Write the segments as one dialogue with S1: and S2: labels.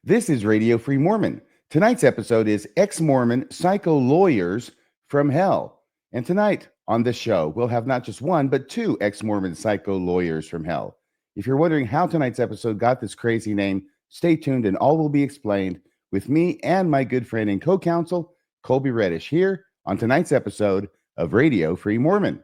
S1: This is Radio Free Mormon. Tonight's episode is Ex-Mormon Psycho Lawyers from Hell. And tonight on this show, we'll have not just one, but two ex-Mormon psycho lawyers from hell. If you're wondering how tonight's episode got this crazy name, stay tuned and all will be explained with me and my good friend and co-counsel, Kolby Reddish, here on tonight's episode of Radio Free Mormon.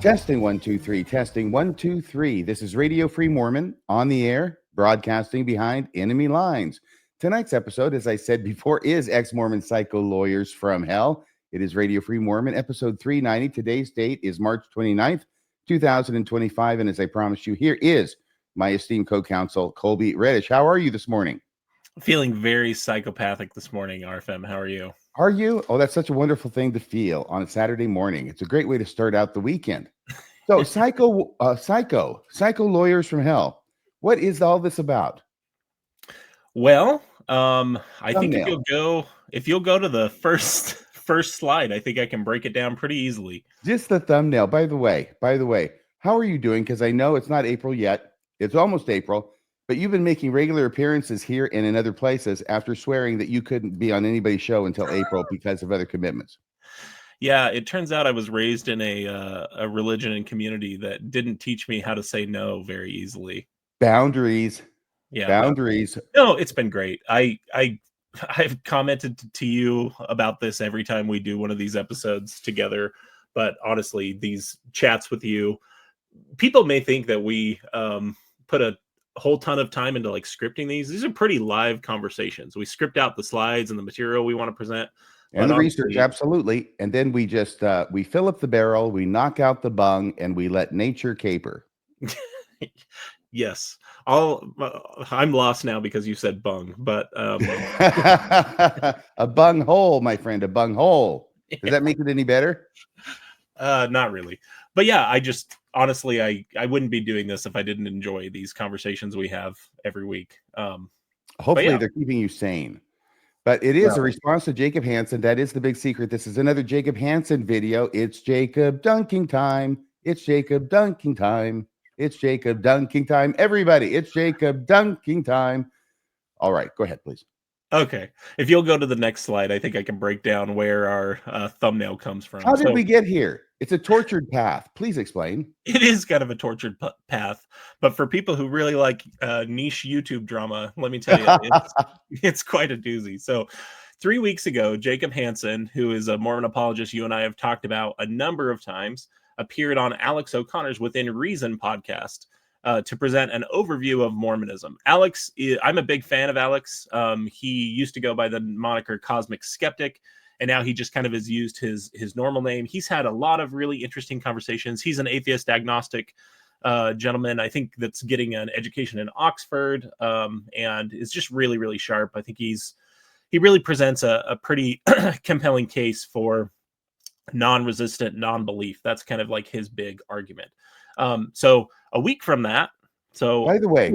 S1: Testing 1 2 3. Testing 1 2 3. This is Radio Free Mormon on the air, broadcasting behind enemy lines. Tonight's episode, as I said before, is Ex-Mormon Psycho Lawyers from Hell. It is Radio Free Mormon, episode 390. Today's date is March 29th, 2025. And as I promised you, here is my esteemed co-counsel, Kolby Reddish. How are you this morning?
S2: Feeling very psychopathic this morning, RFM. How are you?
S1: Are you? Oh, that's such a wonderful thing to feel on a Saturday morning. It's a great way to start out the weekend. So, psycho lawyers from hell. What is all this about?
S2: Well, I think if you'll go to the first slide, I think I can break it down pretty easily.
S1: Just the thumbnail. By the way, how are you doing? Because I know it's not April yet. It's almost April. But you've been making regular appearances here and in other places after swearing that you couldn't be on anybody's show until April because of other commitments.
S2: Yeah, it turns out I was raised in a religion and community that didn't teach me how to say no very easily.
S1: Boundaries.
S2: Yeah,
S1: boundaries.
S2: No, it's been great. I've commented to you about this every time we do one of these episodes together. But honestly, these chats with you, people may think that we put a whole ton of time into like scripting these are pretty live conversations. We script out the slides and the material we want to present
S1: and the research, absolutely, and then we just we fill up the barrel, we knock out the bung, and we let nature caper.
S2: Yes, I'm lost now because you said bung, but
S1: a bung hole, my friend, a bung hole. Does that make it any better?
S2: Not really. But yeah, I just honestly, I wouldn't be doing this if I didn't enjoy these conversations we have every week.
S1: Hopefully they're keeping you sane. But it is a response to Jacob Hansen. That is the big secret. This is another Jacob Hansen video. It's Jacob dunking time. It's Jacob dunking time. It's Jacob dunking time. Everybody, it's Jacob dunking time. All right, go ahead, please.
S2: Okay. If you'll go to the next slide, I think I can break down where our thumbnail comes from.
S1: How did we get here? It's a tortured path. Please explain.
S2: It is kind of a tortured path, but for people who really like niche YouTube drama, let me tell you, it's quite a doozy. So 3 weeks ago, Jacob Hansen, who is a Mormon apologist you and I have talked about a number of times, appeared on Alex O'Connor's Within Reason podcast to present an overview of Mormonism. Alex, I'm a big fan of Alex. He used to go by the moniker Cosmic Skeptic, and now he just kind of has used his normal name. He's had a lot of really interesting conversations. He's an atheist agnostic gentleman, I think, that's getting an education in Oxford, and is just really, really sharp. I think he really presents a pretty compelling case for non-resistant non-belief. That's kind of like his big argument. So a week from that. So
S1: by the way,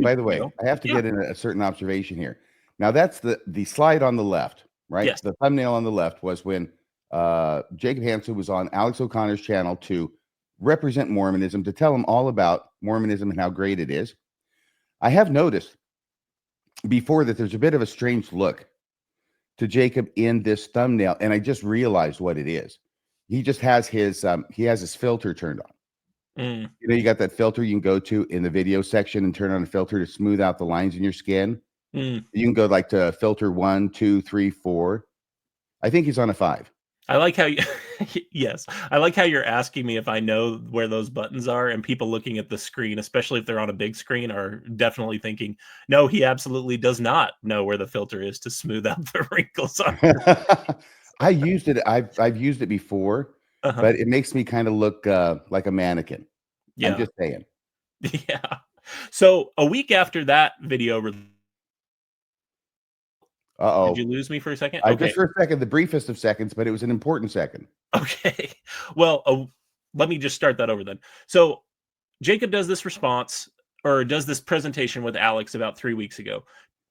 S1: I have to get in a certain observation here. Now that's the slide on the left, right?
S2: Yes.
S1: The thumbnail on the left was when Jacob Hansen was on Alex O'Connor's channel to represent Mormonism, to tell him all about Mormonism and how great it is. I have noticed before that there's a bit of a strange look to Jacob in this thumbnail, and I just realized what it is. He just has his filter turned on. You know, you got that filter you can go to in the video section and turn on a filter to smooth out the lines in your skin. You can go like to filter 1, 2, 3, 4. I think he's on a 5.
S2: I like how you, yes, I like how you're asking me if I know where those buttons are, and people looking at the screen, especially if they're on a big screen, are definitely thinking, no, he absolutely does not know where the filter is to smooth out the wrinkles on.
S1: I used it. I've used it before. But it makes me kind of look like a mannequin. Yeah. I'm just saying.
S2: Yeah. So a week after that video,
S1: Uh-oh.
S2: Did you lose me for a second?
S1: Just for a second, the briefest of seconds, but it was an important second.
S2: Okay. Well, let me just start that over then. So Jacob does this response, or does this presentation with Alex about 3 weeks ago.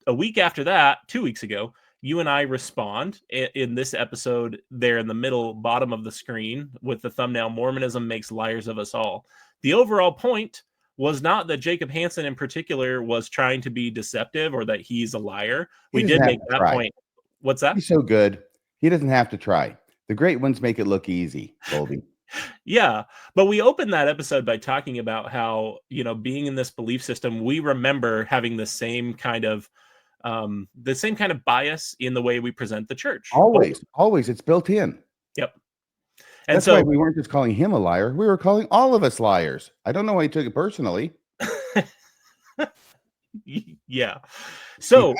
S2: A week after that, 2 weeks ago, you and I respond in this episode there in the middle bottom of the screen with the thumbnail, Mormonism makes liars of us all. The overall point was not that Jacob Hansen in particular was trying to be deceptive or that he's a liar. We did make that point. What's that?
S1: He's so good. He doesn't have to try. The great ones make it look easy, Kolby.
S2: Yeah, but we opened that episode by talking about how, being in this belief system, we remember having the same kind of bias in the way we present the church.
S1: Always. It's built in.
S2: Yep. And
S1: that's why we weren't just calling him a liar. We were calling all of us liars. I don't know why he took it personally.
S2: Yeah. So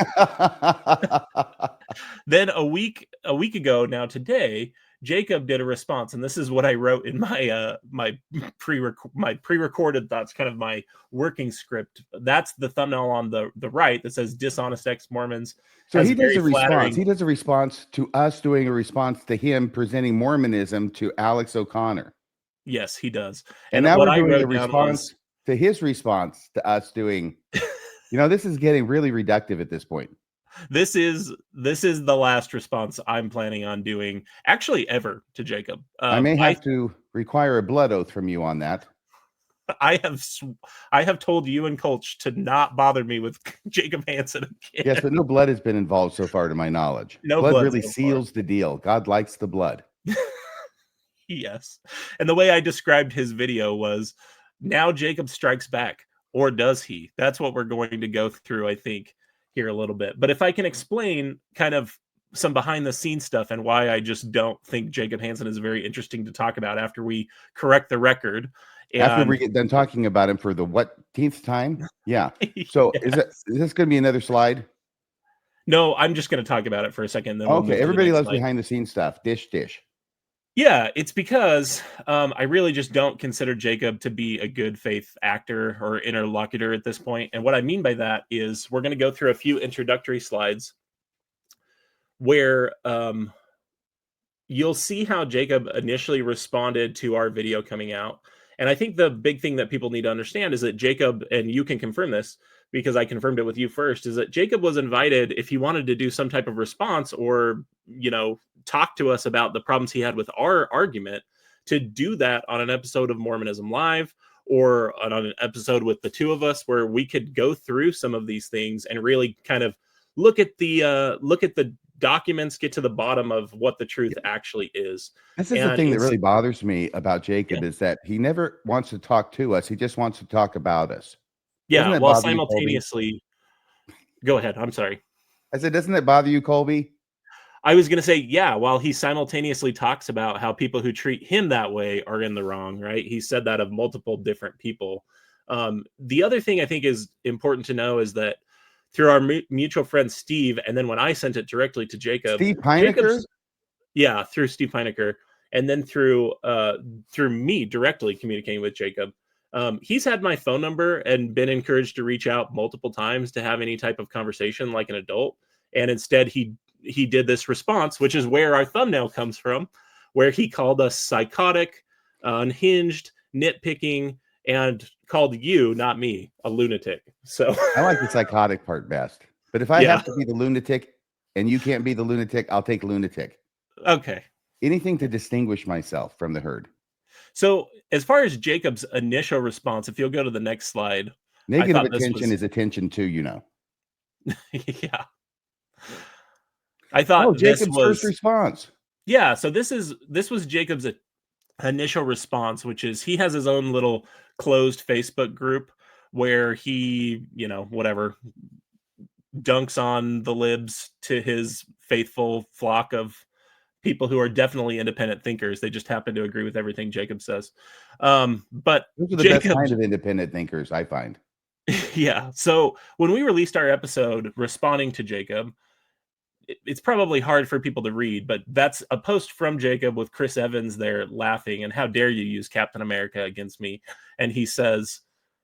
S2: then a week ago now today, Jacob did a response, and this is what I wrote in my my pre-recorded thoughts, kind of my working script. That's the thumbnail on the right that says "Dishonest Ex-Mormons."
S1: So he does a response. He does a response to us doing a response to him presenting Mormonism to Alex O'Connor.
S2: Yes, he does.
S1: And now we're doing a response to his response to us doing. This is getting really reductive at this point.
S2: This is the last response I'm planning on doing, actually, ever, to Jacob.
S1: I may have to require a blood oath from you on that.
S2: I have told you and Colch to not bother me with Jacob Hansen again.
S1: Yes, but no blood has been involved so far, to my knowledge.
S2: No
S1: blood really seals the deal. God likes the blood.
S2: Yes, and the way I described his video was, now Jacob strikes back, or does he? That's what we're going to go through, I think, here a little bit. But if I can explain kind of some behind the scenes stuff and why I just don't think Jacob Hansen is very interesting to talk about after we correct the record.
S1: After we get done talking about him for the 10th time? Yeah. So yes. Is this going to be another slide?
S2: No, I'm just going to talk about it for a second. Then
S1: okay. Everybody loves behind the scenes stuff. Dish.
S2: Yeah, it's because I really just don't consider Jacob to be a good faith actor or interlocutor at this point. And what I mean by that is we're going to go through a few introductory slides where you'll see how Jacob initially responded to our video coming out. And I think the big thing that people need to understand is that Jacob, and you can confirm this because I confirmed it with you first, is that Jacob was invited if he wanted to do some type of response or, talk to us about the problems he had with our argument, to do that on an episode of Mormonism Live or on an episode with the two of us where we could go through some of these things and really kind of look at the documents, get to the bottom of what the truth actually is.
S1: This is the thing that really bothers me about Jacob is that he never wants to talk to us. He just wants to talk about us.
S2: Yeah, well, simultaneously, go ahead. I'm sorry.
S1: I said, doesn't it bother you, Kolby?
S2: I was going to say, yeah, while he simultaneously talks about how people who treat him that way are in the wrong, right? He said that of multiple different people. The other thing I think is important to know is that through our mutual friend Steve, and then when I sent it directly to Jacob,
S1: Steve Heinecker,
S2: through Steve Heinecker, and then through me directly communicating with Jacob, he's had my phone number and been encouraged to reach out multiple times to have any type of conversation like an adult, and instead he did this response, which is where our thumbnail comes from, where he called us psychotic, unhinged, nitpicking, and called you, not me, a lunatic. So
S1: I like the psychotic part best. But if I have to be the lunatic and you can't be the lunatic, I'll take lunatic.
S2: Okay.
S1: Anything to distinguish myself from the herd.
S2: So as far as Jacob's initial response, if you'll go to the next slide.
S1: Negative attention is attention too,
S2: Yeah. I thought
S1: Jacob's first response.
S2: Yeah, so this was Jacob's initial response, which is he has his own little closed Facebook group where he, whatever, dunks on the libs to his faithful flock of people who are definitely independent thinkers. They just happen to agree with everything Jacob says. But
S1: those are the best kind of independent thinkers, I find.
S2: Yeah. So when we released our episode responding to Jacob, it's probably hard for people to read, but that's a post from Jacob with Chris Evans there laughing and how dare you use Captain America against me. And he says,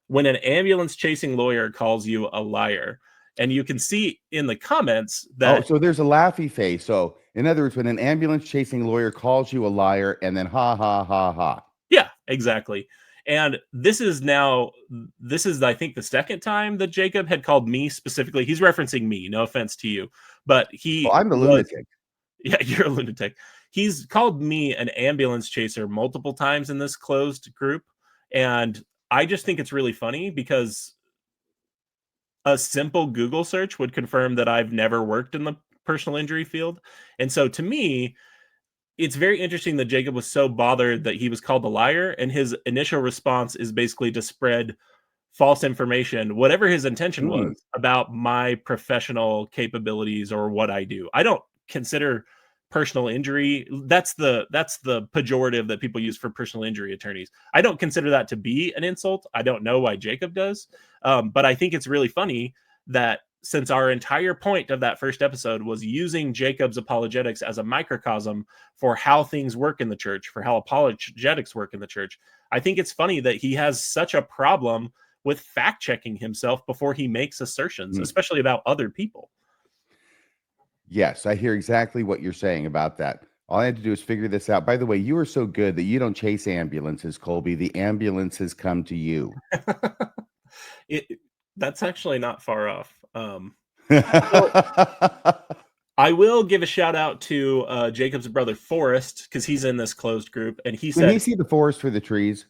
S2: when an ambulance chasing lawyer calls you a liar. And you can see in the comments that.
S1: So there's a laughy face. So in other words, when an ambulance chasing lawyer calls you a liar and then ha, ha, ha, ha.
S2: Yeah, exactly. And this is, I think, the second time that Jacob had called me specifically. He's referencing me, no offense to you, but
S1: Well,
S2: he
S1: I'm the
S2: was,
S1: lunatic.
S2: yeah, you're a lunatic. He's called me an ambulance chaser multiple times in this closed group. And I just think it's really funny because a simple Google search would confirm that I've never worked in the personal injury field. And so to me, it's very interesting that Jacob was so bothered that he was called a liar, and his initial response is basically to spread false information, whatever his intention
S1: Mm,
S2: was, about my professional capabilities or what I do. I don't consider personal injury, that's the pejorative that people use for personal injury attorneys. I don't consider that to be an insult. I don't know why Jacob does. But I think it's really funny that since our entire point of that first episode was using Jacob's apologetics as a microcosm for how things work in the church, for how apologetics work in the church, I think it's funny that he has such a problem with fact checking himself before he makes assertions,
S1: mm.
S2: especially about other people.
S1: Yes, I hear exactly what you're saying about that. All I had to do is figure this out. By the way, you are so good that you don't chase ambulances, Kolby. The ambulances come to you.
S2: it, that's actually not far off. So I will give a shout out to Jacob's brother Forrest, because he's in this closed group, and he
S1: When he
S2: said,
S1: see the forest for the trees,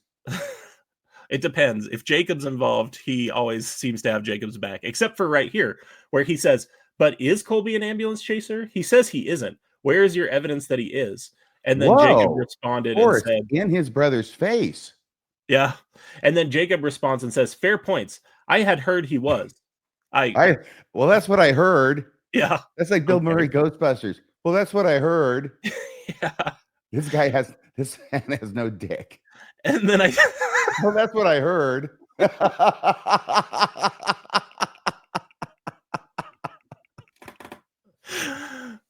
S2: it depends. If Jacob's involved, he always seems to have Jacob's back, except for right here, where he says, but is Kolby an ambulance chaser? He says he isn't. Where is your evidence that he is? And then Jacob
S1: whoa,
S2: responded and
S1: forest
S2: said,
S1: in his brother's face.
S2: yeah. And then Jacob responds and says, fair points. I had heard he was.
S1: Well, that's what I heard.
S2: Yeah.
S1: That's like Bill Murray Ghostbusters. Well, that's what I heard.
S2: Yeah.
S1: This man has no dick.
S2: And then
S1: Well, that's what I heard.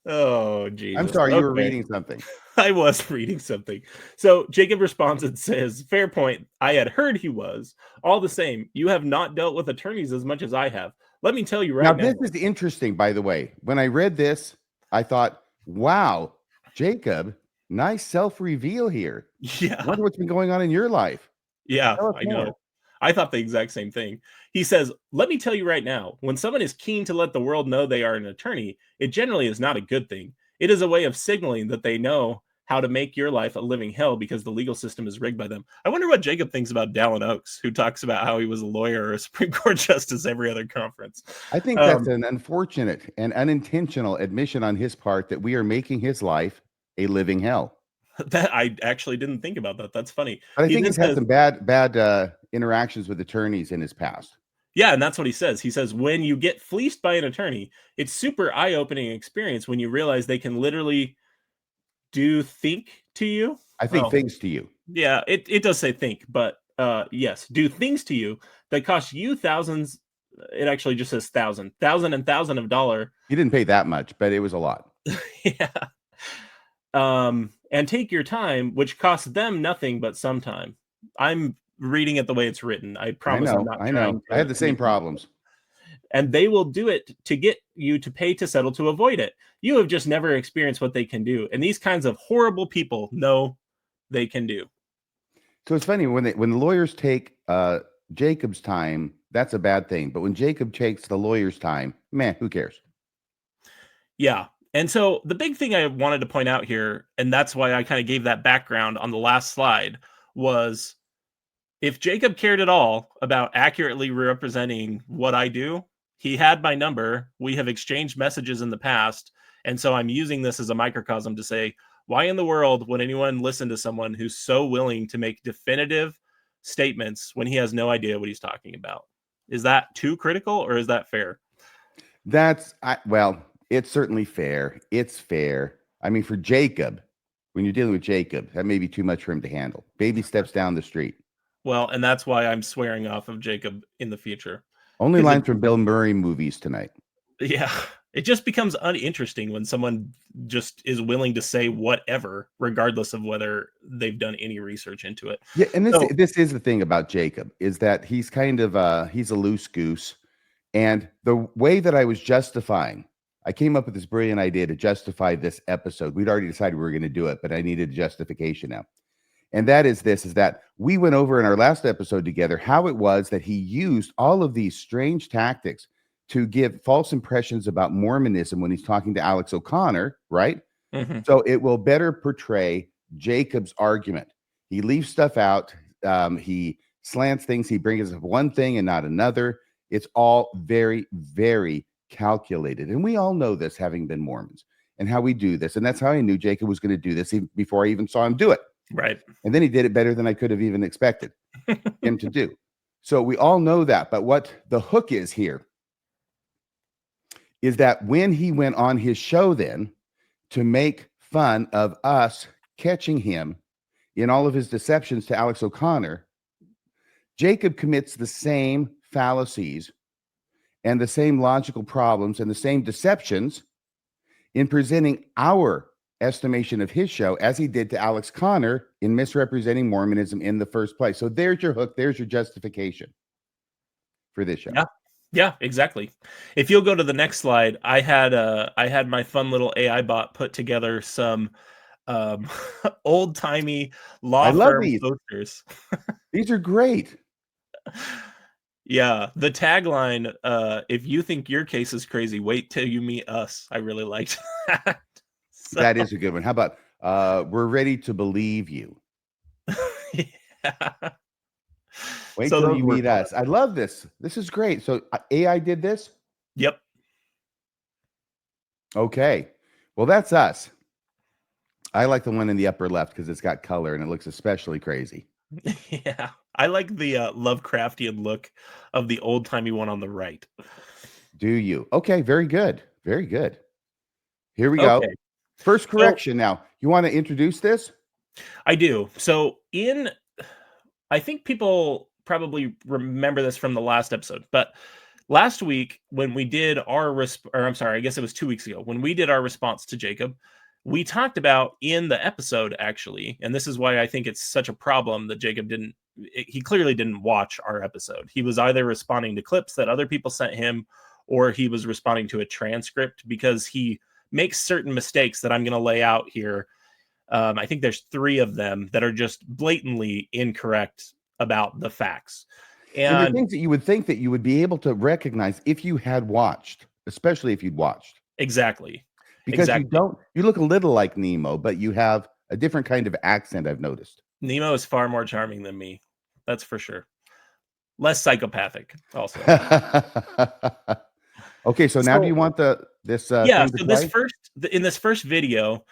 S2: Oh, Jesus.
S1: I'm sorry, you were
S2: Okay.
S1: reading something.
S2: I was reading something. So Jacob responds and says, fair point. I had heard he was. All the same, you have not dealt with attorneys as much as I have. Let me tell you right now.
S1: This is interesting, by the way. When I read this, I thought, wow, Jacob, nice self-reveal here.
S2: Yeah.
S1: I wonder what's been going on in your life.
S2: Yeah, I know. I thought the exact same thing. He says, let me tell you right now, when someone is keen to let the world know they are an attorney, it generally is not a good thing. It is a way of signaling that they know how to make your life a living hell because the legal system is rigged by them. I wonder what Jacob thinks about Dallin Oaks, who talks about how he was a lawyer or a Supreme Court justice every other conference.
S1: I think that's an unfortunate and unintentional admission on his part that we are making his life a living hell.
S2: That I actually didn't think about that. That's funny.
S1: But I think he's had some bad interactions with attorneys in his past.
S2: Yeah, and that's what he says. He says, when you get fleeced by an attorney, it's super eye-opening experience when you realize they can literally think to you.
S1: I think things to you.
S2: Yeah, it does say think, but yes, do things to you that cost you thousands. It actually just says thousand of dollar.
S1: You didn't pay that much, but it was a lot.
S2: Yeah. And take your time, which costs them nothing but some time. I'm reading it the way it's written. I promise.
S1: I know. I had the same problems.
S2: And they will do it to get you to pay to settle to avoid it. You have just never experienced what they can do. And these kinds of horrible people know they can do.
S1: So it's funny when the lawyers take Jacob's time, that's a bad thing. But when Jacob takes the lawyer's time, man, who cares?
S2: Yeah. And so the big thing I wanted to point out here, and that's why I kind of gave that background on the last slide, was if Jacob cared at all about accurately representing what I do, he had my number. We have exchanged messages in the past. And so I'm using this as a microcosm to say, why in the world would anyone listen to someone who's so willing to make definitive statements when he has no idea what he's talking about? Is that too critical or is that fair?
S1: Well, it's certainly fair. It's fair. I mean, for Jacob, when you're dealing with Jacob, that may be too much for him to handle. Baby steps down the street.
S2: Well, and that's why I'm swearing off of Jacob in the future.
S1: Only lines from Bill Murray movies tonight.
S2: Yeah. It just becomes uninteresting when someone just is willing to say whatever, regardless of whether they've done any research into it.
S1: Yeah, and this is the thing about Jacob, is that he's kind of he's a loose goose. And the way that I was justifying, I came up with this brilliant idea to justify this episode. We'd already decided we were going to do it, but I needed a justification now. And that is this, is that we went over in our last episode together how it was that he used all of these strange tactics to give false impressions about Mormonism when he's talking to Alex O'Connor, right?
S2: Mhm.
S1: So it will better portray Jacob's argument. He leaves stuff out. He slants things. He brings up one thing and not another. It's all very, very calculated. And we all know this, having been Mormons, and how we do this. And that's how I knew Jacob was going to do this even before I even saw him do it.
S2: Right.
S1: And then he did it better than I could have even expected him to do. So we all know that. But what the hook is here is that when he went on his show then to make fun of us catching him in all of his deceptions to Alex O'Connor, Jacob commits the same fallacies and the same logical problems and the same deceptions in presenting our estimation of his show as he did to Alex Connor in misrepresenting Mormonism in the first place. So there's your hook. There's your justification for this show.
S2: Yeah. Yeah, exactly. If you'll go to the next slide, I had my fun little AI bot put together some old-timey law
S1: I love
S2: firm
S1: these.
S2: posters.
S1: These are great.
S2: Yeah, the tagline, if you think your case is crazy, wait till you meet us. I really liked that.
S1: That is a good one. How about we're ready to believe you?
S2: Yeah.
S1: Wait
S2: So
S1: till
S2: those
S1: you
S2: were
S1: meet
S2: fun.
S1: us. I love this. This is great. So AI did this?
S2: Yep.
S1: Okay. Well, that's us. I like the one in the upper left because it's got color and it looks especially crazy.
S2: Yeah. I like the Lovecraftian look of the old-timey one on the right.
S1: Do you? Okay, very good. Very good. Here we go.
S2: Okay.
S1: First
S2: So
S1: correction now. You want to introduce this?
S2: I do. So I think people probably remember this from the last episode, but last week when we did our or I'm sorry, I guess it was 2 weeks ago when we did our response to Jacob, we talked about in the episode actually, and this is why I think it's such a problem that Jacob he clearly didn't watch our episode. He was either responding to clips that other people sent him or he was responding to a transcript because he makes certain mistakes that I'm going to lay out here. I think there's 3 of them that are just blatantly incorrect about the facts.
S1: And they're
S2: And
S1: things that you would think that you would be able to recognize if you had watched, especially if you'd watched.
S2: exactly.
S1: Because
S2: Exactly.
S1: you look a little like Nemo, but you have a different kind of accent, I've noticed.
S2: Nemo is far more charming than me. That's for sure. Less psychopathic also.
S1: Okay, so now do you want this
S2: Yeah,
S1: thing to
S2: so
S1: play?
S2: in this first video,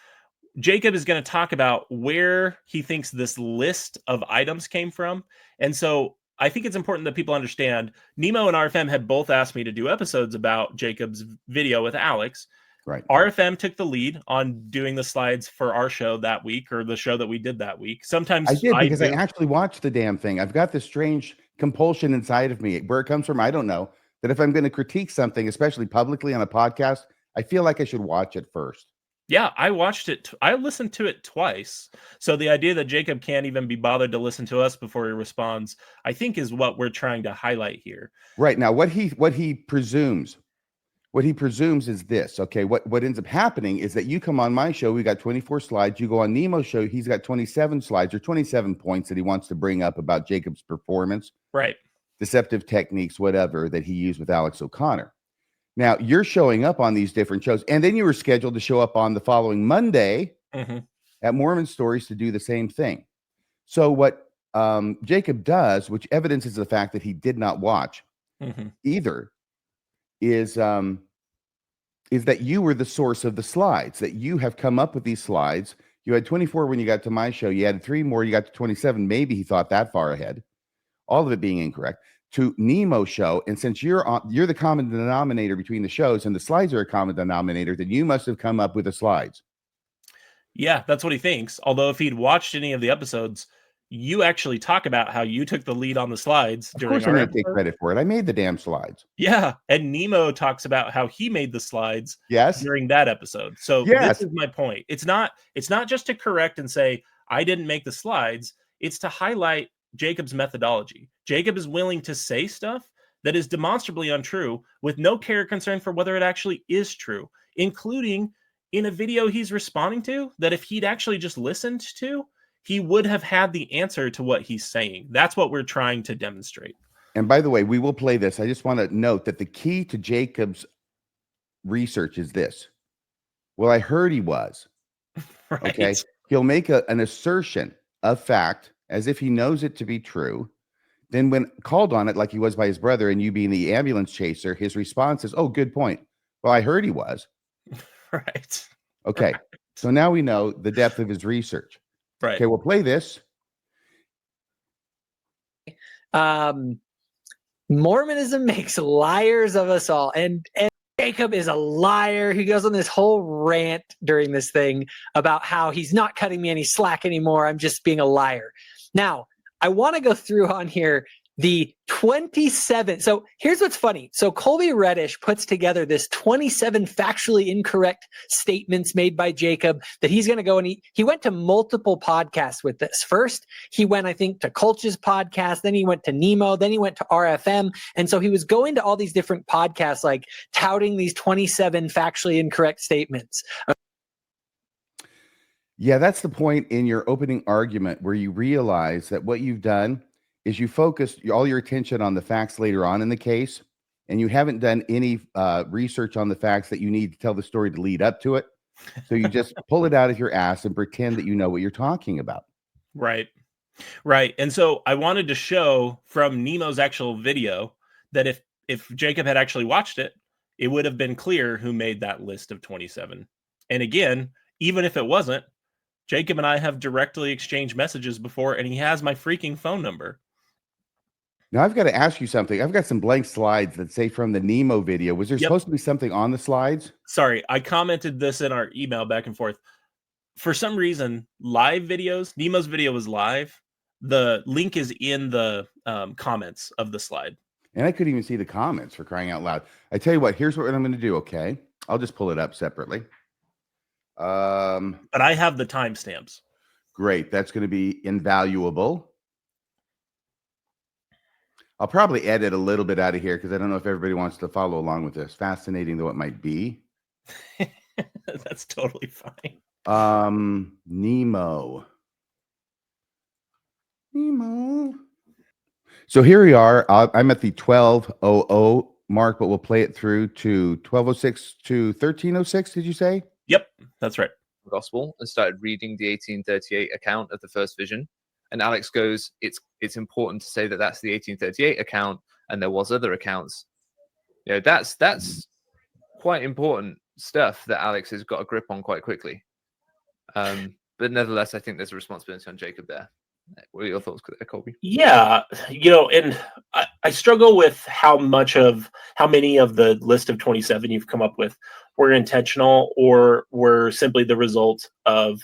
S2: Jacob is going to talk about where he thinks this list of items came from. And so I think it's important that people understand Nemo and RFM had both asked me to do episodes about Jacob's video with Alex.
S1: Right.
S2: RFM took the lead on doing the slides for our show that week, or the show that we did that week. Sometimes
S1: I did because I
S2: do.
S1: actually watched the damn thing. I've got this strange compulsion inside of me. Where it comes from, I don't know. That if I'm going to critique something, especially publicly on a podcast, I feel like I should watch it first.
S2: Yeah, I watched it. I listened to it twice. So the idea that Jacob can't even be bothered to listen to us before he responds, I think, is what we're trying to highlight here.
S1: Right now, what he presumes is this. Okay, what ends up happening is that you come on my show, we got 24 slides. You go on Nemo's show, he's got 27 slides or 27 points that he wants to bring up about Jacob's performance,
S2: Right.
S1: deceptive techniques, whatever that he used with Alex O'Connor. Now you're showing up on these different shows, and then you were scheduled to show up on the following Monday at Mormon Stories to do the same thing. So what Jacob does, which evidences the fact that he did not watch either, is that you were the source of the slides, that you have come up with these slides. You had 24 when you got to my show. You added 3 more. You got to 27. Maybe he thought that far ahead. All of it being incorrect. To Nemo's show, and since you're the common denominator between the shows, and the slides are a common denominator, then you must have come up with the slides.
S2: Yeah, that's what he thinks. Although if he'd watched any of the episodes, you actually talk about how you took the lead on the slides
S1: Of
S2: during
S1: course, I'm
S2: our
S1: going to take
S2: episode.
S1: credit for it. I made the damn slides.
S2: Yeah, and Nemo talks about how he made the slides
S1: Yes.
S2: during that episode. So
S1: Yes.
S2: this is my point. It's not just to correct and say I didn't make the slides. It's to highlight Jacob's methodology. Jacob is willing to say stuff that is demonstrably untrue with no care or concern for whether it actually is true, including in a video he's responding to that if he'd actually just listened to, he would have had the answer to what he's saying. That's what we're trying to demonstrate.
S1: And by the way, we will play this. I just want to note that the key to Jacob's research is this. Well, I heard he was.
S2: Right.
S1: Okay. He'll make an assertion of fact as if he knows it to be true. Then when called on it, like he was by his brother, and you being the ambulance chaser, his response is, oh, good point. Well, I heard he was.
S2: Right.
S1: Okay.
S2: Right.
S1: So now we know the depth of his research.
S2: Right.
S1: Okay, we'll play this.
S3: Mormonism makes liars of us all. And Jacob is a liar. He goes on this whole rant during this thing about how he's not cutting me any slack anymore. I'm just being a liar. Now, I want to go through on here the 27. So here's what's funny. So Kolby Reddish puts together this 27 factually incorrect statements made by Jacob that he's going to go, and he went to multiple podcasts with this. First, he went, I think, to Kolch's podcast. Then he went to Nemo. Then he went to RFM. And so he was going to all these different podcasts, like touting these 27 factually incorrect statements.
S1: Yeah, that's the point in your opening argument where you realize that what you've done is you focused all your attention on the facts later on in the case, and you haven't done any research on the facts that you need to tell the story to lead up to it. So you just pull it out of your ass and pretend that you know what you're talking about.
S2: Right. Right. And so I wanted to show from Nemo's actual video that if Jacob had actually watched it, it would have been clear who made that list of 27. And again, even if it wasn't, Jacob and I have directly exchanged messages before, and he has my freaking phone number.
S1: Now, I've got to ask you something. I've got some blank slides that say from the Nemo video. Was there supposed to be something on the slides?
S2: Sorry, I commented this in our email back and forth. For some reason, live videos, Nemo's video was live. The link is in the comments of the slide.
S1: And I couldn't even see the comments, for crying out loud. I tell you what, here's what I'm going to do, okay? I'll just pull it up separately.
S2: But I have the timestamps.
S1: Great. That's going to be invaluable. I'll probably edit a little bit out of here because I don't know if everybody wants to follow along with this. Fascinating though it might be.
S2: That's totally fine.
S1: Nemo. So here we are. I'm at the 12:00 mark, but we'll play it through to 12:06 to 13:06. Did you say?
S2: Yep, that's right.
S4: Gospel and started reading the 1838 account of the first vision. And Alex goes, it's important to say that that's the 1838 account, and there was other accounts. You know, that's quite important stuff that Alex has got a grip on quite quickly. But nevertheless, I think there's a responsibility on Jacob there. What are your thoughts, Kolby?
S2: Yeah, and I struggle with how many of the list of 27 you've come up with were intentional or were simply the result of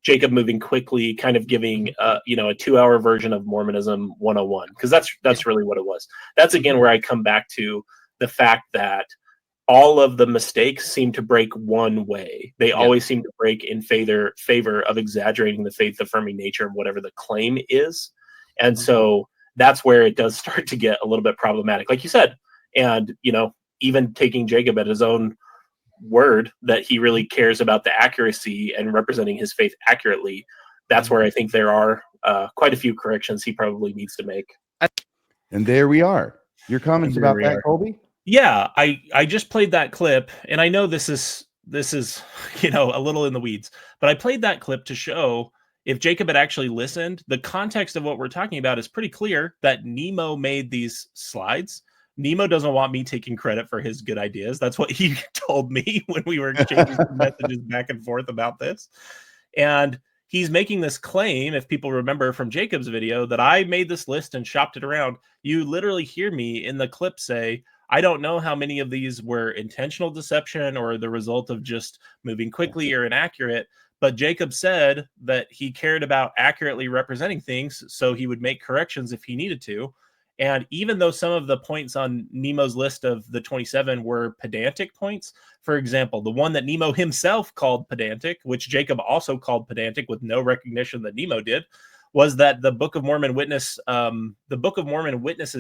S2: Jacob moving quickly, kind of giving a 2-hour version of Mormonism 101, because that's really what it was. That's again where I come back to the fact that all of the mistakes seem to break one way. They always seem to break in favor of exaggerating the faith-affirming nature of whatever the claim is. And so that's where it does start to get a little bit problematic, like you said. And, even taking Jacob at his own word that he really cares about the accuracy and representing his faith accurately, that's where I think there are quite a few corrections he probably needs to make.
S1: And there we are. Your comments about that, Kolby?
S2: Yeah, I just played that clip, and I know this is a little in the weeds, but I played that clip to show if Jacob had actually listened, the context of what we're talking about is pretty clear, that Nemo made these slides. Nemo doesn't want me taking credit for his good ideas. That's what he told me when we were exchanging messages back and forth about this. And he's making this claim, if people remember from Jacob's video, that I made this list and shopped it around. You literally hear me in the clip say, I don't know how many of these were intentional deception or the result of just moving quickly or inaccurate, but Jacob said that he cared about accurately representing things, so he would make corrections if he needed to. And even though some of the points on Nemo's list of the 27 were pedantic points, for example, the one that Nemo himself called pedantic, which Jacob also called pedantic with no recognition that Nemo did, was that the Book of Mormon witnesses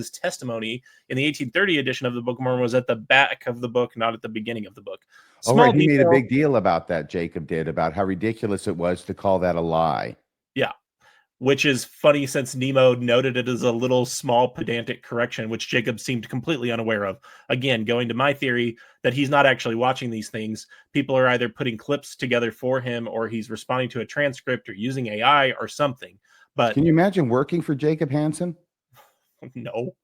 S2: testimony in the 1830 edition of the Book of Mormon was at the back of the book, not at the beginning of the book.
S1: Right. He made a big deal about that, Jacob did, about how ridiculous it was to call that a lie.
S2: Yeah. which is funny since Nemo noted it as a little small pedantic correction, which Jacob seemed completely unaware of. Again, going to my theory that he's not actually watching these things. People are either putting clips together for him, or he's responding to a transcript or using AI or something. But
S1: can you imagine working for Jacob Hansen?
S2: No.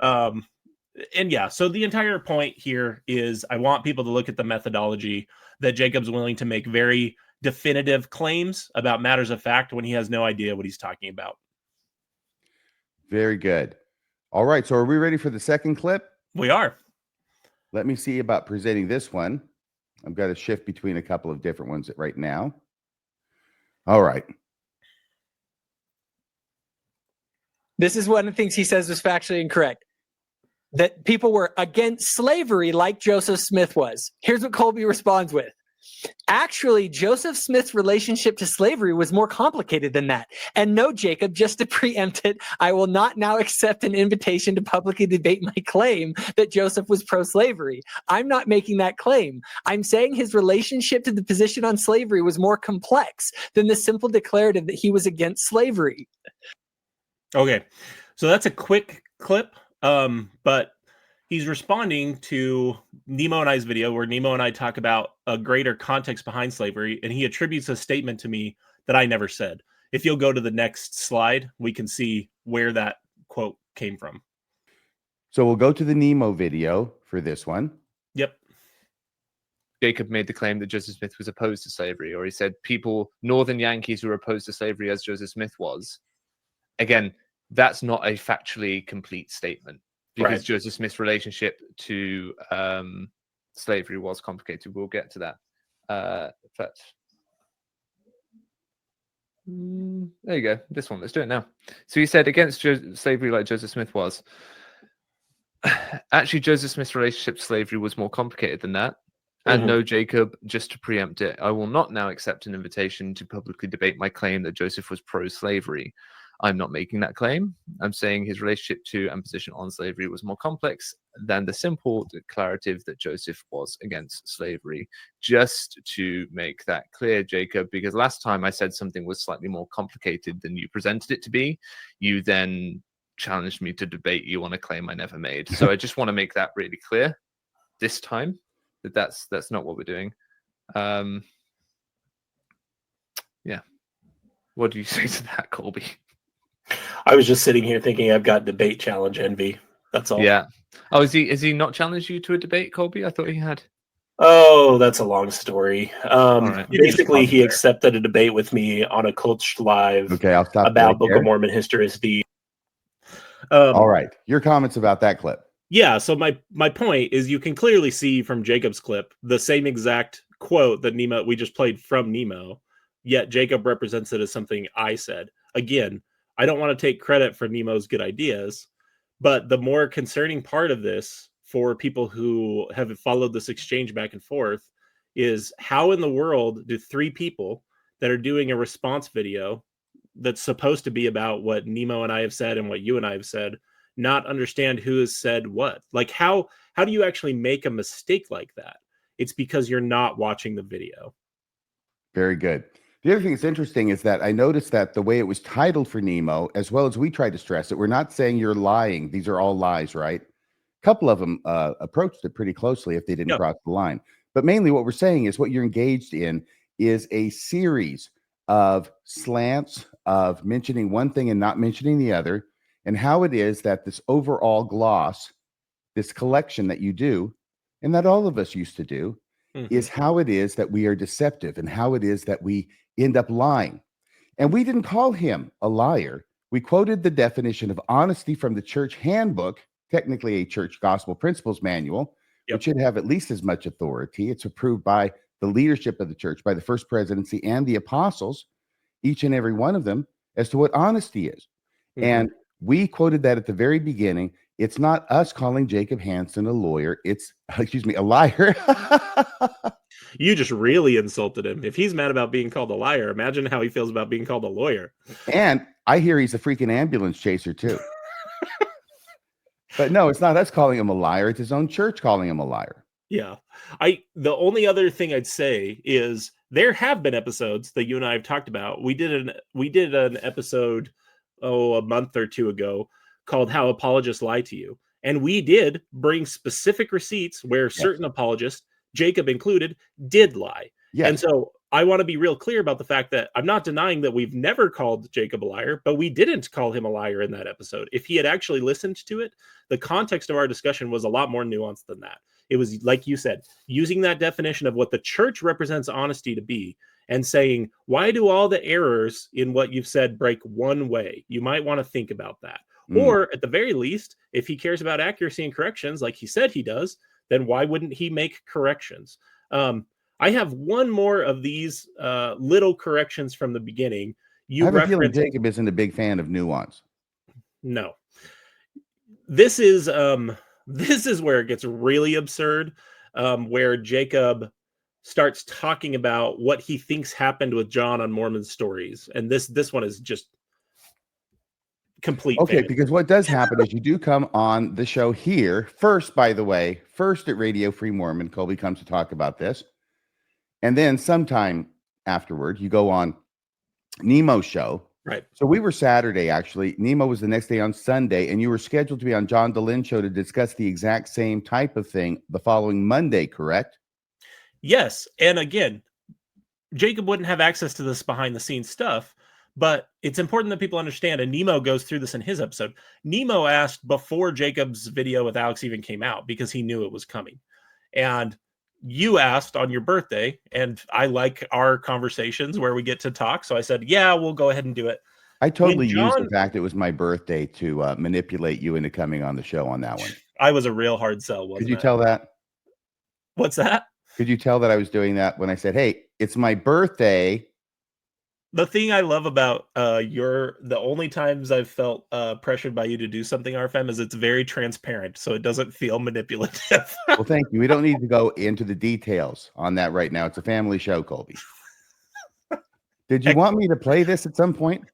S2: And yeah, so the entire point here is I want people to look at the methodology that Jacob's willing to make very definitive claims about matters of fact when he has no idea what he's talking about.
S1: Very good. All right. So are we ready for the second clip?
S2: We are.
S1: Let me see about presenting this one. I've got to shift between a couple of different ones right now. All right.
S3: This is one of the things he says was factually incorrect. That people were against slavery like Joseph Smith was. Here's what Kolby responds with. Actually, Joseph Smith's relationship to slavery was more complicated than that. And no, Jacob, just to preempt it, I will not now accept an invitation to publicly debate my claim that Joseph was pro-slavery. I'm not making that claim. I'm saying his relationship to the position on slavery was more complex than the simple declarative that he was against slavery.
S2: Okay, so that's a quick clip, but he's responding to Nemo and I's video where Nemo and I talk about a greater context behind slavery, and he attributes a statement to me that I never said. If you'll go to the next slide, we can see where that quote came from.
S1: So we'll go to the Nemo video for this one.
S2: Yep.
S4: Jacob made the claim that Joseph Smith was opposed to slavery, or he said people, Northern Yankees, were opposed to slavery as Joseph Smith was. Again, that's not a factually complete statement, because
S2: Right.
S4: Joseph Smith's relationship to slavery was complicated. We'll get to that. But there you go. This one. Let's do it now. So he said against slavery like Joseph Smith was. Actually, Joseph Smith's relationship to slavery was more complicated than that. And no, Jacob, just to preempt it, I will not now accept an invitation to publicly debate my claim that Joseph was pro-slavery. I'm not making that claim. I'm saying his relationship to and position on slavery was more complex than the simple declarative that Joseph was against slavery. Just to make that clear, Jacob, because last time I said something was slightly more complicated than you presented it to be, you then challenged me to debate you on a claim I never made. So I just want to make that really clear this time, that that's not what we're doing. Yeah. What do you say to that, Kolby?
S2: I was just sitting here thinking I've got debate challenge envy. That's all.
S4: Yeah. Oh, is he not challenged you to a debate, Kolby? I thought he had.
S2: Oh, that's a long story.
S4: Right.
S2: Basically, he accepted a debate with me on a Coach Live
S1: Okay, I'll stop
S2: about
S1: right
S2: Book
S1: there.
S2: of Mormon historicity.
S1: All right. Your comments about that clip.
S2: Yeah, so my point is you can clearly see from Jacob's clip the same exact quote that we just played from Nemo, yet Jacob represents it as something I said. Again, I don't want to take credit for Nemo's good ideas, but the more concerning part of this for people who have followed this exchange back and forth is how in the world do three people that are doing a response video that's supposed to be about what Nemo and I have said and what you and I have said not understand who has said what? Like how do you actually make a mistake like that? It's because you're not watching the video.
S1: Very good. The other thing that's interesting is that I noticed that the way it was titled for Nemo, as well as we tried to stress it, we're not saying you're lying. These are all lies, right? A couple of them approached it pretty closely if they didn't cross the line. But mainly what we're saying is what you're engaged in is a series of slants of mentioning one thing and not mentioning the other, and how it is that this overall gloss, this collection that you do, and that all of us used to do, is how it is that we are deceptive and how it is that we end up lying. And we didn't call him a liar. We quoted the definition of honesty from the church handbook, technically a church gospel principles manual, which should have at least as much authority. It's approved by the leadership of the church, by the first presidency and the apostles, each and every one of them, as to what honesty is. And we quoted that at the very beginning. It's not us calling Jacob Hansen a lawyer. It's, a liar.
S2: You just really insulted him. If he's mad about being called a liar, imagine how he feels about being called a lawyer.
S1: And I hear he's a freaking ambulance chaser too. But no, it's not us calling him a liar. It's his own church calling him a liar.
S2: Yeah. The only other thing I'd say is there have been episodes that you and I have talked about. We did an episode a month or two ago called How Apologists Lie to You. And we did bring specific receipts where certain apologists, Jacob included, did lie.
S1: Yes.
S2: And so I want to be real clear about the fact that I'm not denying that we've never called Jacob a liar, but we didn't call him a liar in that episode. If he had actually listened to it, the context of our discussion was a lot more nuanced than that. It was, like you said, using that definition of what the church represents honesty to be and saying, why do all the errors in what you've said break one way? You might want to think about that. Or at the very least, if he cares about accuracy and corrections, like he said he does, then why wouldn't he make corrections? I have one more of these little corrections from the beginning.
S1: I have a feeling Jacob isn't a big fan of nuance.
S2: No. This is where it gets really absurd, where Jacob starts talking about what he thinks happened with John on Mormon Stories. And this one is just complete.
S1: Okay, because what does happen is you do come on the show here first, by the way, first at Radio Free Mormon. Kolby comes to talk about this. And then sometime afterward, you go on Nemo's show.
S2: Right.
S1: So we were Saturday, actually. Nemo was the next day on Sunday, and you were scheduled to be on John DeLynn show to discuss the exact same type of thing the following Monday, correct?
S2: Yes. And again, Jacob wouldn't have access to this behind the scenes stuff, but it's important that people understand, and Nemo goes through this in his episode. Nemo asked before Jacob's video with Alex even came out because he knew it was coming. And you asked on your birthday, and I like our conversations where we get to talk. So I said, yeah, we'll go ahead and do it.
S1: I totally used the fact it was my birthday to manipulate you into coming on the show on that one.
S2: I was a real hard sell, wasn't
S1: Could you tell that?
S2: What's that?
S1: Could you tell that I was doing that when I said, hey, it's my birthday?
S2: The thing I love about the only times I've felt pressured by you to do something, RFM, is it's very transparent, so it doesn't feel manipulative.
S1: Well, thank you. We don't need to go into the details on that right now. It's a family show, Kolby. Did you want me to play this at some point?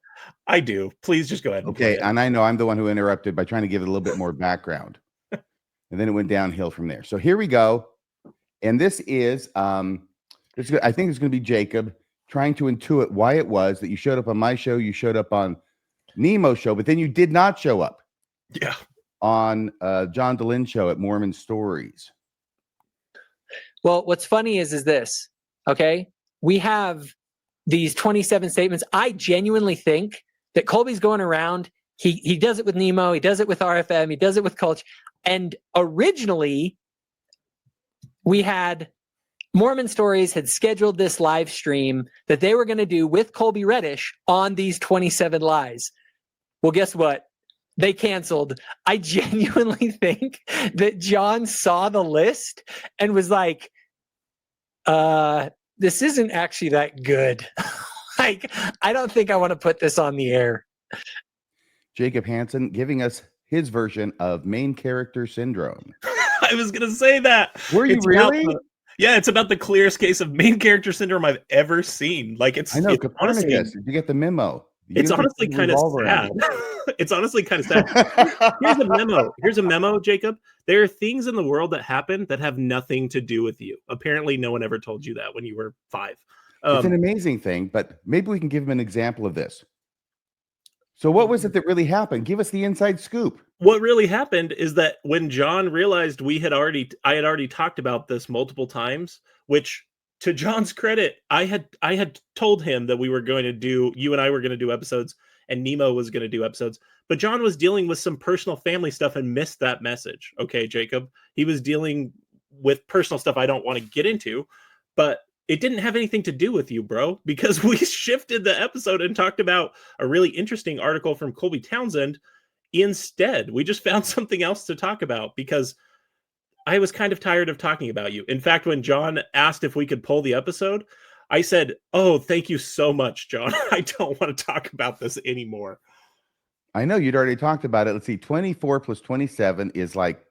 S2: I do. Please just go ahead.
S1: Okay, and I know I'm the one who interrupted by trying to give it a little bit more background. And then it went downhill from there. So here we go. And this is, I think it's going to be Jacob trying to intuit why it was that you showed up on my show, you showed up on Nemo's show, but then you did not show up.
S2: Yeah.
S1: On John DeLynn show at Mormon Stories.
S3: Well, what's funny is this, okay? We have these 27 statements. I genuinely think that Kolby's going around. He does it with Nemo. He does it with RFM. He does it with Culture. And originally, we had Mormon Stories had scheduled this live stream that they were going to do with Kolby Reddish on these 27 lies. Well, guess what? They canceled. I genuinely think that John saw the list and was like, this isn't actually that good. Like, I don't think I want to put this on the air.
S1: Jacob Hansen giving us his version of main character syndrome.
S2: I was going to say that.
S1: Were you really?
S2: Yeah, it's about the clearest case of main character syndrome I've ever seen. Like, it's,
S1: I know,
S2: it's
S1: Copernicus.
S2: honestly,
S1: Did you get the memo?
S2: It's honestly kind of sad. It's honestly kind of sad. Here's a memo. Here's a memo, Jacob. There are things in the world that happen that have nothing to do with you. Apparently, no one ever told you that when you were 5.
S1: It's an amazing thing, but maybe we can give him an example of this. So what was it that really happened? Give us the inside scoop.
S2: What really happened is that when John realized I had already talked about this multiple times, which to John's credit, I had told him that you and I were going to do episodes and Nemo was going to do episodes, but John was dealing with some personal family stuff and missed that message. Okay, Jacob, he was dealing with personal stuff I don't want to get into, but it didn't have anything to do with you, bro, because we shifted the episode and talked about a really interesting article from Kolby Townsend. Instead, we just found something else to talk about because I was kind of tired of talking about you. In fact, when John asked if we could pull the episode, I said, oh, thank you so much, John. I don't want to talk about this anymore.
S1: I know you'd already talked about it. Let's see, 24 plus 27 is like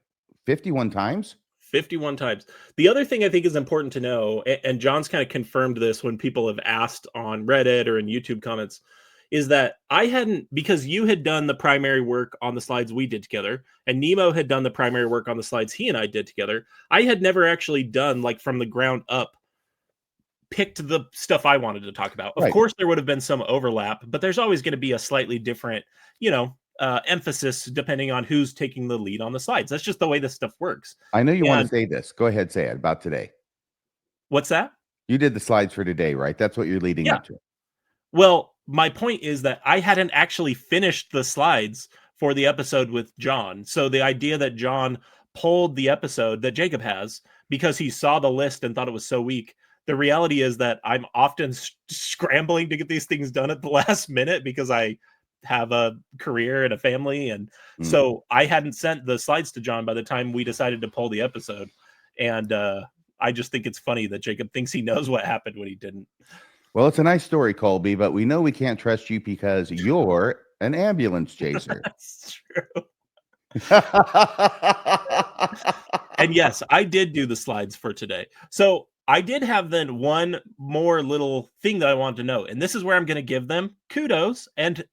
S1: 51 times.
S2: 51 times. The other thing I think is important to know, and John's kind of confirmed this when people have asked on Reddit or in YouTube comments, is that I hadn't, because you had done the primary work on the slides we did together, and Nemo had done the primary work on the slides he and I did together. I had never actually done, like, from the ground up, picked the stuff I wanted to talk about. Of
S1: Right.
S2: course, there would have been some overlap, but there's always going to be a slightly different, emphasis depending on who's taking the lead on the slides. That's just the way this stuff works.
S1: I know you want
S2: And-
S1: to say this. Go ahead, say it about today.
S2: What's that?
S1: You did the slides for today, right? That's what you're leading
S2: Yeah.
S1: up to.
S2: Well, my point is that I hadn't actually finished the slides for the episode with John. So the idea that John pulled the episode that Jacob has because he saw the list and thought it was so weak. The reality is that I'm often scrambling to get these things done at the last minute because I have a career and a family. And so I hadn't sent the slides to John by the time we decided to pull the episode. And I just think it's funny that Jacob thinks he knows what happened when he didn't.
S1: Well, it's a nice story, Kolby, but we know we can't trust you because you're an ambulance chaser.
S2: That's true. And yes, I did do the slides for today. So I did have then one more little thing that I wanted to know. And this is where I'm going to give them kudos and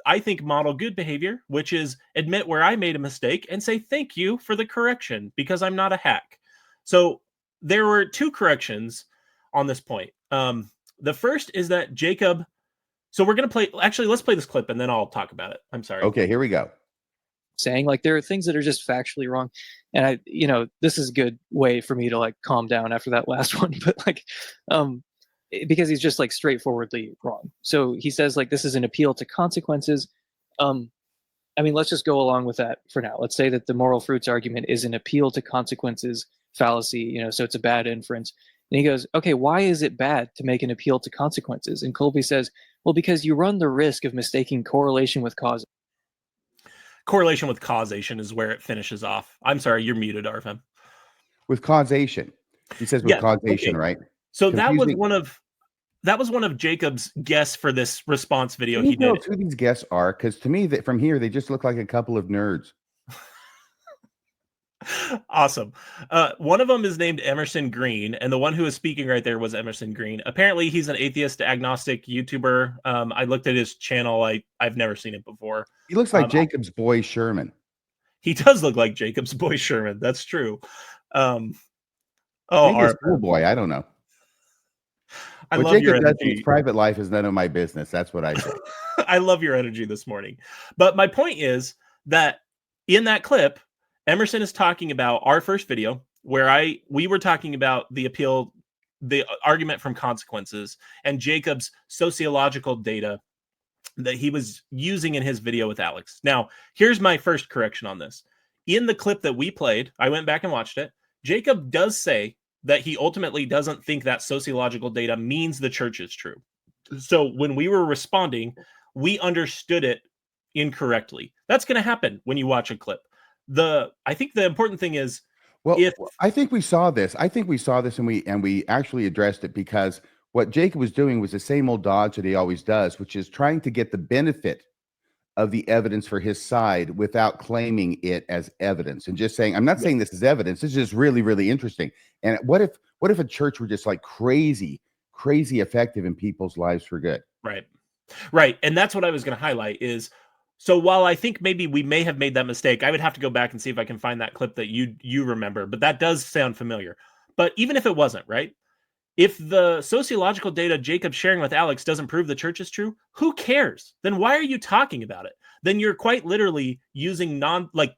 S2: I think model good behavior, which is admit where I made a mistake and say thank you for the correction because I'm not a hack. So there were two corrections on this point. The first is that Jacob. So we're going to play. Actually, let's play this clip and then I'll talk about it. I'm sorry.
S1: Okay, here we go.
S5: Saying like there are things that are just factually wrong, and I, this is a good way for me to like calm down after that last one. But like, because he's just like straightforwardly wrong. So he says like this is an appeal to consequences. I mean, let's just go along with that for now. Let's say that the moral fruits argument is an appeal to consequences fallacy. So it's a bad inference. And he goes, okay, why is it bad to make an appeal to consequences? And Kolby says, well, because you run the risk of mistaking correlation with cause.
S2: Correlation with causation is where it finishes off. I'm sorry, you're muted, RFM.
S1: With causation. He says with causation,
S2: okay.
S1: right?
S2: So
S1: Confusing.
S2: that was one of Jacob's guests for this response video
S1: Can
S2: he
S1: you tell
S2: did.
S1: who these guests are? Because to me, that from here, they just look like a couple of nerds.
S2: Awesome. One of them is named Emerson Green, and the one who was speaking right there was Emerson Green. Apparently, he's an atheist agnostic YouTuber. I looked at his channel. I've never seen it before.
S1: He looks like Jacob's boy Sherman.
S2: He does look like Jacob's boy Sherman. That's true.
S1: Maybe a schoolboy. I don't know.
S2: I
S1: what
S2: love
S1: Jacob
S2: your
S1: does in
S2: energy.
S1: his private life is none of my business. That's what I say.
S2: I love your energy this morning. But my point is that in that clip, Emerson is talking about our first video where we were talking about the argument from consequences and Jacob's sociological data that he was using in his video with Alex. Now, here's my first correction on this. In the clip that we played, I went back and watched it. Jacob does say that he ultimately doesn't think that sociological data means the church is true. So when we were responding, we understood it incorrectly. That's going to happen when you watch a clip. I think the important thing is,
S1: I think we saw this. And we actually addressed it because what Jacob was doing was the same old dodge that he always does, which is trying to get the benefit of the evidence for his side without claiming it as evidence and just saying, I'm not saying this is evidence. This is just really, really interesting. And what if a church were just like crazy effective in people's lives for good?
S2: Right. And that's what I was going to highlight is, so while I think maybe we may have made that mistake, I would have to go back and see if I can find that clip that you remember, but that does sound familiar. But even if it wasn't, right? If the sociological data Jacob's sharing with Alex doesn't prove the church is true, who cares? Then why are you talking about it? Then you're quite literally using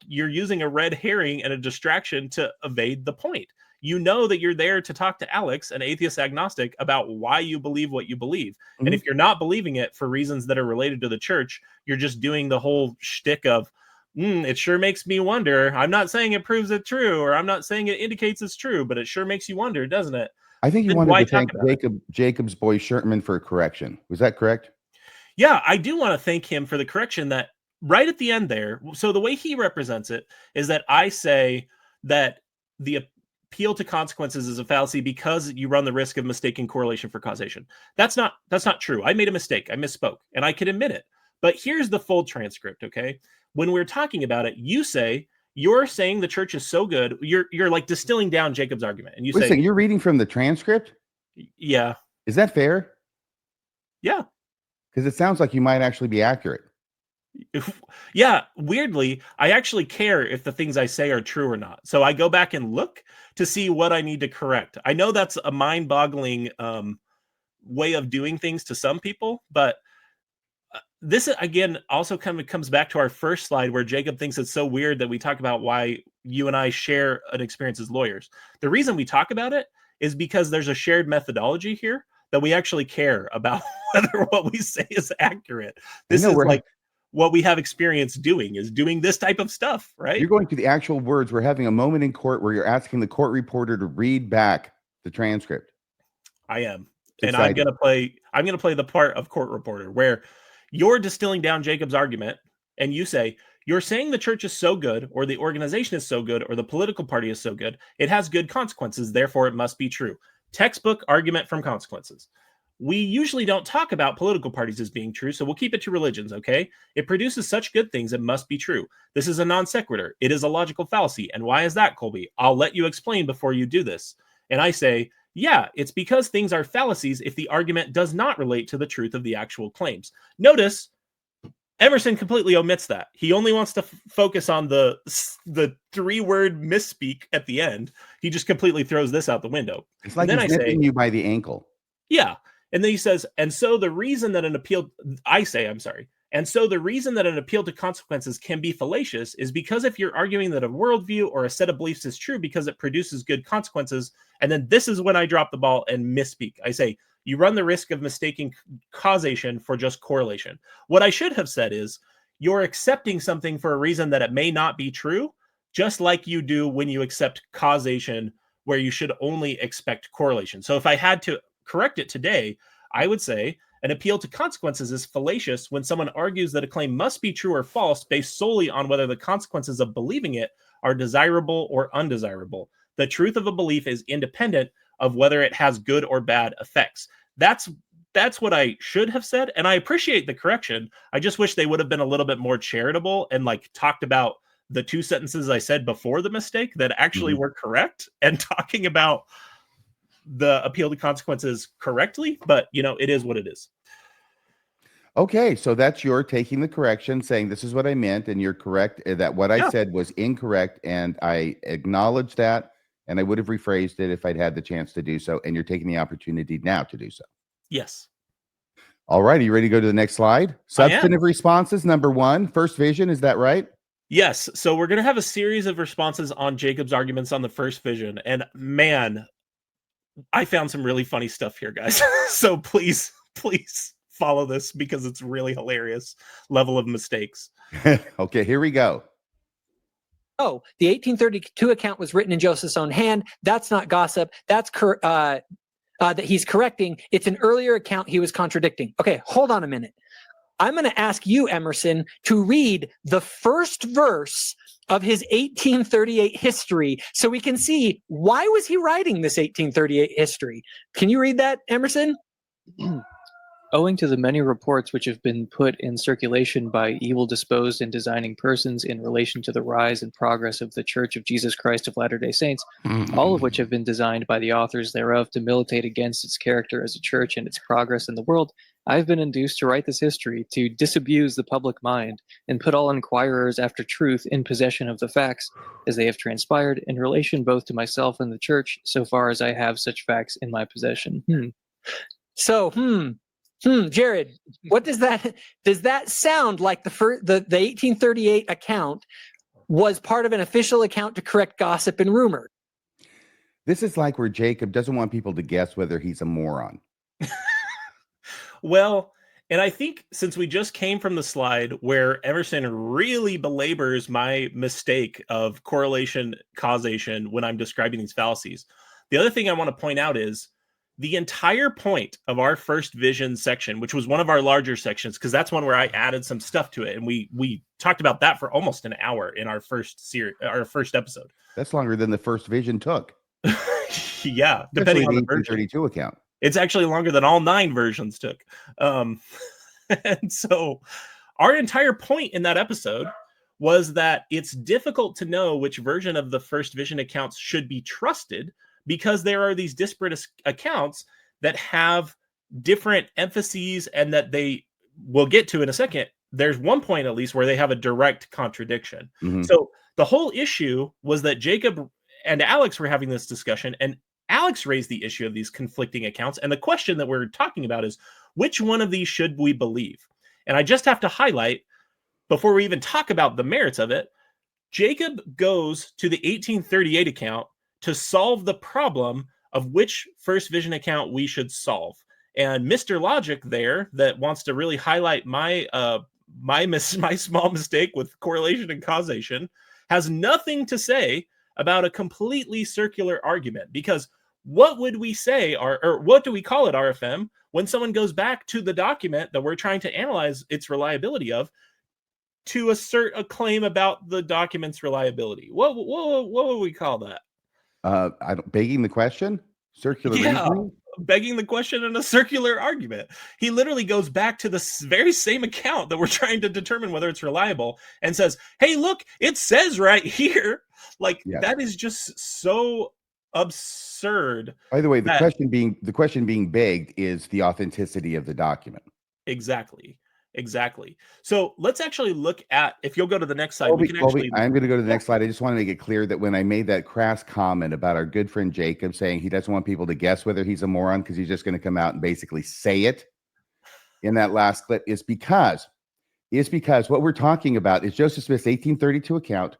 S2: you're using a red herring and a distraction to evade the point. You know that you're there to talk to Alex, an atheist agnostic, about why you believe what you believe. Mm-hmm. And if you're not believing it for reasons that are related to the church, you're just doing the whole shtick of, it sure makes me wonder. I'm not saying it proves it true, or I'm not saying it indicates it's true, but it sure makes you wonder, doesn't it?
S1: I think you wanted to thank Jacob's boy Sherman for a correction. Was that correct?
S2: Yeah, I do want to thank him for the correction that right at the end there. So the way he represents it is that I say that the appeal to consequences is a fallacy because you run the risk of mistaking correlation for causation. That's not true. I made a mistake. I misspoke, and I can admit it. But here's the full transcript, okay? When we're talking about it, you're saying the church is so good. You're like distilling down Jacob's argument, and
S1: Wait a second, you're reading from the transcript?
S2: Yeah.
S1: Is that fair?
S2: Yeah.
S1: Because it sounds like you might actually be accurate.
S2: Yeah, weirdly, I actually care if the things I say are true or not. So I go back and look to see what I need to correct. I know that's a mind-boggling way of doing things to some people, but this again also kind of comes back to our first slide where Jacob thinks it's so weird that we talk about why you and I share an experience as lawyers. The reason we talk about it is because there's a shared methodology here that we actually care about whether what we say is accurate. This is like what we have experience doing, is doing this type of stuff, right?
S1: You're going through the actual words. We're having a moment in court where you're asking the court reporter to read back the transcript.
S2: I am. And I'm going to play the part of court reporter where you're distilling down Jacob's argument and you say, you're saying the church is so good, or the organization is so good, or the political party is so good, it has good consequences, therefore it must be true. Textbook argument from consequences. We usually don't talk about political parties as being true, so we'll keep it to religions, okay? It produces such good things, it must be true. This is a non sequitur. It is a logical fallacy. And why is that, Kolby? I'll let you explain before you do this. And I say, yeah, it's because things are fallacies if the argument does not relate to the truth of the actual claims. Notice, Emerson completely omits that. He only wants to focus on the 3-word misspeak at the end. He just completely throws this out the window.
S1: It's like he's nipping you by the ankle.
S2: Yeah. And then he says, and so the reason that an appeal to consequences can be fallacious is because if you're arguing that a worldview or a set of beliefs is true because it produces good consequences, and then this is when I drop the ball and misspeak. I say, you run the risk of mistaking causation for just correlation. What I should have said is, you're accepting something for a reason that it may not be true, just like you do when you accept causation, where you should only expect correlation. So if I had to correct it today, I would say an appeal to consequences is fallacious when someone argues that a claim must be true or false based solely on whether the consequences of believing it are desirable or undesirable. The truth of a belief is independent of whether it has good or bad effects. That's what I should have said, and I appreciate the correction. I just wish they would have been a little bit more charitable and like talked about the 2 sentences I said before the mistake that actually were correct, and talking about the appeal to consequences correctly. But it is what it is.
S1: Okay, so that's your taking the correction, saying this is what I meant, and you're correct that what I said was incorrect, and I acknowledge that, and I would have rephrased it if I'd had the chance to do so, and you're taking the opportunity now to do so.
S2: Yes.
S1: All right, are you ready to go to the next slide? Substantive responses, number 1, first vision, is that right?
S2: Yes, so we're going to have a series of responses on Jacob's arguments on the first vision, and man, I found some really funny stuff here, guys. So please follow this because it's really hilarious level of mistakes.
S1: Okay, here we go.
S3: Oh, the 1832 account was written in Joseph's own hand. That's not gossip. That's that he's correcting. It's an earlier account he was contradicting. Okay, hold on a minute. I'm going to ask you, Emerson, to read the first verse of his 1838 history so we can see why was he writing this 1838 history. Can you read that, Emerson?
S5: Owing to the many reports which have been put in circulation by evil-disposed and designing persons in relation to the rise and progress of the Church of Jesus Christ of Latter-day Saints, all of which have been designed by the authors thereof to militate against its character as a church and its progress in the world, I have been induced to write this history to disabuse the public mind and put all inquirers after truth in possession of the facts as they have transpired in relation both to myself and the church, so far as I have such facts in my possession.
S3: Jared, what does that sound like? The 1838 account was part of an official account to correct gossip and rumor.
S1: This is like where Jacob doesn't want people to guess whether he's a moron.
S2: Well, and I think since we just came from the slide where Emerson really belabors my mistake of correlation, causation when I'm describing these fallacies, the other thing I want to point out is the entire point of our first vision section, which was one of our larger sections, because that's one where I added some stuff to it, and we talked about that for almost an hour in our first episode.
S1: That's longer than the first vision took.
S2: Yeah, depending on the version.
S1: 1832 account.
S2: It's actually longer than all 9 versions took. And so our entire point in that episode was that it's difficult to know which version of the first vision accounts should be trusted because there are these disparate accounts that have different emphases and that we'll get to in a second. There's one point at least where they have a direct contradiction. So the whole issue was that Jacob and Alex were having this discussion, and Alex raised the issue of these conflicting accounts. And the question that we're talking about is, which one of these should we believe? And I just have to highlight, before we even talk about the merits of it, Jacob goes to the 1838 account to solve the problem of which first vision account we should solve. And Mr. Logic there, that wants to really highlight my small mistake with correlation and causation, has nothing to say about a completely circular argument. Because what would we say, or what do we call it, RFM, when someone goes back to the document that we're trying to analyze its reliability of to assert a claim about the document's reliability? What would we call that?
S1: Begging the question? Circular reasoning?
S2: Begging the question in a circular argument. He literally goes back to the very same account that we're trying to determine whether it's reliable and says, hey, look, it says right here. Like, that is just so absurd.
S1: By the way, the question being begged is the authenticity of the document.
S2: Exactly. So let's actually look at, if you'll go to the next slide,
S1: I'm going to go to the next slide. I just want to make it clear that when I made that crass comment about our good friend Jacob saying he doesn't want people to guess whether he's a moron because he's just going to come out and basically say it in that last clip, is because what we're talking about is Joseph Smith's 1832 account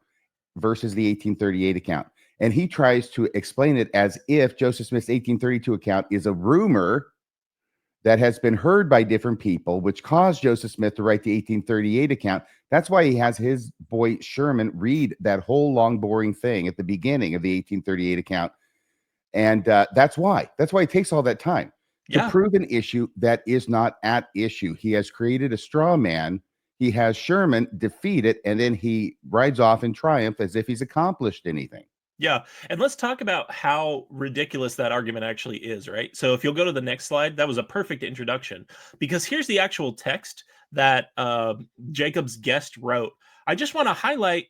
S1: versus the 1838 account. And he tries to explain it as if Joseph Smith's 1832 account is a rumor that has been heard by different people, which caused Joseph Smith to write the 1838 account. That's why he has his boy Sherman read that whole long, boring thing at the beginning of the 1838 account. And that's why it takes all that time to prove an issue that is not at issue. He has created a straw man. He has Sherman defeat it, and then he rides off in triumph as if he's accomplished anything.
S2: Yeah. And let's talk about how ridiculous that argument actually is, right? So if you'll go to the next slide, that was a perfect introduction, because here's the actual text that Jacob's guest wrote. I just want to highlight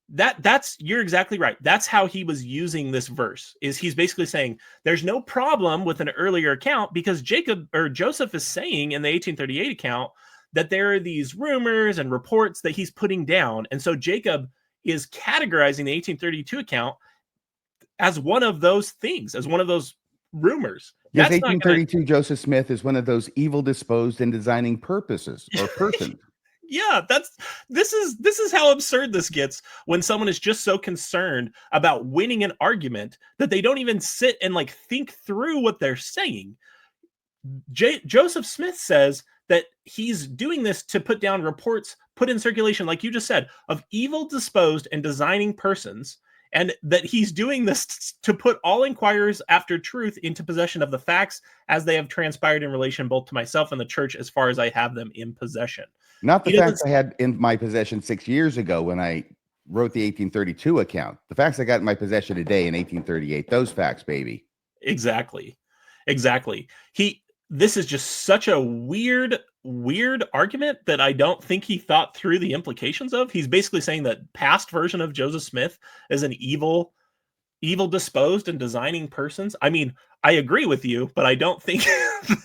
S2: that you're exactly right. That's how he was using this verse, is he's basically saying there's no problem with an earlier account because Joseph is saying in the 1838 account that there are these rumors and reports that he's putting down. And so Jacob is categorizing the 1832 account as one of those things, as one of those rumors.
S1: Yes, 1832 Joseph Smith is one of those evil disposed and designing purposes or persons.
S2: Yeah, this is how absurd this gets when someone is just so concerned about winning an argument that they don't even sit and like think through what they're saying. Joseph Smith says that he's doing this to put down reports put in circulation, like you just said, of evil disposed and designing persons, and that he's doing this to put all inquirers after truth into possession of the facts as they have transpired in relation both to myself and the church as far as I have them in possession.
S1: Not the facts I had in my possession 6 years ago when I wrote the 1832 account. The facts I got in my possession today in 1838. Those facts, baby.
S2: Exactly. This is just such a weird argument that I don't think he thought through the implications of. He's basically saying that past version of Joseph Smith is an evil disposed and designing persons. I mean, I agree with you, but I don't think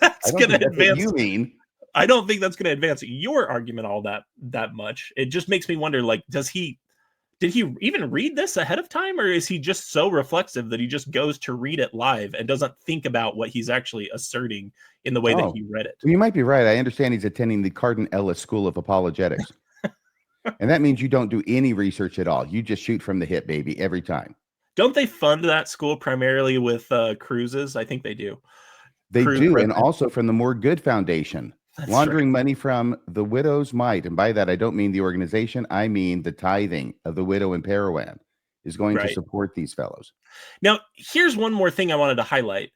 S2: that's going to advance.
S1: You mean?
S2: I don't think that's going to advance your argument all that much. It just makes me wonder, like, did he even read this ahead of time, or is he just so reflexive that he just goes to read it live and doesn't think about what he's actually asserting in the way that he read it?
S1: Well, you might be right. I understand he's attending the Cardin Ellis School of Apologetics. And that means you don't do any research at all. You just shoot from the hip, baby, every time.
S2: Don't they fund that school primarily with cruises? I think they do.
S1: They do, and also from the More Good Foundation. That's laundering money from the widow's mite. And by that, I don't mean the organization. I mean the tithing of the widow in Parowan is going to support these fellows.
S2: Now, here's one more thing I wanted to highlight,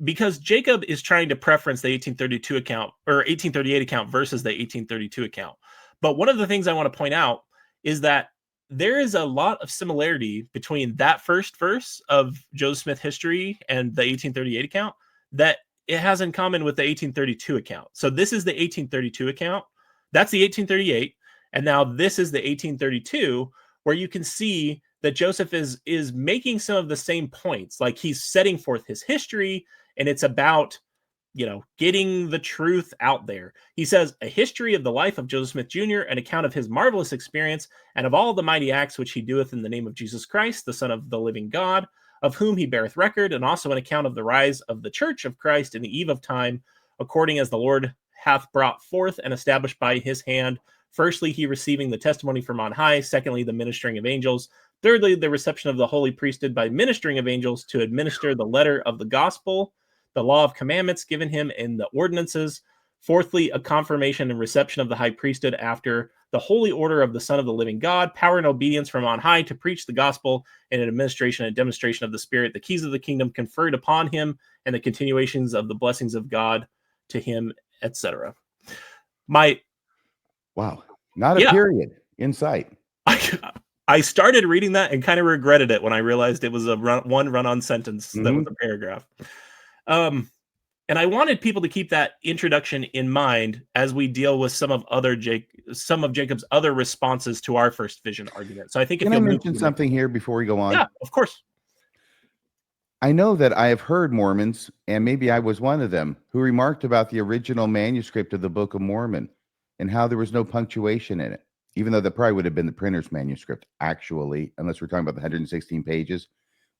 S2: because Jacob is trying to preference the 1832 account or 1838 account versus the 1832 account. But one of the things I want to point out is that there is a lot of similarity between that first verse of Joseph Smith history and the 1838 account that it has in common with the 1832 account. So this is the 1832 account. That's the 1838. And now this is the 1832, where you can see that Joseph is making some of the same points. Like, he's setting forth his history, and it's about, getting the truth out there. He says, a history of the life of Joseph Smith Jr., an account of his marvelous experience and of all the mighty acts which he doeth in the name of Jesus Christ, the Son of the living God, of whom he beareth record, and also an account of the rise of the church of Christ in the eve of time, according as the Lord hath brought forth and established by his hand. Firstly, he receiving the testimony from on high. Secondly, the ministering of angels. Thirdly, the reception of the holy priesthood by ministering of angels to administer the letter of the gospel, the law of commandments given him in the ordinances. Fourthly, a confirmation and reception of the high priesthood after the holy order of the Son of the living God, power and obedience from on high to preach the gospel, and an administration and demonstration of the Spirit, the keys of the kingdom conferred upon him, and the continuations of the blessings of God to him, etc.
S1: Wow. Not a period in sight.
S2: I started reading that and kind of regretted it when I realized it was a one run-on sentence that was a paragraph. And I wanted people to keep that introduction in mind as we deal with some of Jacob's other responses to our first vision argument. So I think
S1: Can I mention something here before we go on?
S2: Yeah, of course.
S1: I know that I have heard Mormons, and maybe I was one of them, who remarked about the original manuscript of the Book of Mormon and how there was no punctuation in it, even though that probably would have been the printer's manuscript, actually, unless we're talking about the 116 pages.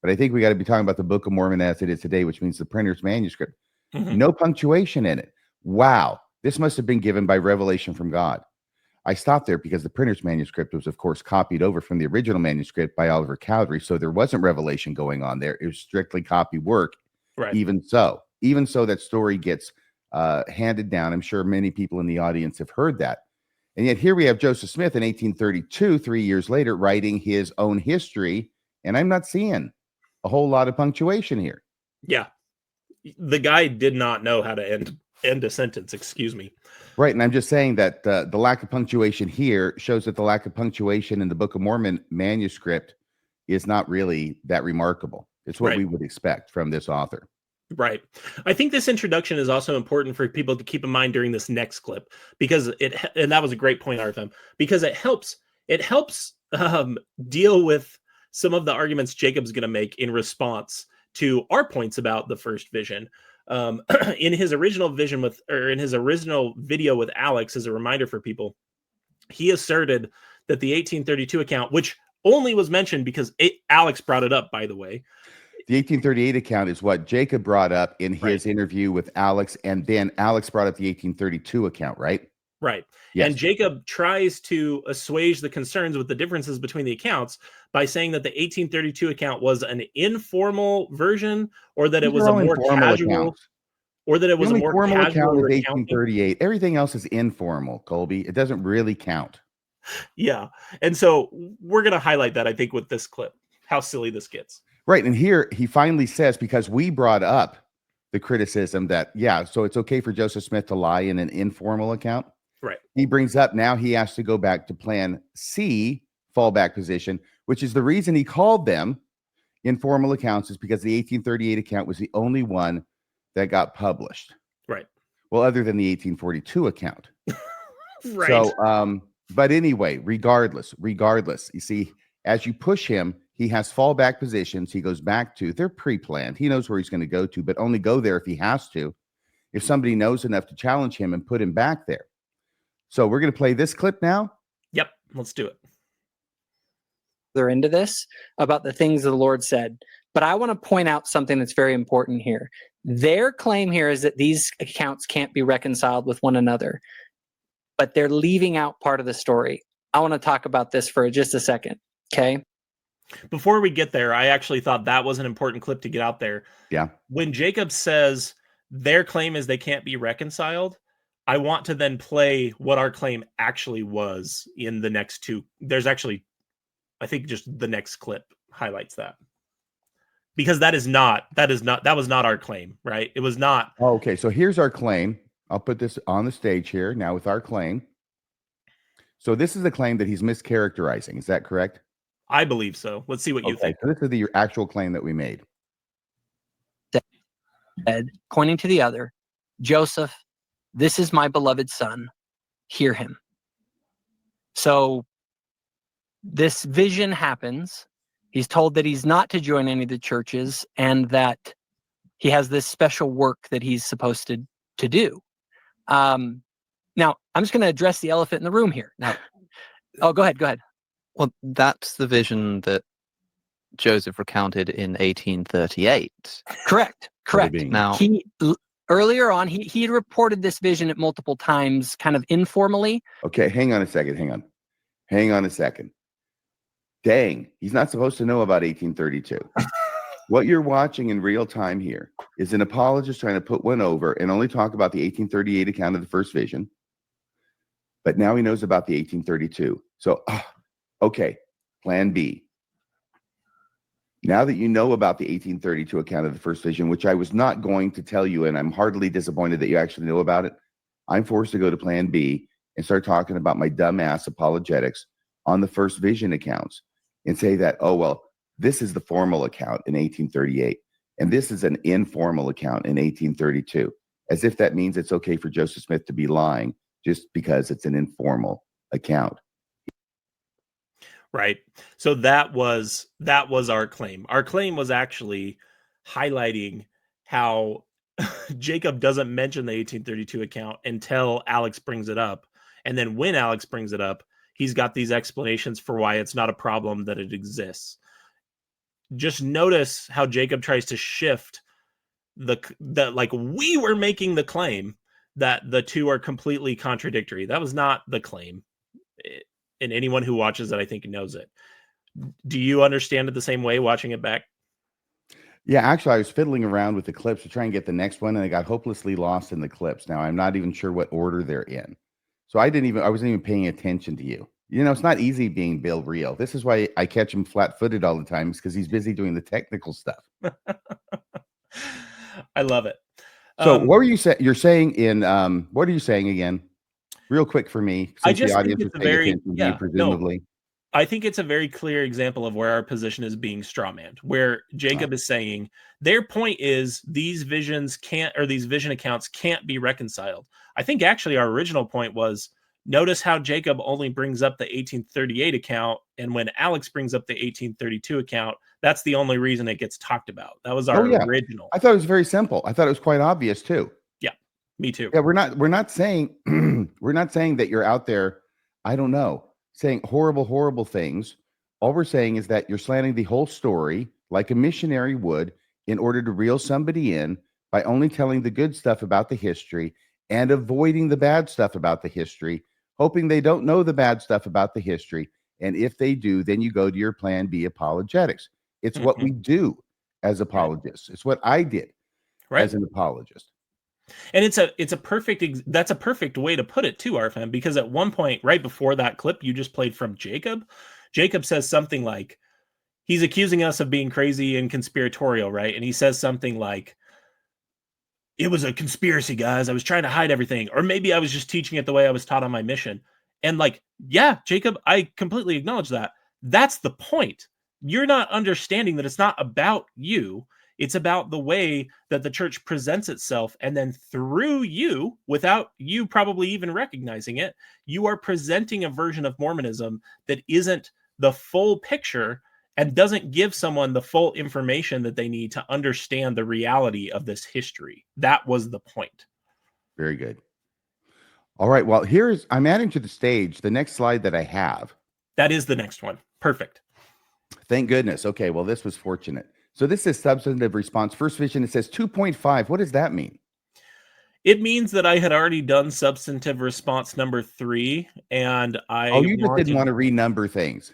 S1: But I think we got to be talking about the Book of Mormon as it is today, which means the printer's manuscript. No punctuation in it. Wow. This must have been given by revelation from God. I stopped there because the printer's manuscript was, of course, copied over from the original manuscript by Oliver Cowdery. So there wasn't revelation going on there. It was strictly copy work.
S2: Right.
S1: Even so, that story gets handed down. I'm sure many people in the audience have heard that. And yet here we have Joseph Smith in 1832, 3 years later, writing his own history. And I'm not seeing a whole lot of punctuation here.
S2: Yeah. The guy did not know how to end a sentence, excuse me.
S1: Right, and I'm just saying that the lack of punctuation here shows that the lack of punctuation in the Book of Mormon manuscript is not really that remarkable. It's what we would expect from this author.
S2: Right. I think this introduction is also important for people to keep in mind during this next clip, because and that was a great point, RFM, because it helps deal with some of the arguments Jacob's going to make in response to our points about the first vision. In his original video with Alex, as a reminder for people, he asserted that the 1832 account, which only was mentioned because Alex brought it up, by the way.
S1: The 1838 account is what Jacob brought up in his interview with Alex, and then Alex brought up the 1832 account, right?
S2: Right.
S1: Yes.
S2: And Jacob tries to assuage the concerns with the differences between the accounts by saying that the 1832 account was an informal version, or that it was a more casual, or that it was a more
S1: formal
S2: casual
S1: account is 1838. Everything else is informal, Kolby. It doesn't really count.
S2: Yeah. And so we're going to highlight that, I think, with this clip, how silly this gets.
S1: Right. And here he finally says, because we brought up the criticism that, so it's okay for Joseph Smith to lie in an informal account.
S2: Right.
S1: He brings up now he has to go back to plan C, fallback position, which is the reason he called them informal accounts, is because the 1838 account was the only one that got published.
S2: Right.
S1: Well, other than the 1842 account.
S2: Right.
S1: So, but anyway, regardless, you see, as you push him, he has fallback positions. He goes back to, they're pre-planned. He knows where he's going to go to, but only go there if he has to, if somebody knows enough to challenge him and put him back there. So we're going to play this clip now.
S2: Yep. Let's do it.
S3: They're into this about the things the Lord said. But I want to point out something that's very important here. Their claim here is that these accounts can't be reconciled with one another, but they're leaving out part of the story. I want to talk about this for just a second. Okay.
S2: Before we get there, I actually thought that was an important clip to get out there.
S1: Yeah. When
S2: Jacob says their claim is they can't be reconciled, I want to then play what our claim actually was in the next two. There's actually, I think just the next clip highlights that. Because that was not our claim, right? It was not.
S1: Okay, so here's our claim. I'll put this on the stage here now with our claim. So this is the claim that he's mischaracterizing. Is that correct?
S2: I believe so. Let's see what you think.
S1: So this is the actual claim that we made.
S3: Pointing to the other, Joseph, this is my beloved son. Hear him. So this vision happens. He's told that he's not to join any of the churches and that he has this special work that he's supposed to do. Now, I'm just going to address the elephant in the room here. Now, go ahead.
S6: Well, that's the vision that Joseph recounted in 1838.
S3: Correct.
S6: Now,
S3: Earlier on, he had reported this vision at multiple times, kind of informally.
S1: Okay, hang on a second. Hang on a second. Dang, he's not supposed to know about 1832. What you're watching in real time here is an apologist trying to put one over and only talk about the 1838 account of the first vision. But now he knows about the 1832. So, okay, plan B. Now that you know about the 1832 account of the first vision, which I was not going to tell you, and I'm heartily disappointed that you actually know about it, I'm forced to go to plan B and start talking about my dumbass apologetics on the first vision accounts and say that, oh, well, this is the formal account in 1838, and this is an informal account in 1832, as if that means it's okay for Joseph Smith to be lying just because it's an informal account.
S2: Right. So that was our claim. Our claim was actually highlighting how Jacob doesn't mention the 1832 account until Alex brings it up. And then when Alex brings it up, he's got these explanations for why it's not a problem that it exists. Just notice how Jacob tries to shift the like we were making the claim that the two are completely contradictory. That was not the claim. And anyone who watches it, I think, knows it. Do you understand it the same way watching it back?
S1: Yeah, actually, I was fiddling around with the clips to try and get the next one, and I got hopelessly lost in the clips. Now, I'm not even sure what order they're in. So I wasn't even paying attention to you. You know, it's not easy being Bill Reel. This is why I catch him flat-footed all the time, because he's busy doing the technical stuff.
S2: I love it.
S1: So what were you saying? You're saying in, what are you saying again? Real quick for me, since the audience is paying attention to you, presumably.
S2: No, I think it's a very clear example of where our position is being strawmanned, where Jacob is saying their point is these vision accounts can't be reconciled. I think actually our original point was, notice how Jacob only brings up the 1838 account, and when Alex brings up the 1832 account, that's the only reason it gets talked about. That was our original.
S1: I thought it was very simple. I thought it was quite obvious too.
S2: Yeah, me too.
S1: Yeah, we're not saying we're not saying that you're out there, I don't know, saying horrible things. All we're saying is that you're slanting the whole story like a missionary would in order to reel somebody in by only telling the good stuff about the history and avoiding the bad stuff about the history, hoping they don't know the bad stuff about the history. And if they do, then you go to your plan B apologetics. It's what we do as apologists. It's what I did as an apologist.
S2: And it's a perfect way to put it too, RFM, because at one point right before that clip you just played from Jacob says something like, he's accusing us of being crazy and conspiratorial, right? And he says something like, it was a conspiracy, guys. I was trying to hide everything. Or maybe I was just teaching it the way I was taught on my mission. And like, yeah, Jacob, I completely acknowledge that. That's the point. You're not understanding that it's not about you. It's about the way that the church presents itself. And then through you, without you probably even recognizing it, you are presenting a version of Mormonism that isn't the full picture and doesn't give someone the full information that they need to understand the reality of this history. That was the point.
S1: Very good. All right. Well, I'm adding to the stage the next slide that I have.
S2: That is the next one. Perfect.
S1: Thank goodness. Okay. Well, this was fortunate. So this is substantive response. First vision, it says 2.5. What does that mean?
S2: It means that I had already done substantive response number 3, and
S1: you just didn't want to renumber things.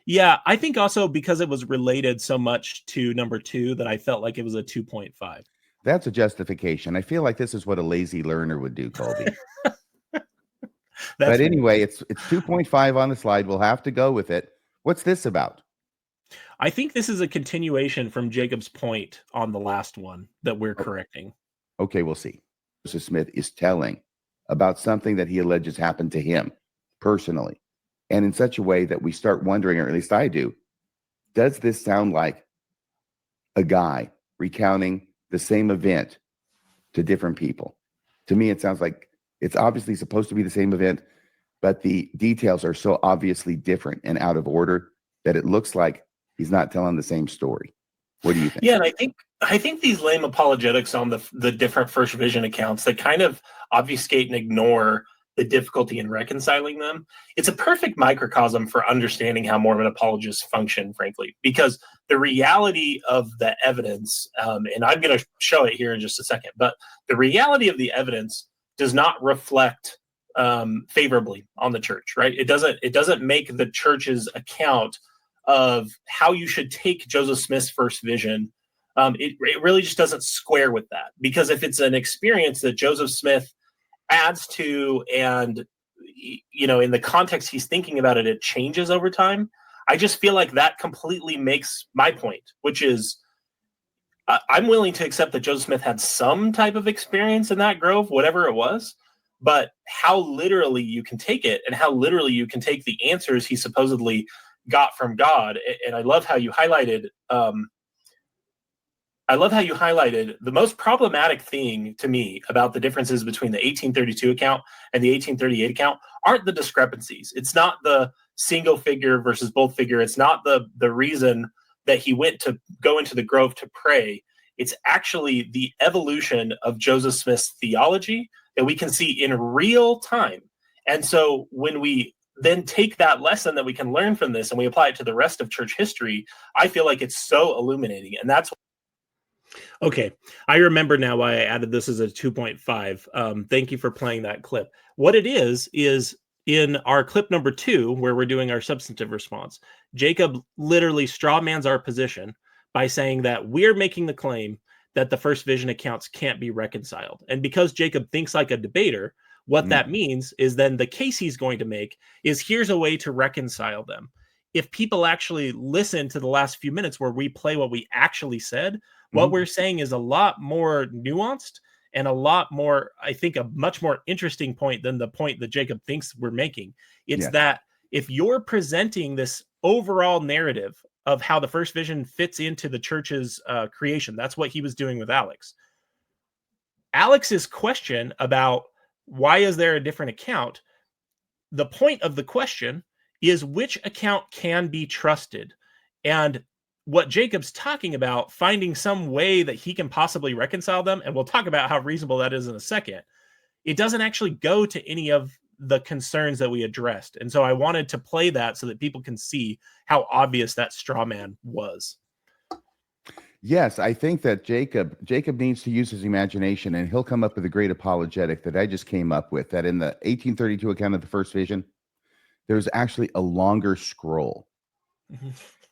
S2: Yeah, I think also because it was related so much to number 2 that I felt like it was a 2.5.
S1: That's a justification. I feel like this is what a lazy learner would do, Kolby. But anyway, it's 2.5 on the slide. We'll have to go with it. What's this about?
S2: I think this is a continuation from Jacob's point on the last one that we're correcting.
S1: Okay, we'll see. Joseph Smith is telling about something that he alleges happened to him personally, and in such a way that we start wondering, or at least I do, does this sound like a guy recounting the same event to different people? To me, it sounds like it's obviously supposed to be the same event, but the details are so obviously different and out of order that it looks like he's not telling the same story. What do you think?
S2: Yeah, and I think these lame apologetics on the different first vision accounts that kind of obfuscate and ignore the difficulty in reconciling them, it's a perfect microcosm for understanding how Mormon apologists function, frankly, because the reality of the evidence, and I'm going to show it here in just a second, but the reality of the evidence does not reflect favorably on the church, right? It doesn't make the church's account of how you should take Joseph Smith's first vision. It really just doesn't square with that, because if it's an experience that Joseph Smith adds to, and in the context he's thinking about it, it changes over time. I just feel like that completely makes my point, which is I'm willing to accept that Joseph Smith had some type of experience in that grove, whatever it was, but how literally you can take it and how literally you can take the answers he supposedly got from God. And I love how you highlighted the most problematic thing to me about the differences between the 1832 account and the 1838 account aren't the discrepancies. It's not the single figure versus both figure. It's not the reason that he went to go into the grove to pray. It's actually the evolution of Joseph Smith's theology that we can see in real time. And so when we then take that lesson that we can learn from this and we apply it to the rest of church history, I feel like it's so illuminating. And that's okay. I remember now why I added this as a 2.5. Thank you for playing that clip. What it is in our clip number 2, where we're doing our substantive response, Jacob literally strawmans our position by saying that we're making the claim that the first vision accounts can't be reconciled. And because Jacob thinks like a debater, what that means is then the case he's going to make is here's a way to reconcile them. If people actually listen to the last few minutes where we play what we actually said, what we're saying is a lot more nuanced and a lot more, I think, a much more interesting point than the point that Jacob thinks we're making. It's that if you're presenting this overall narrative of how the first vision fits into the church's creation, that's what he was doing with Alex. Alex's question about why is there a different account, the point of the question is which account can be trusted. And what Jacob's talking about, finding some way that he can possibly reconcile them, and we'll talk about how reasonable that is in a second, it doesn't actually go to any of the concerns that we addressed. And so I wanted to play that so that people can see how obvious that straw man was.
S1: Yes, I think that Jacob needs to use his imagination, and he'll come up with a great apologetic that I just came up with, that in the 1832 account of the first vision, there's actually a longer scroll.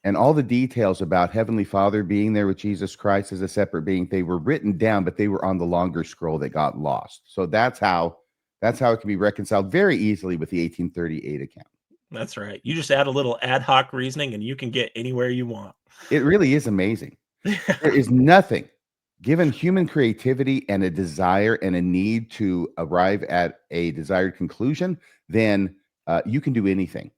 S1: And all the details about Heavenly Father being there with Jesus Christ as a separate being, they were written down, but they were on the longer scroll that got lost. So that's how it can be reconciled very easily with the 1838 account.
S2: That's right. You just add a little ad hoc reasoning and you can get anywhere you want.
S1: It really is amazing. There is nothing, given human creativity and a desire and a need to arrive at a desired conclusion, then you can do anything.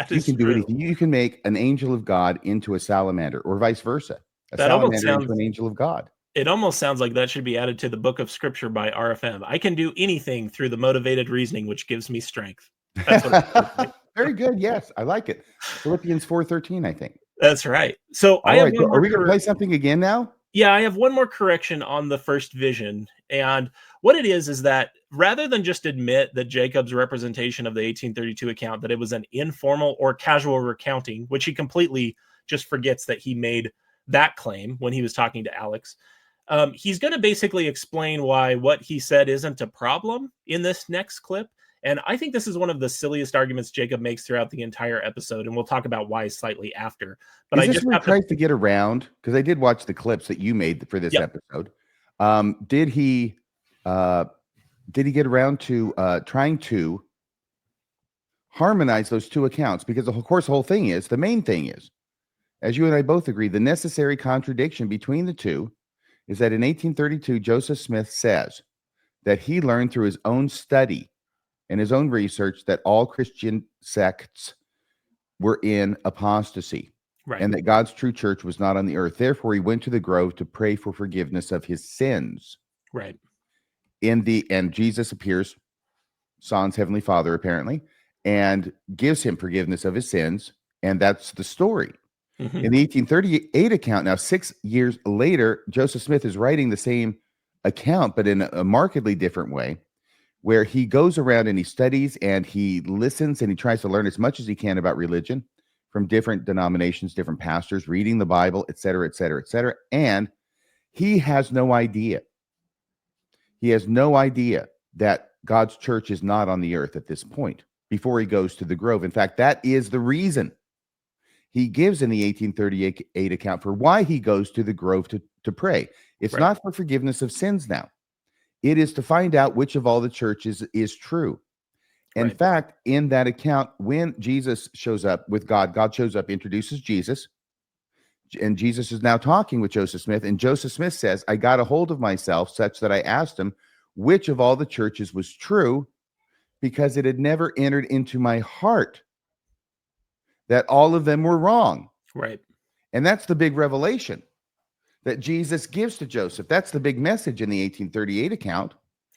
S1: You can do anything. You can make an angel of God into a salamander, or vice versa. A salamander into an angel of God.
S2: It almost sounds like that should be added to the book of scripture by RFM. I can do anything through the motivated reasoning, which gives me strength. That's what
S1: Very good. Yes, I like it. Philippians 4:13, I think.
S2: That's right. So
S1: are we going to play something again now?
S2: Yeah, I have one more correction on the first vision. And what it is that rather than just admit that Jacob's representation of the 1832 account, that it was an informal or casual recounting, which he completely just forgets that he made that claim when he was talking to Alex, he's going to basically explain why what he said isn't a problem in this next clip. And I think this is one of the silliest arguments Jacob makes throughout the entire episode, and we'll talk about why slightly after. But
S1: I just tries to get around, because I did watch the clips that you made for this episode. Did he get around to trying to harmonize those two accounts? Because of course, the main thing is, as you and I both agree, the necessary contradiction between the two is that in 1832, Joseph Smith says that he learned through his own study and his own research that all Christian sects were in apostasy,
S2: right,
S1: and that God's true church was not on the earth. Therefore, he went to the grove to pray for forgiveness of his sins.
S2: Right.
S1: And Jesus appears, Son's heavenly Father, apparently, and gives him forgiveness of his sins. And that's the story. In the 1838 account, now 6 years later, Joseph Smith is writing the same account, but in a markedly different way, where he goes around and he studies and he listens and he tries to learn as much as he can about religion from different denominations, different pastors, reading the Bible, et cetera, et cetera, et cetera. And he has no idea. He has no idea that God's church is not on the earth at this point before he goes to the Grove. In fact, that is the reason he gives in the 1838 account for why he goes to the Grove to pray. It's not for forgiveness of sins now. It is to find out which of all the churches is true. In fact, in that account, when Jesus shows up with God, God shows up, introduces Jesus, and Jesus is now talking with Joseph Smith, and Joseph Smith says, I got a hold of myself such that I asked him which of all the churches was true, because it had never entered into my heart that all of them were wrong.
S2: Right.
S1: And that's the big revelation that Jesus gives to Joseph. That's the big message in the 1838 account.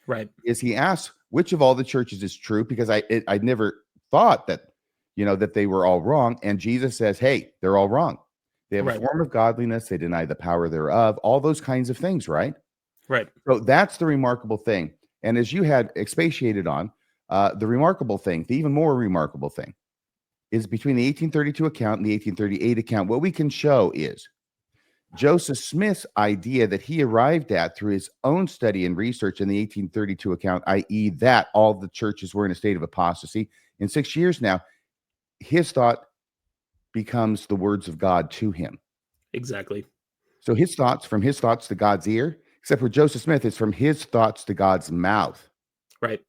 S2: Right.
S1: Is he asks which of all the churches is true, because I never thought that, that they were all wrong. And Jesus says, hey, they're all wrong. They have a form of godliness. They deny the power thereof, all those kinds of things. Right.
S2: Right.
S1: So that's the remarkable thing. And as you had expatiated on, the remarkable thing, the even more remarkable thing, is between the 1832 account and the 1838 account, what we can show is Joseph Smith's idea that he arrived at through his own study and research in the 1832 account, i.e. that all the churches were in a state of apostasy. In 6 years now, his thought becomes the words of God to him.
S2: Exactly.
S1: So his thoughts, from his thoughts to God's ear, except for Joseph Smith, is from his thoughts to God's mouth.
S2: Right.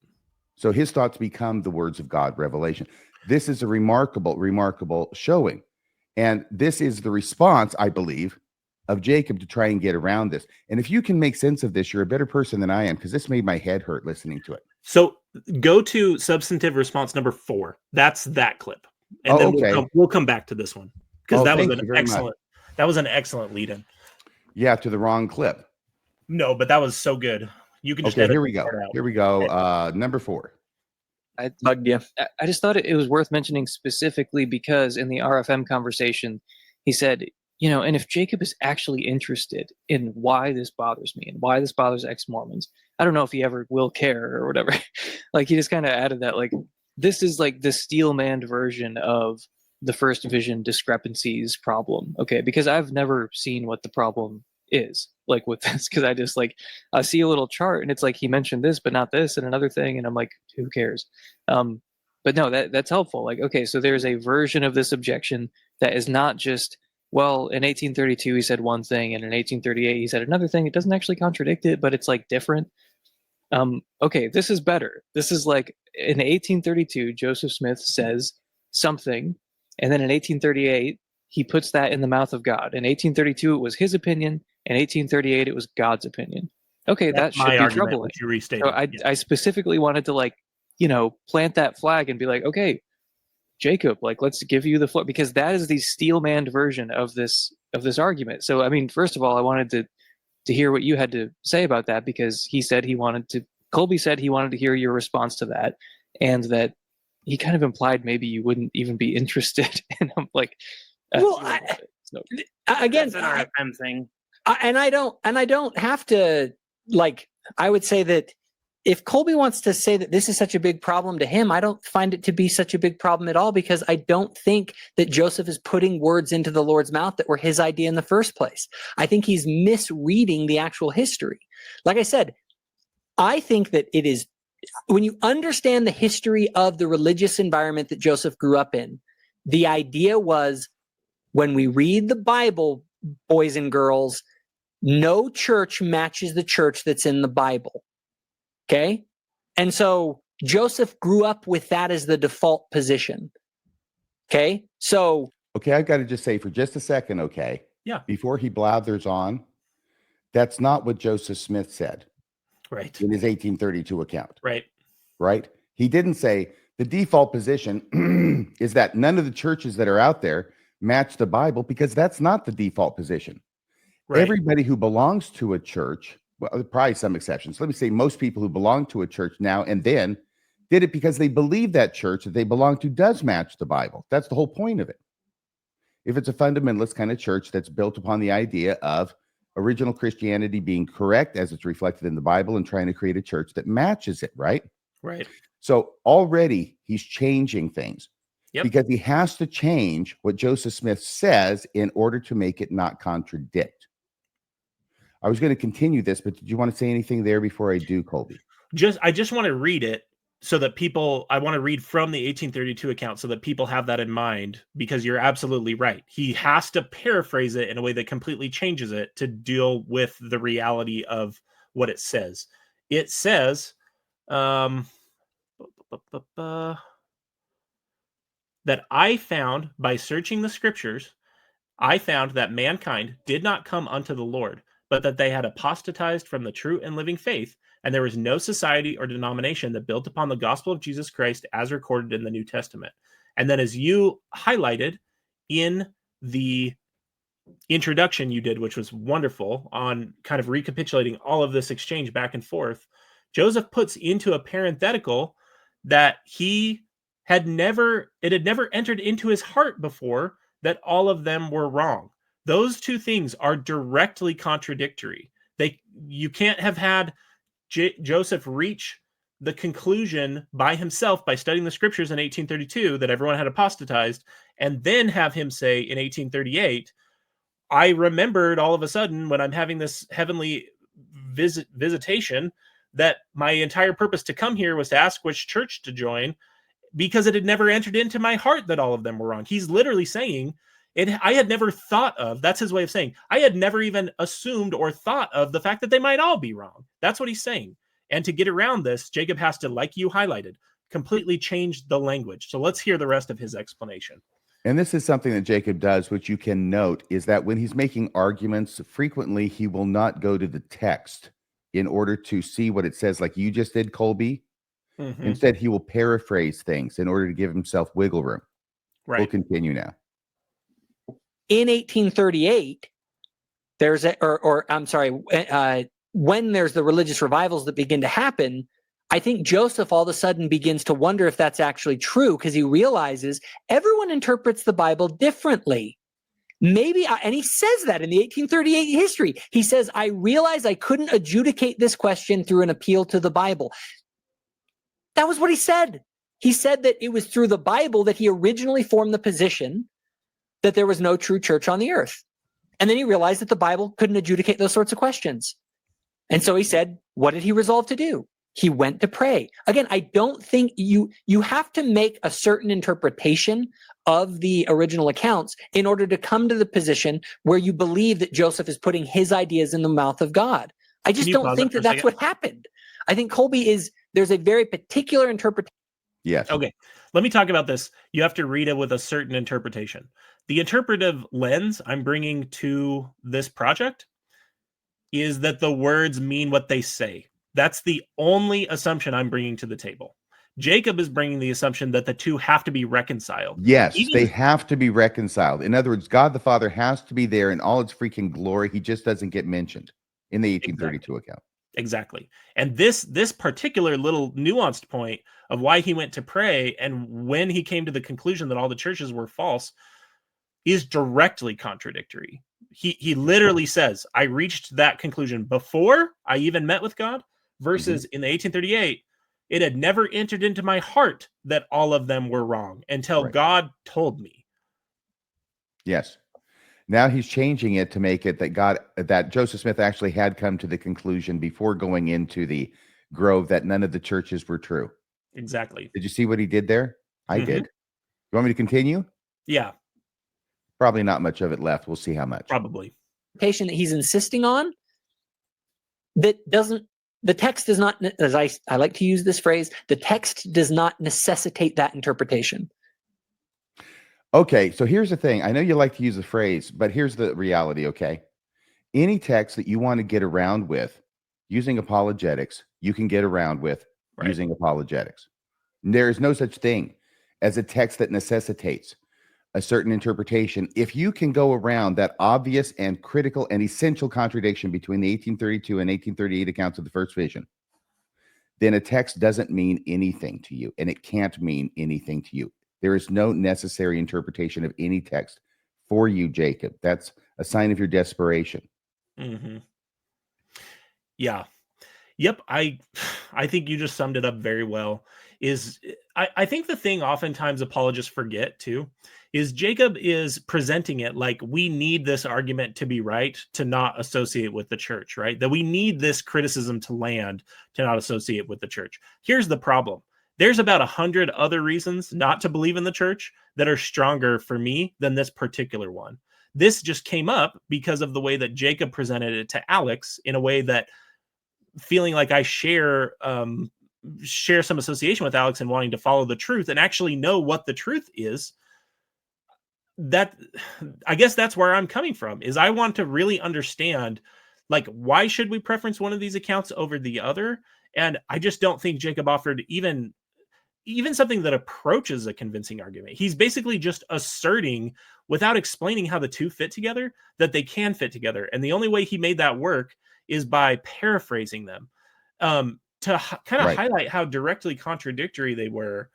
S1: So his thoughts become the words of God, revelation. This is a remarkable, remarkable showing. And this is the response, I believe, of Jacob to try and get around this. And if you can make sense of this, you're a better person than I am, because this made my head hurt listening to it.
S2: So go to substantive response number 4. That's that clip. And then we'll come back to this one, because that was an excellent lead-in.
S1: Yeah, to the wrong clip.
S2: No, but that was so good. You can just
S1: here we go. Here we go. Number 4.
S5: I bugged you. I just thought it was worth mentioning specifically because in the RFM conversation, he said, and if Jacob is actually interested in why this bothers me and why this bothers ex-Mormons, I don't know if he ever will care or whatever. Like, he just kind of added that, like, this is like the steelman version of the first vision discrepancies problem. Okay, because I've never seen what the problem is like with this, because I just I see a little chart and it's like he mentioned this but not this and another thing, and I'm like, who cares? But no, that's helpful. Like, okay, so there's a version of this objection that is not just, well, in 1832 he said one thing and in 1838 he said another thing. It doesn't actually contradict it, but it's like different. Okay, this is better. This is like, in 1832 Joseph Smith says something, and then in 1838 he puts that in the mouth of God. In 1832 it was his opinion. In 1838 it was God's opinion. Okay, that should be troubling.
S2: You restated.
S5: So I specifically wanted to plant that flag and be like, okay, Jacob, let's give you the floor, because that is the steelman version of this argument. So I mean, first of all, I wanted to hear what you had to say about that, because Kolby said he wanted to hear your response to that, and that he kind of implied maybe you wouldn't even be interested. And I'm like,
S3: again,
S7: that's an RFM thing.
S3: And I don't have to, I would say that if Kolby wants to say that this is such a big problem to him, I don't find it to be such a big problem at all, because I don't think that Joseph is putting words into the Lord's mouth that were his idea in the first place. I think he's misreading the actual history. Like I said, I think that it is, when you understand the history of the religious environment that Joseph grew up in, the idea was, when we read the Bible, boys and girls, no church matches the church that's in the Bible. Okay? And so Joseph grew up with that as the default position. Okay? So.
S1: Okay, I've got to just say for just a second, okay?
S2: Yeah.
S1: Before he blathers on, that's not what Joseph Smith said.
S2: Right.
S1: In his 1832 account.
S2: Right.
S1: Right? He didn't say the default position is that none of the churches that are out there match the Bible, because that's not the default position. Right. Everybody who belongs to a church, well, probably some exceptions. Let me say most people who belong to a church now and then did it because they believe that church that they belong to does match the Bible. That's the whole point of it. If it's a fundamentalist kind of church that's built upon the idea of original Christianity being correct as it's reflected in the Bible and trying to create a church that matches it, right?
S2: Right.
S1: So already he's changing things
S2: Yep.
S1: because he has to change what Joseph Smith says in order to make it not contradict. I was going to continue this, but did you want to say anything there before I do, Kolby?
S2: I just want to read it so that I want to read from the 1832 account so that people have that in mind, because you're absolutely right. He has to paraphrase it in a way that completely changes it to deal with the reality of what it says. It says, that I found by searching the scriptures, I found that mankind did not come unto the Lord, but that they had apostatized from the true and living faith, and there was no society or denomination that built upon the gospel of Jesus Christ as recorded in the New Testament. And then, as you highlighted in the introduction you did, which was wonderful, on kind of recapitulating all of this exchange back and forth, Joseph puts into a parenthetical that it had never entered into his heart before that all of them were wrong. Those two things are directly contradictory. You can't have had Joseph reach the conclusion by himself by studying the scriptures in 1832 that everyone had apostatized, and then have him say in 1838, I remembered all of a sudden when I'm having this heavenly visitation that my entire purpose to come here was to ask which church to join, because it had never entered into my heart that all of them were wrong. He's literally saying I had never thought of, that's his way of saying, I had never even assumed or thought of the fact that they might all be wrong. That's what he's saying. And to get around this, Jacob has to, like you highlighted, completely change the language. So let's hear the rest of his explanation.
S1: And this is something that Jacob does, which you can note, is that when he's making arguments, frequently he will not go to the text in order to see what it says, like you just did, Kolby.
S2: Mm-hmm.
S1: Instead, he will paraphrase things in order to give himself wiggle room.
S2: Right.
S1: We'll continue now.
S3: In 1838, when there's the religious revivals that begin to happen, I think Joseph all of a sudden begins to wonder if that's actually true, because he realizes everyone interprets the Bible differently. And he says that in the 1838 history. He says, I realized I couldn't adjudicate this question through an appeal to the Bible. That was what he said. He said that it was through the Bible that he originally formed the position that there was no true church on the earth. And then he realized that the Bible couldn't adjudicate those sorts of questions. And so he said, what did he resolve to do? He went to pray. Again, I don't think you have to make a certain interpretation of the original accounts in order to come to the position where you believe that Joseph is putting his ideas in the mouth of God. I just don't think that that's what happened. I think there's a very particular interpretation.
S1: Yes.
S2: Okay. Let me talk about this. You have to read it with a certain interpretation. The interpretive lens I'm bringing to this project is that the words mean what they say. That's the only assumption I'm bringing to the table. Jacob is bringing the assumption that the two have to be reconciled.
S1: Yes, they have to be reconciled. In other words, God the Father has to be there in all its freaking glory. He just doesn't get mentioned in the 1832 account.
S2: Exactly. And this particular little nuanced point of why he went to pray and when he came to the conclusion that all the churches were false is directly contradictory. He literally says, I reached that conclusion before I even met with God, versus in the 1838, it had never entered into my heart that all of them were wrong until God told me.
S1: Yes. Now he's changing it to make it that Joseph Smith actually had come to the conclusion before going into the grove that none of the churches were true.
S2: Exactly.
S1: Did you see what he did there? I did. You want me to continue?
S2: Yeah.
S1: Probably not much of it left. We'll see how much.
S2: Probably.
S3: That he's insisting on the text does not, as I like to use this phrase, the text does not necessitate that interpretation.
S1: Okay, so here's the thing. I know you like to use the phrase, but here's the reality, okay? Any text that you want to get around with using apologetics, you can get around with using apologetics. There is no such thing as a text that necessitates a certain interpretation. If you can go around that obvious and critical and essential contradiction between the 1832 and 1838 accounts of the first vision, then a text doesn't mean anything to you, and it can't mean anything to you. There is no necessary interpretation of any text for you, Jacob. That's a sign of your desperation.
S2: Mm-hmm. Yeah. Yep, I think you just summed it up very well. I think the thing oftentimes apologists forget too is Jacob is presenting it like we need this argument to be right to not associate with the church, right? That we need this criticism to land to not associate with the church. Here's the problem. There's about 100 other reasons not to believe in the church that are stronger for me than this particular one. This just came up because of the way that Jacob presented it to Alex in a way that feeling like I share some association with Alex and wanting to follow the truth and actually know what the truth is. That I guess that's where I'm coming from, is I want to really understand, like, why should we preference one of these accounts over the other? And I just don't think Jacob offered even something that approaches a convincing argument. He's basically just asserting, without explaining how the two fit together, that they can fit together. And the only way he made that work is by paraphrasing them to kind of highlight how directly contradictory they were.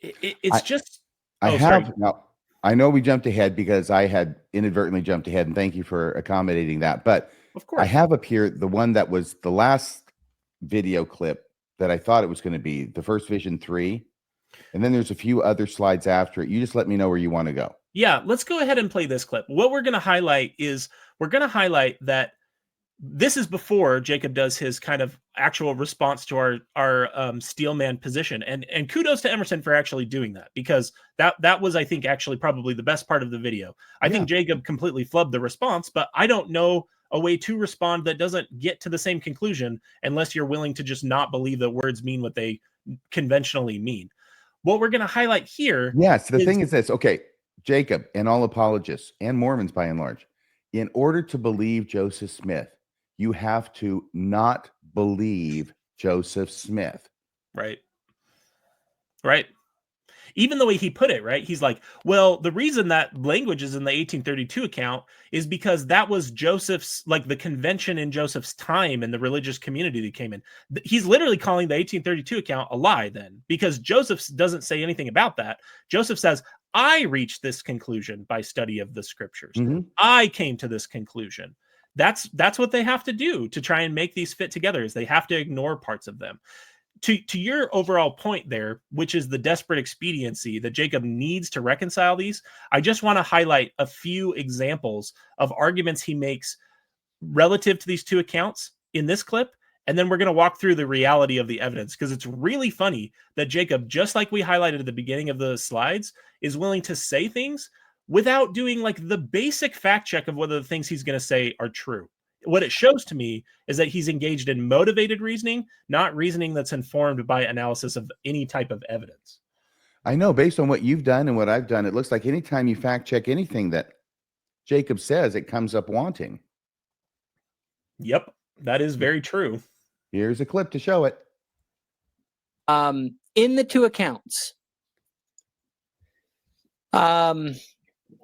S2: It's just.
S1: Now, I know we jumped ahead because I had inadvertently jumped ahead, and thank you for accommodating that. But
S2: of course,
S1: I have up here the one that was the last video clip that I thought it was going to be, the first Vision 3. And then there's a few other slides after it. You just let me know where you want to go.
S2: Yeah, let's go ahead and play this clip. What we're going to highlight is that this is before Jacob does his kind of actual response to our steel man position. And kudos to Emerson for actually doing that, because that was, I think, actually probably the best part of the video. I think Jacob completely flubbed the response, but I don't know a way to respond that doesn't get to the same conclusion unless you're willing to just not believe that words mean what they conventionally mean. What we're going to highlight here.
S1: Yes, the thing is this. Okay, Jacob and all apologists and Mormons by and large, in order to believe Joseph Smith, you have to not believe Joseph Smith.
S2: Right. Even the way he put it, right? He's like, well, the reason that language is in the 1832 account is because that was Joseph's, like, the convention in Joseph's time and the religious community that came in. He's literally calling the 1832 account a lie then, because Joseph doesn't say anything about that. Joseph says, I reached this conclusion by study of the scriptures. Mm-hmm. I came to this conclusion. That's what they have to do to try and make these fit together, is they have to ignore parts of them. To your overall point there, which is the desperate expediency that Jacob needs to reconcile these, I just want to highlight a few examples of arguments he makes relative to these two accounts in this clip. And then we're going to walk through the reality of the evidence, because it's really funny that Jacob, just like we highlighted at the beginning of the slides, is willing to say things without doing like the basic fact check of whether the things he's going to say are true. What it shows to me is that he's engaged in motivated reasoning, not reasoning that's informed by analysis of any type of evidence.
S1: I know, based on what you've done and what I've done, it looks like anytime you fact check anything that Jacob says, it comes up wanting.
S2: Yep, that is very true.
S1: Here's a clip to show it.
S3: In the two accounts,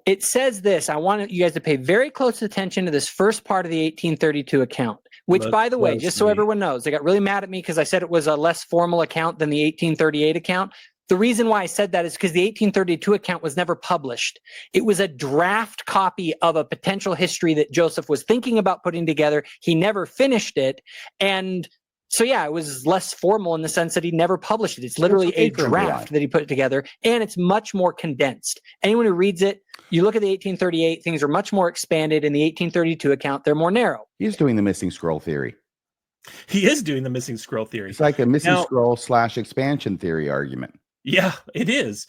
S3: it says this. I want you guys to pay very close attention to this first part of the 1832 account, which, by the way, just so everyone knows, they got really mad at me because I said it was a less formal account than the 1838 account. The reason why I said that is because the 1832 account was never published. It was a draft copy of a potential history that Joseph was thinking about putting together. He never finished it. And so, yeah, it was less formal in the sense that he never published it. It's literally a draft that he put together, and it's much more condensed. Anyone who reads it, you look at the 1838, things are much more expanded. In the 1832 account, they're more narrow.
S1: He's doing the missing scroll theory.
S2: He is doing the missing scroll theory.
S1: It's like a missing scroll / expansion theory argument.
S2: Yeah, it is.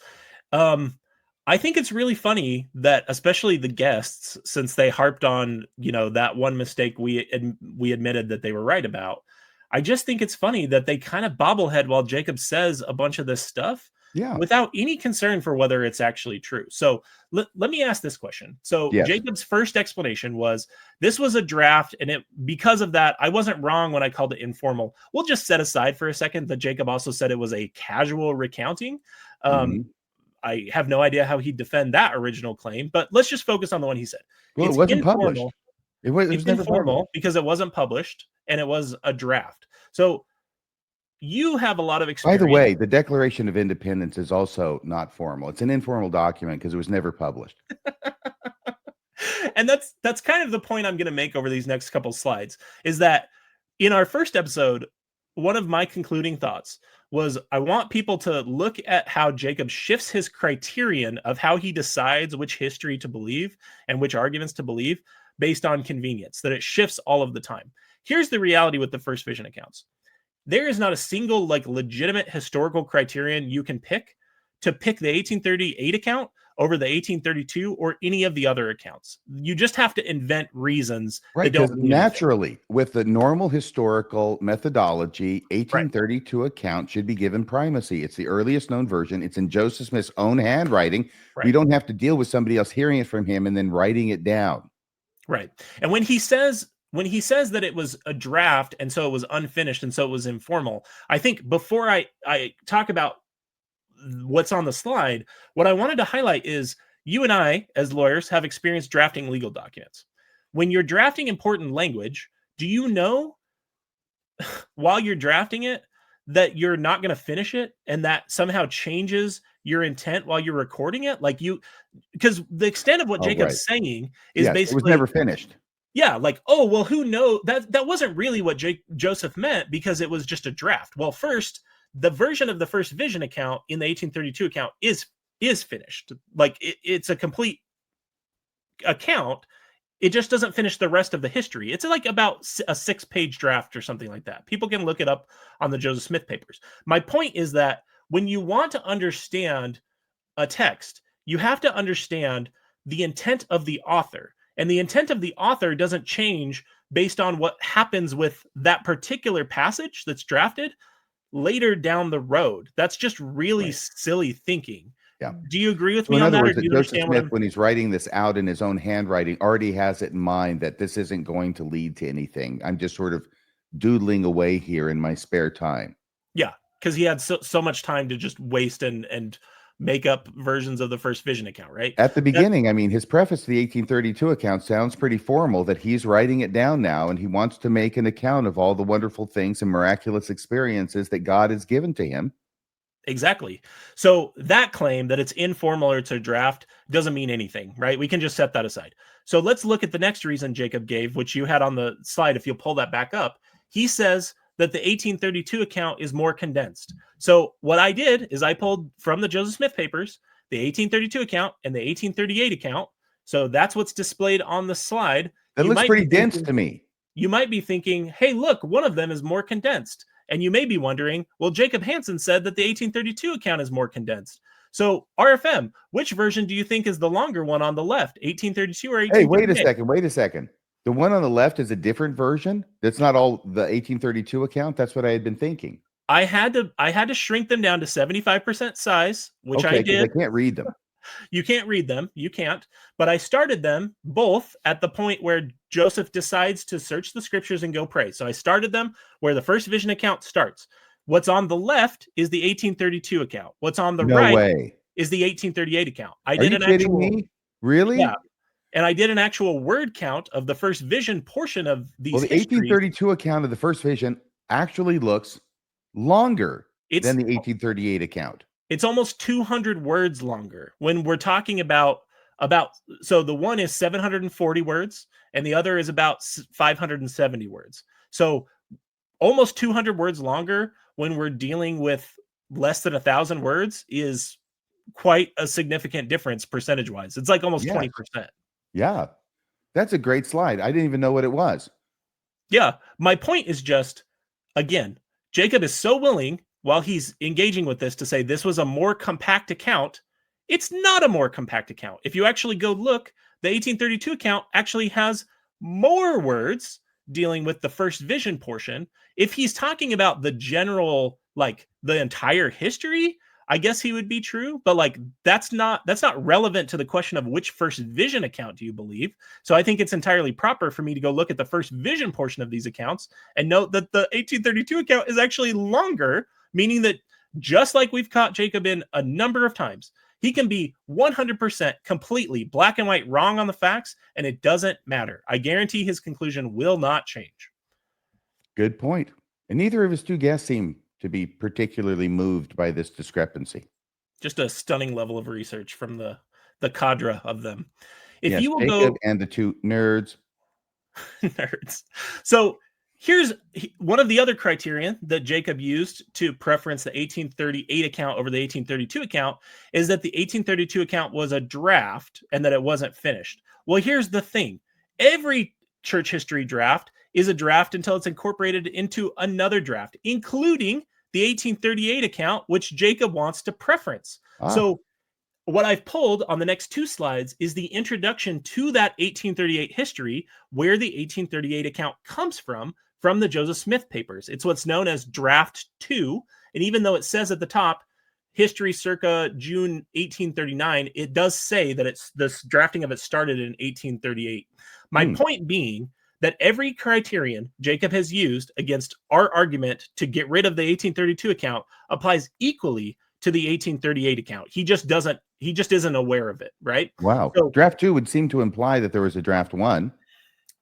S2: I think it's really funny that, especially the guests, since they harped on, that one mistake we admitted that they were right about. I just think it's funny that they kind of bobblehead while Jacob says a bunch of this stuff without any concern for whether it's actually true. So let me ask this question. So Jacob's first explanation was, this was a draft, and because of that, I wasn't wrong when I called it informal. We'll just set aside for a second that Jacob also said it was a casual recounting. I have no idea how he'd defend that original claim, but let's just focus on the one he said.
S1: Well, it wasn't published. It was never
S2: informal because it wasn't published, and it was a draft. So you have a lot of experience.
S1: By the way, the Declaration of Independence is also not formal. It's an informal document because it was never published.
S2: And that's kind of the point I'm going to make over these next couple slides, is that in our first episode, one of my concluding thoughts was I want people to look at how Jacob shifts his criterion of how he decides which history to believe and which arguments to believe based on convenience, that it shifts all of the time. Here's the reality with the first vision accounts. There is not a single like legitimate historical criterion you can pick to pick the 1838 account over the 1832 or any of the other accounts. You just have to invent reasons
S1: Right,
S2: that don't
S1: because
S2: mean anything.
S1: naturally, with the normal historical methodology, 1832 account should be given primacy. It's the earliest known version. It's in Joseph Smith's own handwriting. We
S2: Right.
S1: don't have to deal with somebody else hearing it from him and then writing it down.
S2: Right. And when he says that it was a draft and so it was unfinished and so it was informal, I think before I talk about what's on the slide, what I wanted to highlight is you and I, as lawyers, have experienced drafting legal documents. When you're drafting important language, do you know while you're drafting it that you're not going to finish it and that somehow changes your intent while you're recording it? Like because the extent of what
S1: Oh,
S2: Jacob's saying is
S1: Yes,
S2: basically
S1: it was never finished.
S2: yeah, like, oh, well, who knows? That wasn't really what Joseph meant because it was just a draft. Well, first, the version of the first vision account in the 1832 account is finished. Like, it's a complete account. It just doesn't finish the rest of the history. It's like about a 6-page draft or something like that. People can look it up on the Joseph Smith papers. My point is that when you want to understand a text, you have to understand the intent of the author. And the intent of the author doesn't change based on what happens with that particular passage that's drafted later down the road. That's just really silly thinking.
S1: Yeah.
S2: Do you agree with
S1: So
S2: me
S1: in
S2: on
S1: other
S2: that?
S1: words,
S2: Or do you
S1: Joseph
S2: understand what
S1: Smith,
S2: I'm...
S1: when he's writing this out in his own handwriting, already has it in mind that this isn't going to lead to anything. I'm just sort of doodling away here in my spare time.
S2: Yeah, because he had so much time to just waste and make up versions of the first vision account, right?
S1: At the beginning, I mean, his preface to the 1832 account sounds pretty formal, that he's writing it down now and he wants to make an account of all the wonderful things and miraculous experiences that God has given to him.
S2: Exactly. So that claim that it's informal or it's a draft doesn't mean anything, right? We can just set that aside. So let's look at the next reason Jacob gave, which you had on the slide. If you'll pull that back up, he says that the 1832 account is more condensed. So what I did is I pulled from the Joseph Smith papers, the 1832 account and the 1838 account. So that's what's displayed on the slide.
S1: That
S2: You
S1: looks
S2: might
S1: pretty
S2: be
S1: dense
S2: thinking-
S1: to me.
S2: You might be thinking, hey, look, one of them is more condensed. And you may be wondering, well, Jacob Hansen said that the 1832 account is more condensed. So RFM, which version do you think is the longer one on the left, 1832 or 1838?
S1: Hey, wait a second. The one on the left is a different version. That's not all the 1832 account. That's what I had been thinking.
S2: I had to shrink them down to 75% size, which I
S1: 'cause
S2: did.
S1: I can't read them.
S2: You can't read them. You can't. But I started them both at the point where Joseph decides to search the scriptures and go pray. So I started them where the first vision account starts. What's on the left is the 1832 account. What's on the
S1: No
S2: right
S1: way.
S2: is the 1838 account. I
S1: Are
S2: did
S1: you
S2: an
S1: kidding
S2: actual
S1: me? Really?
S2: Yeah. And I did an actual word count of the first vision portion of these
S1: Well, the
S2: histories.
S1: 1832 account of the first vision actually looks longer than the 1838 account.
S2: It's almost 200 words longer when we're talking about so the one is 740 words and the other is about 570 words. So almost 200 words longer when we're dealing with less than 1,000 words is quite a significant difference percentage wise. It's like almost 20%.
S1: Yeah. That's a great slide. I didn't even know what it was.
S2: Yeah. My point is just, again, Jacob is so willing while he's engaging with this to say this was a more compact account. It's not a more compact account. If you actually go look, the 1832 account actually has more words dealing with the first vision portion. If he's talking about the general, like the entire history, I guess he would be true, but like that's not relevant to the question of which first vision account do you believe. So I think it's entirely proper for me to go look at the first vision portion of these accounts and note that the 1832 account is actually longer, meaning that just like we've caught Jacob in a number of times, he can be 100% completely black and white wrong on the facts, and it doesn't matter. I guarantee his conclusion will not change.
S1: Good point. And neither of his two guests seem to be particularly moved by this discrepancy.
S2: Just a stunning level of research from the cadre of them. If
S1: Yes,
S2: you will
S1: Jacob
S2: go
S1: and the two nerds.
S2: nerds. So here's one of the other criterion that Jacob used to preference the 1838 account over the 1832 account is that the 1832 account was a draft and that it wasn't finished. Well, here's the thing. Every church history draft is a draft until it's incorporated into another draft, including the 1838 account, which Jacob wants to preference.
S1: Ah.
S2: So what I've pulled on the next two slides is the introduction to that 1838 history, where the 1838 account comes from the Joseph Smith papers. It's what's known as Draft 2. And even though it says at the top, history circa June 1839, it does say that it's this drafting of it started in 1838. My point being that every criterion Jacob has used against our argument to get rid of the 1832 account applies equally to the 1838 account. He just isn't aware of it, right?
S1: Wow.
S2: So
S1: Draft 2 would seem to imply that there was a Draft 1.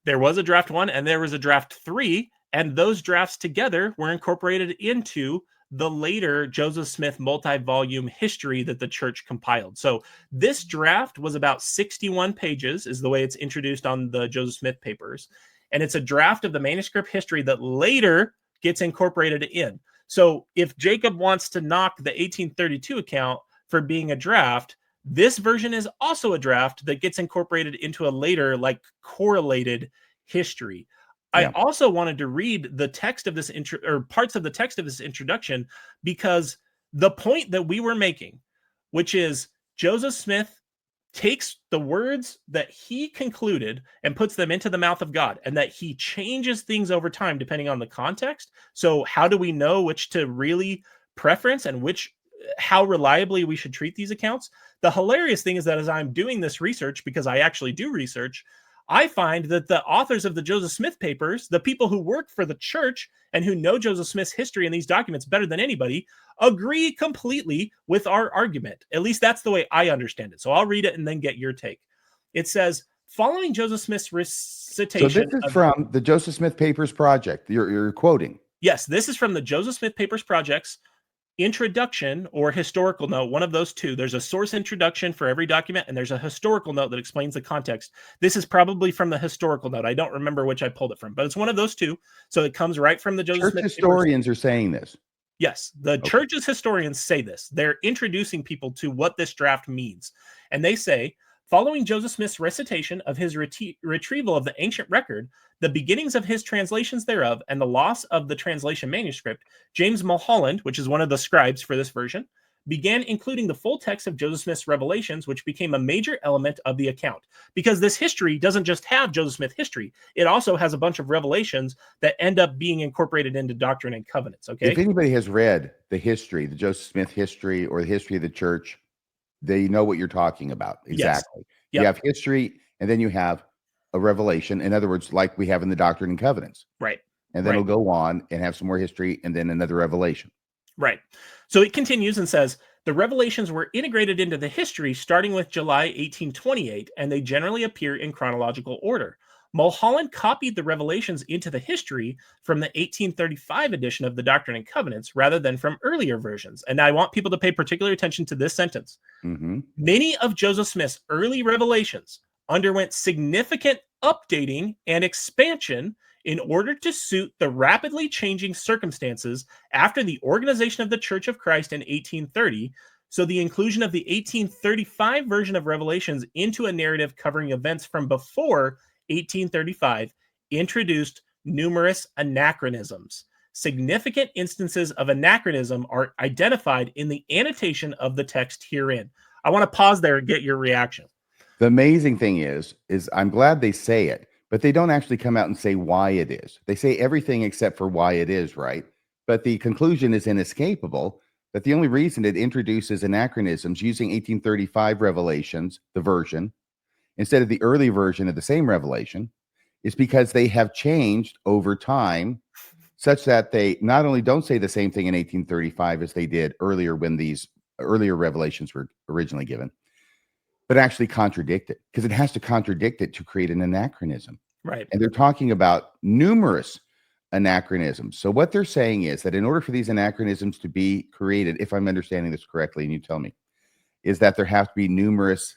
S2: there was a Draft 1 and there was a Draft 3, and those drafts together were incorporated into the later Joseph Smith multi-volume history that the church compiled. So this draft was about 61 pages, is the way it's introduced on the Joseph Smith papers. And it's a draft of the manuscript history that later gets incorporated in. So if Jacob wants to knock the 1832 account for being a draft, this version is also a draft that gets incorporated into a later, like, correlated history.
S1: Yeah.
S2: I also wanted to read the text of this or parts of the text of this introduction, because the point that we were making, which is Joseph Smith takes the words that he concluded and puts them into the mouth of God, and that he changes things over time depending on the context. So how do we know which to really preference and how reliably we should treat these accounts? The hilarious thing is that as I'm doing this research, because I actually do research, I find that the authors of the Joseph Smith papers, the people who work for the church and who know Joseph Smith's history and these documents better than anybody, agree completely with our argument. At least that's the way I understand it. So I'll read it and then get your take. It says, following Joseph Smith's recitation.
S1: So this is from the Joseph Smith Papers Project. You're quoting.
S2: Yes, this is from the Joseph Smith Papers Project's introduction or historical note, one of those two. There's a source introduction for every document, and there's a historical note that explains the context. This is probably from the historical note. I don't remember which I pulled it from, but it's one of those two. So it comes right from the Joseph
S1: Church
S2: Smith
S1: historians
S2: papers.
S1: are saying this.
S2: Yes, the church's historians say this. They're introducing people to what this draft means. And they say, following Joseph Smith's recitation of his retrieval of the ancient record, the beginnings of his translations thereof, and the loss of the translation manuscript, James Mulholland, which is one of the scribes for this version, began including the full text of Joseph Smith's revelations, which became a major element of the account. Because this history doesn't just have Joseph Smith history, it also has a bunch of revelations that end up being incorporated into Doctrine and Covenants. Okay.
S1: If anybody has read the history, the Joseph Smith history or the history of the church, they know what you're talking about. Exactly.
S2: Yes. Yep.
S1: You have history, and then you have a revelation. In other words, like we have in the Doctrine and Covenants.
S2: Right.
S1: And then it'll go on and have some more history and then another revelation.
S2: Right. So it continues and says, the revelations were integrated into the history starting with July 1828, and they generally appear in chronological order. Mulholland copied the revelations into the history from the 1835 edition of the Doctrine and Covenants rather than from earlier versions. And I want people to pay particular attention to this sentence.
S1: Mm-hmm.
S2: Many of Joseph Smith's early revelations underwent significant updating and expansion in order to suit the rapidly changing circumstances after the organization of the Church of Christ in 1830. So the inclusion of the 1835 version of Revelations into a narrative covering events from before 1835 introduced numerous anachronisms. Significant instances of anachronism are identified in the annotation of the text herein. I want to pause there and get your reaction.
S1: The amazing thing is I'm glad they say it, but they don't actually come out and say why it is. They say everything except for why it is, right? But the conclusion is inescapable that the only reason it introduces anachronisms using 1835 revelations, the version, instead of the early version of the same revelation, is because they have changed over time such that they not only don't say the same thing in 1835 as they did earlier when these earlier revelations were originally given, but actually contradict it, because it has to contradict it to create an anachronism.
S2: Right.
S1: And they're talking about numerous anachronisms. So what they're saying is that in order for these anachronisms to be created, if I'm understanding this correctly, and you tell me, is that there have to be numerous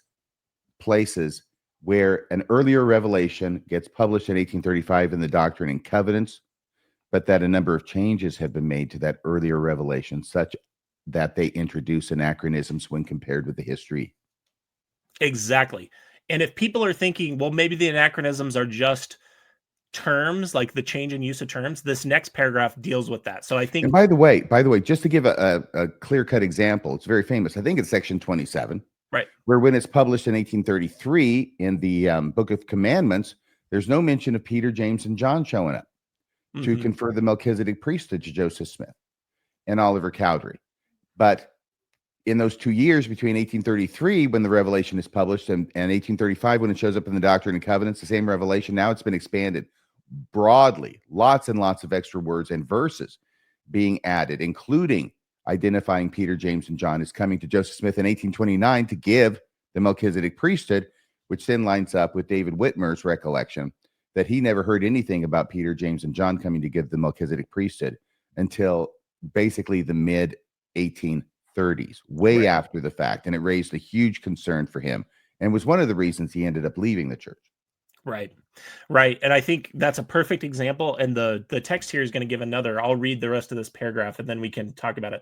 S1: places where an earlier revelation gets published in 1835 in the Doctrine and Covenants, but that a number of changes have been made to that earlier revelation, such that they introduce anachronisms when compared with the history.
S2: Exactly. And if people are thinking, well, maybe the anachronisms are just terms, like the change in use of terms, this next paragraph deals with that. So I think.
S1: And by the way, just to give a clear-cut example, it's very famous. I think it's section 27.
S2: Right.
S1: Where when it's published in 1833 in the Book of Commandments, there's no mention of Peter, James, and John showing up to confer the Melchizedek priesthood to Joseph Smith and Oliver Cowdery. But in those 2 years between 1833, when the revelation is published, and 1835, when it shows up in the Doctrine and Covenants, the same revelation, now it's been expanded broadly, lots and lots of extra words and verses being added, including identifying Peter, James, and John as coming to Joseph Smith in 1829 to give the Melchizedek priesthood, which then lines up with David Whitmer's recollection that he never heard anything about Peter, James, and John coming to give the Melchizedek priesthood until basically the mid 1830s, way after the fact. And it raised a huge concern for him and was one of the reasons he ended up leaving the church.
S2: Right. And I think that's a perfect example. And the text here is going to give another. I'll read the rest of this paragraph and then we can talk about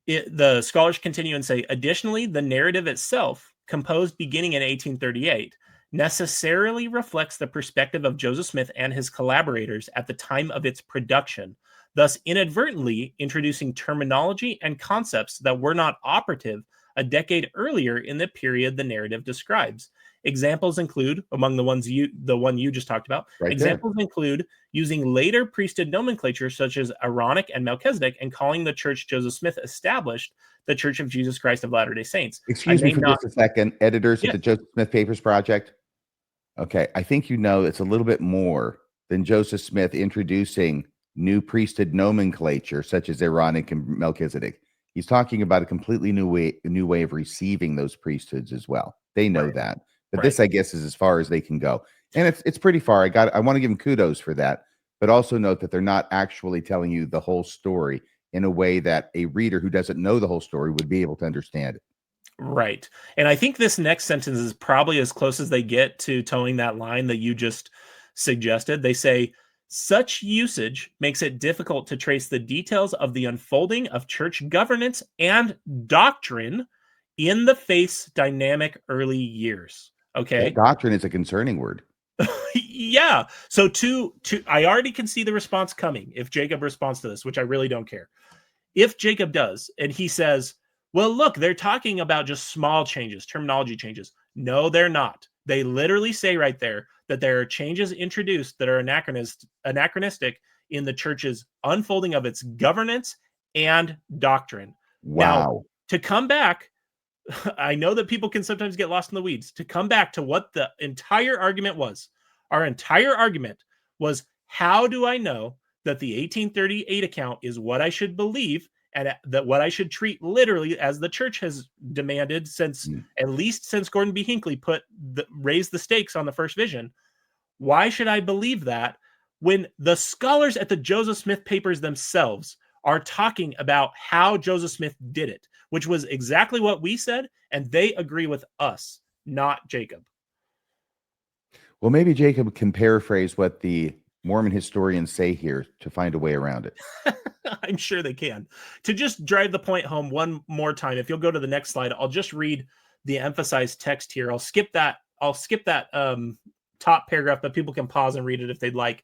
S2: it. The scholars continue and say, additionally, the narrative itself, composed beginning in 1838, necessarily reflects the perspective of Joseph Smith and his collaborators at the time of its production, thus inadvertently introducing terminology and concepts that were not operative a decade earlier in the period the narrative describes. Examples include, among the one you just talked about, examples include using later priesthood nomenclature such as Aaronic and Melchizedek and calling the church Joseph Smith established the Church of Jesus Christ of Latter-day Saints.
S1: Excuse me for just a second, editors at the Joseph Smith Papers Project. Okay, I think it's a little bit more than Joseph Smith introducing new priesthood nomenclature such as Aaronic and Melchizedek. He's talking about a completely new way of receiving those priesthoods as well. They know that. But this, I guess, is as far as they can go. And it's pretty far. I want to give them kudos for that. But also note that they're not actually telling you the whole story in a way that a reader who doesn't know the whole story would be able to understand it.
S2: Right. And I think this next sentence is probably as close as they get to towing that line that you just suggested. They say, such usage makes it difficult to trace the details of the unfolding of church governance and doctrine in the faith's dynamic early years. Okay.
S1: That doctrine is a concerning word.
S2: Yeah. So I already can see the response coming if Jacob responds to this, which I really don't care. If Jacob does, and he says, well, look, they're talking about just small changes, terminology changes. No, they're not. They literally say right there that there are changes introduced that are anachronistic in the church's unfolding of its governance and doctrine.
S1: Wow.
S2: Now, to come back, I know that people can sometimes get lost in the weeds. To come back to what the entire argument was, our entire argument was, how do I know that the 1838 account is what I should believe and that what I should treat literally as the church has demanded since at least since Gordon B. Hinckley raised the stakes on the first vision? Why should I believe that when the scholars at the Joseph Smith Papers themselves are talking about how Joseph Smith did it, which was exactly what we said, and they agree with us, not Jacob.
S1: Well, maybe Jacob can paraphrase what the Mormon historians say here to find a way around it.
S2: I'm sure they can. To just drive the point home one more time, if you'll go to the next slide, I'll just read the emphasized text here. I'll skip that top paragraph, but people can pause and read it if they'd like.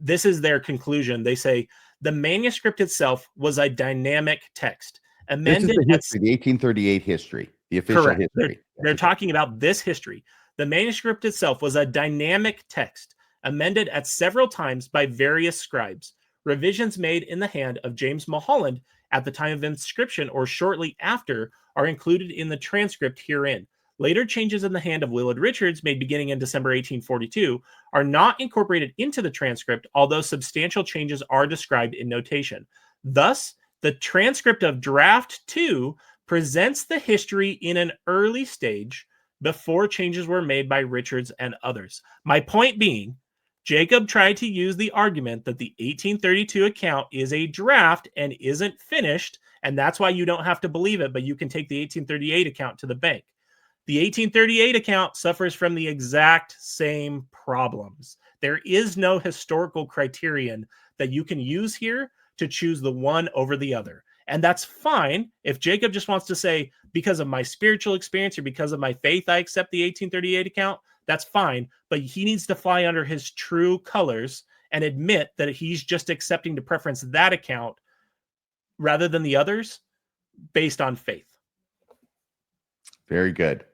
S2: This is their conclusion. They say, the manuscript itself was a dynamic text. Amended
S1: this is the history, the 1838 history, the official
S2: correct.
S1: history.
S2: They're talking about this history. The manuscript itself was a dynamic text, amended at several times by various scribes. Revisions made in the hand of James Mulholland at the time of inscription or shortly after are included in the transcript herein. Later changes in the hand of Willard Richards, made beginning in December 1842, are not incorporated into the transcript, although substantial changes are described in notation. Thus, the transcript of Draft 2 presents the history in an early stage before changes were made by Richards and others. My point being, Jacob tried to use the argument that the 1832 account is a draft and isn't finished, and that's why you don't have to believe it, but you can take the 1838 account to the bank. The 1838 account suffers from the exact same problems. There is no historical criterion that you can use here to choose the one over the other. And that's fine if Jacob just wants to say, because of my spiritual experience or because of my faith, I accept the 1838 account. That's fine. But he needs to fly under his true colors and admit that he's just accepting to preference that account rather than the others based on faith.
S1: Very good.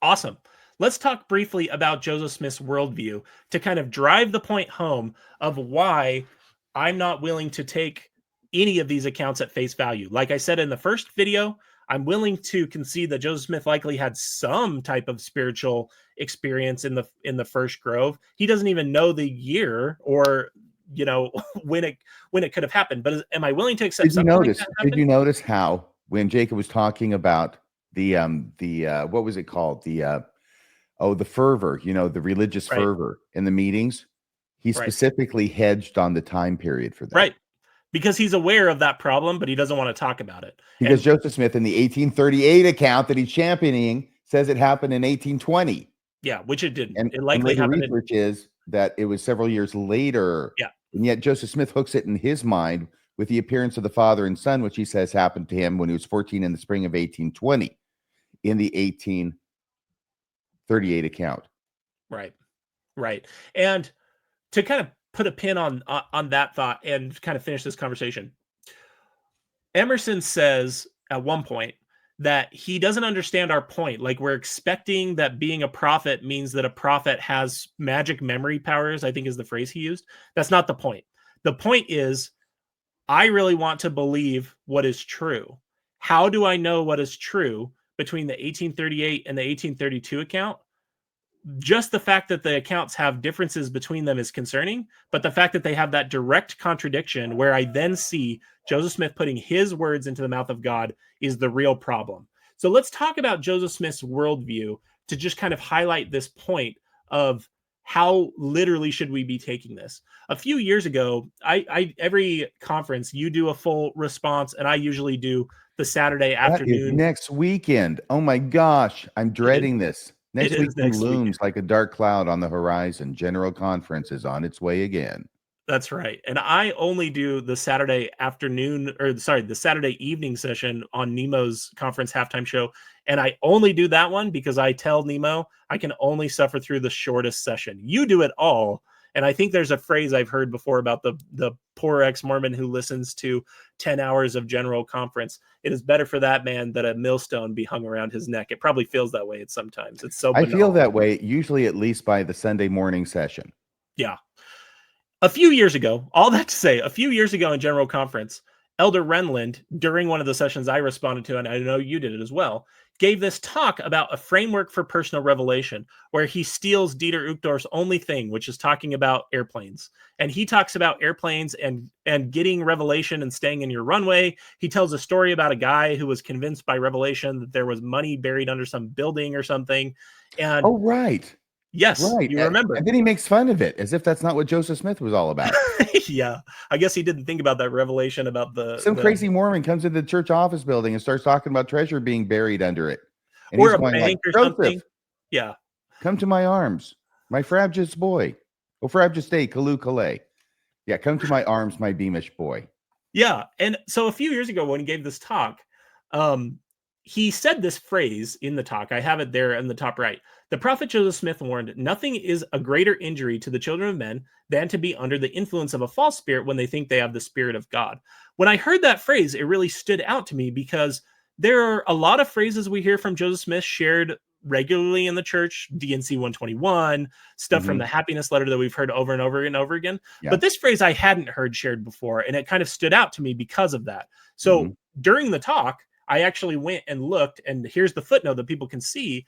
S2: Awesome. Let's talk briefly about Joseph Smith's worldview to kind of drive the point home of why I'm not willing to take any of these accounts at face value. Like I said in the first video, I'm willing to concede that Joseph Smith likely had some type of spiritual experience in the first grove. He doesn't even know the year or when it could have happened. But am I willing to accept something like that happened?
S1: Did you notice how when Jacob was talking about the what was it called? The fervor, the religious fervor in the meetings, he specifically hedged on the time period for that.
S2: Right. Because he's aware of that problem, but he doesn't want to talk about it.
S1: Because Joseph Smith in the 1838 account that he's championing says it happened in 1820.
S2: Yeah, which it didn't.
S1: And
S2: it likely
S1: the
S2: happened.
S1: Research is that it was several years later.
S2: Yeah.
S1: And yet Joseph Smith hooks it in his mind with the appearance of the Father and Son, which he says happened to him when he was 14 in the spring of 1820 in the 1838 account.
S2: Right. And to kind of put a pin on that thought and kind of finish this conversation, Emerson says at one point that he doesn't understand our point. Like, we're expecting that being a prophet means that a prophet has magic memory powers, I think is the phrase he used. That's not the point. The point is, I really want to believe what is true. How do I know what is true between the 1838 and the 1832 account? Just the fact that the accounts have differences between them is concerning, but the fact that they have that direct contradiction where I then see Joseph Smith putting his words into the mouth of God is the real problem. So let's talk about Joseph Smith's worldview to just kind of highlight this point of how literally should we be taking this. A few years ago, I every conference, you do a full response, and I usually do the Saturday afternoon.
S1: Next weekend. Oh my gosh, I'm dreading this. Next weekend looms like a dark cloud on the horizon. General Conference is on its way again.
S2: That's right. And I only do the Saturday afternoon, the Saturday evening session on Nemo's conference halftime show. And I only do that one because I tell Nemo I can only suffer through the shortest session. You do it all. And I think there's a phrase I've heard before about the poor ex-Mormon who listens to 10 hours of general conference. It is better for that man that a millstone be hung around his neck. It probably feels that way sometimes. It's so banal.
S1: I feel that way, usually at least by the Sunday morning session.
S2: Yeah. A few years ago, all that to say, a few years ago in general conference, Elder Renland, during one of the sessions I responded to, and I know you did it as well, gave this talk about a framework for personal revelation, where he steals Dieter Uchtdorf's Only Thing, which is talking about airplanes. And he talks about airplanes and getting revelation and staying in your runway. He tells a story about a guy who was convinced by revelation that there was money buried under some building or something. And
S1: oh, right.
S2: Yes, right. You remember.
S1: And then he makes fun of it as if that's not what Joseph Smith was all about.
S2: Yeah. I guess he didn't think about that revelation about
S1: some crazy Mormon comes into the church office building and starts talking about treasure being buried under it. And
S2: or a bank or something. Yeah.
S1: Come to my arms, my frabjous boy. Oh, frabjous day, Kalu Kalay. Yeah, come to my arms, my beamish boy.
S2: Yeah. And so a few years ago when he gave this talk, he said this phrase in the talk. I have it there in the top right. The prophet Joseph Smith warned, nothing is a greater injury to the children of men than to be under the influence of a false spirit when they think they have the Spirit of God. When I heard that phrase, it really stood out to me because there are a lot of phrases we hear from Joseph Smith shared regularly in the church, DNC 121, stuff from the happiness letter that we've heard over and over and over again. Yeah. But this phrase I hadn't heard shared before, and it kind of stood out to me because of that. So during the talk, I actually went and looked, and here's the footnote that people can see.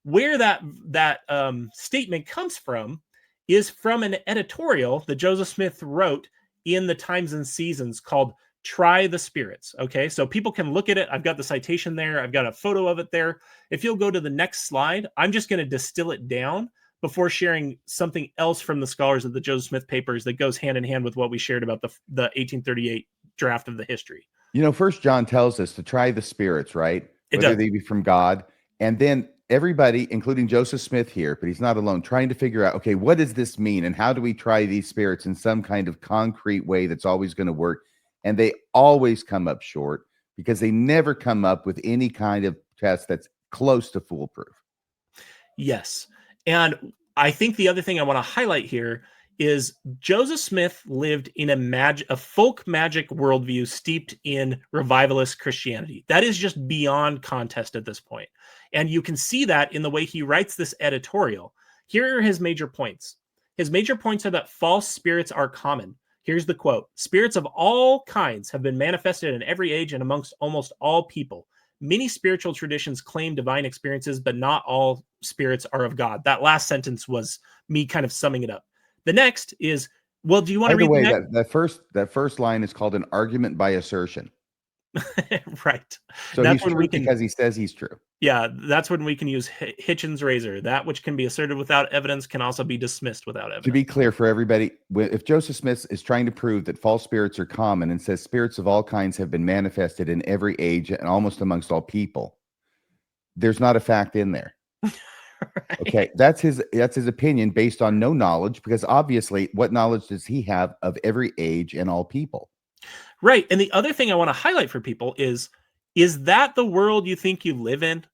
S2: Where that statement comes from is from an editorial that Joseph Smith wrote in the Times and Seasons called Try the Spirits. Okay, so people can look at it. I've got the citation there. I've got a photo of it there. If you'll go to the next slide, I'm just going to distill it down before sharing something else from the scholars of the Joseph Smith papers that goes hand in hand with what we shared about the 1838 draft of the history.
S1: You know, First John tells us to try the spirits, right? whether they be from God. And then everybody, including Joseph Smith here, but he's not alone, trying to figure out, okay, what does this mean? And how do we try these spirits in some kind of concrete way that's always going to work? And they always come up short because they never come up with any kind of test that's close to foolproof.
S2: Yes. And I think the other thing I want to highlight here is Joseph Smith lived in a folk magic worldview steeped in revivalist Christianity. That is just beyond contest at this point. And you can see that in the way he writes this editorial. Here are his major points. His major points are that false spirits are common. Here's the quote. Spirits of all kinds have been manifested in every age and amongst almost all people. Many spiritual traditions claim divine experiences, but not all spirits are of God. That last sentence was me kind of summing it up. The next is, well, do you want to read the next?
S1: That first line is called an argument by assertion.
S2: Right.
S1: So that's he's true because he says he's true.
S2: Yeah, that's when we can use Hitchens' razor. That which can be asserted without evidence can also be dismissed without evidence.
S1: To be clear for everybody, if Joseph Smith is trying to prove that false spirits are common and says spirits of all kinds have been manifested in every age and almost amongst all people, there's not a fact in there. Right. Okay, that's his opinion based on no knowledge, because obviously what knowledge does he have of every age and all people?
S2: Right. And the other thing I want to highlight for people is that the world you think you live in?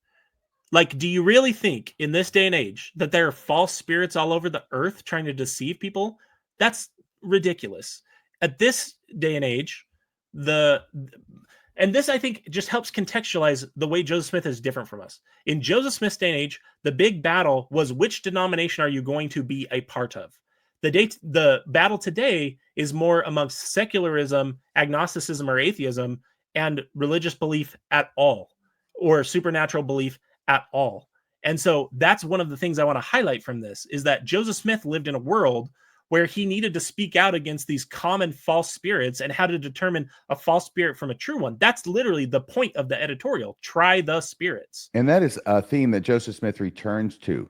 S2: Like, do you really think in this day and age that there are false spirits all over the earth trying to deceive people? That's ridiculous. At this day and age, and this, I think, just helps contextualize the way Joseph Smith is different from us. In Joseph Smith's day and age, the big battle was, which denomination are you going to be a part of? The battle today is more amongst secularism, agnosticism, or atheism, and religious belief at all, or supernatural belief at all. And so that's one of the things I want to highlight from this, is that Joseph Smith lived in a world where he needed to speak out against these common false spirits and how to determine a false spirit from a true one. That's literally the point of the editorial. Try the spirits.
S1: And that is a theme that Joseph Smith returns to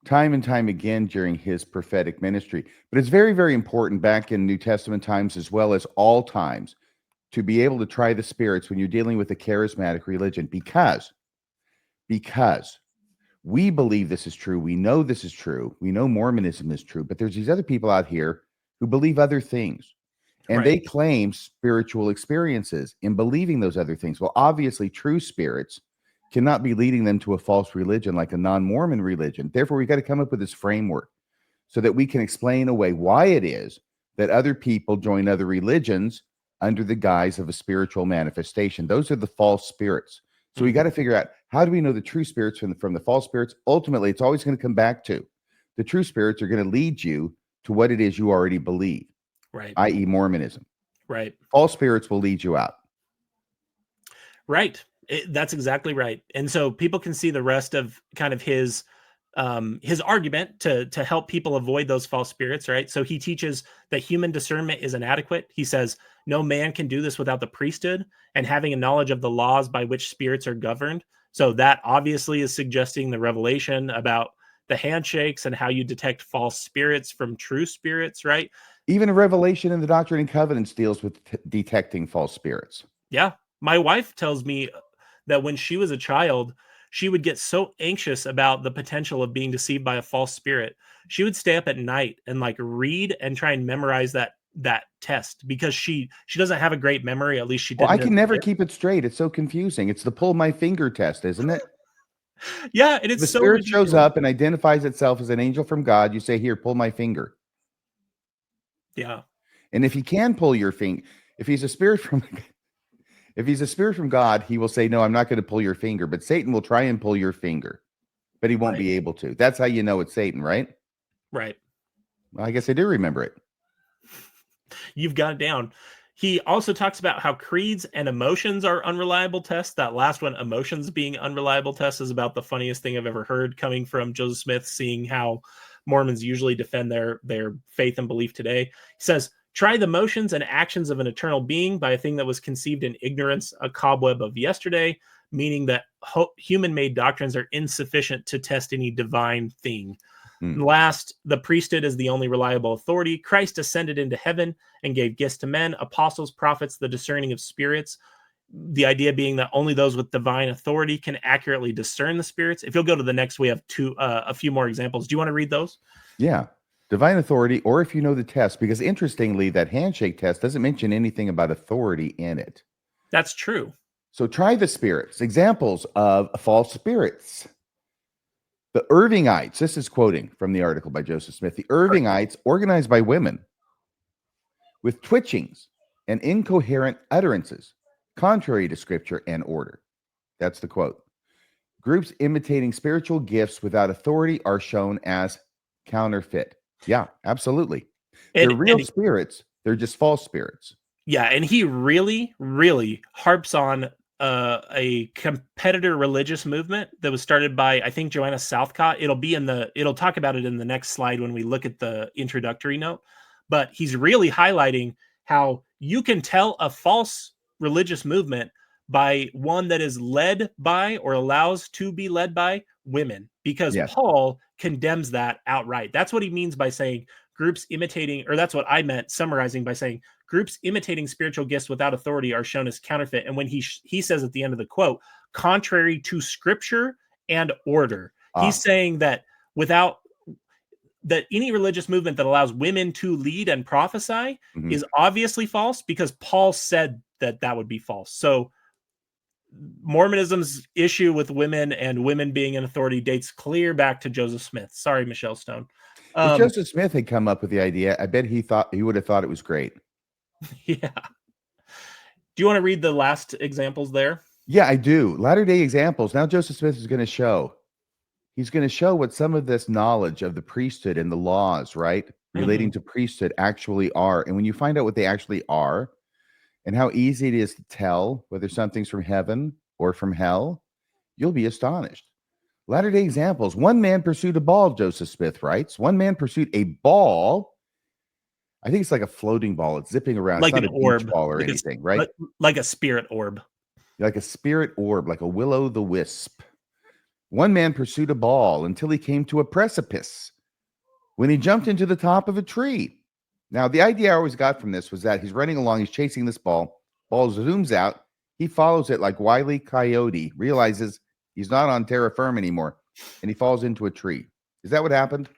S1: time and time again during his prophetic ministry. But it's very, very important back in New Testament times, as well as all times, to be able to try the spirits when you're dealing with a charismatic religion, because we believe this is true. We know this is true. We know Mormonism is true, but there's these other people out here who believe other things, and they claim spiritual experiences in believing those other things. Well, obviously true spirits cannot be leading them to a false religion like a non-Mormon religion. Therefore, we got to come up with this framework so that we can explain away why it is that other people join other religions under the guise of a spiritual manifestation. Those are the false spirits. So we got to figure out, how do we know the true spirits from the false spirits? Ultimately, it's always going to come back to the true spirits are going to lead you to what it is you already believe,
S2: right?
S1: I.e. Mormonism.
S2: Right.
S1: False spirits will lead you out.
S2: Right. That's exactly right. And so people can see the rest of kind of his argument to help people avoid those false spirits, right? So he teaches that human discernment is inadequate. He says no man can do this without the priesthood and having a knowledge of the laws by which spirits are governed. So that obviously is suggesting the revelation about the handshakes and how you detect false spirits from true spirits, right?
S1: Even a revelation in the Doctrine and Covenants deals with detecting false spirits.
S2: Yeah. My wife tells me that when she was a child, she would get so anxious about the potential of being deceived by a false spirit. She would stay up at night and like read and try and memorize that test, because she doesn't have a great memory. At least she didn't.
S1: Well, I can never keep it straight. It's so confusing. It's the pull my finger test, isn't it?
S2: Yeah, and it's
S1: the
S2: so
S1: spirit
S2: ridiculous.
S1: shows up and identifies itself as an angel from God. You say, here, pull my finger.
S2: Yeah.
S1: And if he can pull your finger, if he's a spirit from God, he will say, no, I'm not going to pull your finger. But Satan will try and pull your finger, but he won't be able to. That's how you know it's Satan, right?
S2: Right.
S1: Well, I guess I do remember it.
S2: You've got it down. He also talks about how creeds and emotions are unreliable tests. That last one, emotions being unreliable tests, is about the funniest thing I've ever heard, coming from Joseph Smith, seeing how Mormons usually defend their faith and belief today. He says, try the motions and actions of an eternal being by a thing that was conceived in ignorance, a cobweb of yesterday, meaning that human-made doctrines are insufficient to test any divine thing. Last, the priesthood is the only reliable authority. Christ ascended into heaven and gave gifts to men, apostles, prophets, the discerning of spirits. the idea being that only those with divine authority can accurately discern the spirits. If you'll go to the next, we have a few more examples. Do you want to read those?
S1: Yeah. Divine authority, or if you know the test, because interestingly, that handshake test doesn't mention anything about authority in it.
S2: That's true.
S1: So try the spirits. Examples of false spirits. The Irvingites, this is quoting from the article by Joseph Smith. The Irvingites, organized by women with twitchings and incoherent utterances, contrary to scripture and order. That's the quote. Groups imitating spiritual gifts without authority are shown as counterfeit. Yeah, absolutely. They're real spirits. They're just false spirits.
S2: Yeah, and he really, really harps on a competitor religious movement that was started by, I think, Joanna Southcott. It'll talk about it in the next slide when we look at the introductory note. But he's really highlighting how you can tell a false religious movement by one that is led by or allows to be led by women, because Paul condemns that outright. That's what he means by saying groups imitating, or that's what I meant summarizing by saying groups imitating spiritual gifts without authority are shown as counterfeit. And when he says at the end of the quote, contrary to scripture and order, he's saying that that any religious movement that allows women to lead and prophesy is obviously false, because Paul said that would be false. So Mormonism's issue with women and women being in authority dates clear back to Joseph Smith. Sorry, Michelle Stone.
S1: If Joseph Smith had come up with the idea, I bet he would have thought it was great.
S2: Yeah. Do you want to read the last examples there?
S1: Yeah, I do. Latter-day examples. Now Joseph Smith is going to show. He's going to show what some of this knowledge of the priesthood and the laws, right, relating to priesthood actually are. And when you find out what they actually are and how easy it is to tell whether something's from heaven or from hell, you'll be astonished. Latter-day examples. One man pursued a ball, Joseph Smith writes. One man pursued a ball. I think it's like a floating ball. It's zipping around.
S2: Like
S1: it's
S2: an
S1: not a
S2: orb.
S1: beach ball or anything, right?
S2: Like a spirit orb.
S1: Like a spirit orb, like a will-o'-the-wisp. One man pursued a ball until he came to a precipice when he jumped into the top of a tree. Now, the idea I always got from this was that he's running along, he's chasing this ball. Ball zooms out. He follows it like Wile E. Coyote, realizes he's not on terra firma anymore, and he falls into a tree. Is that what happened?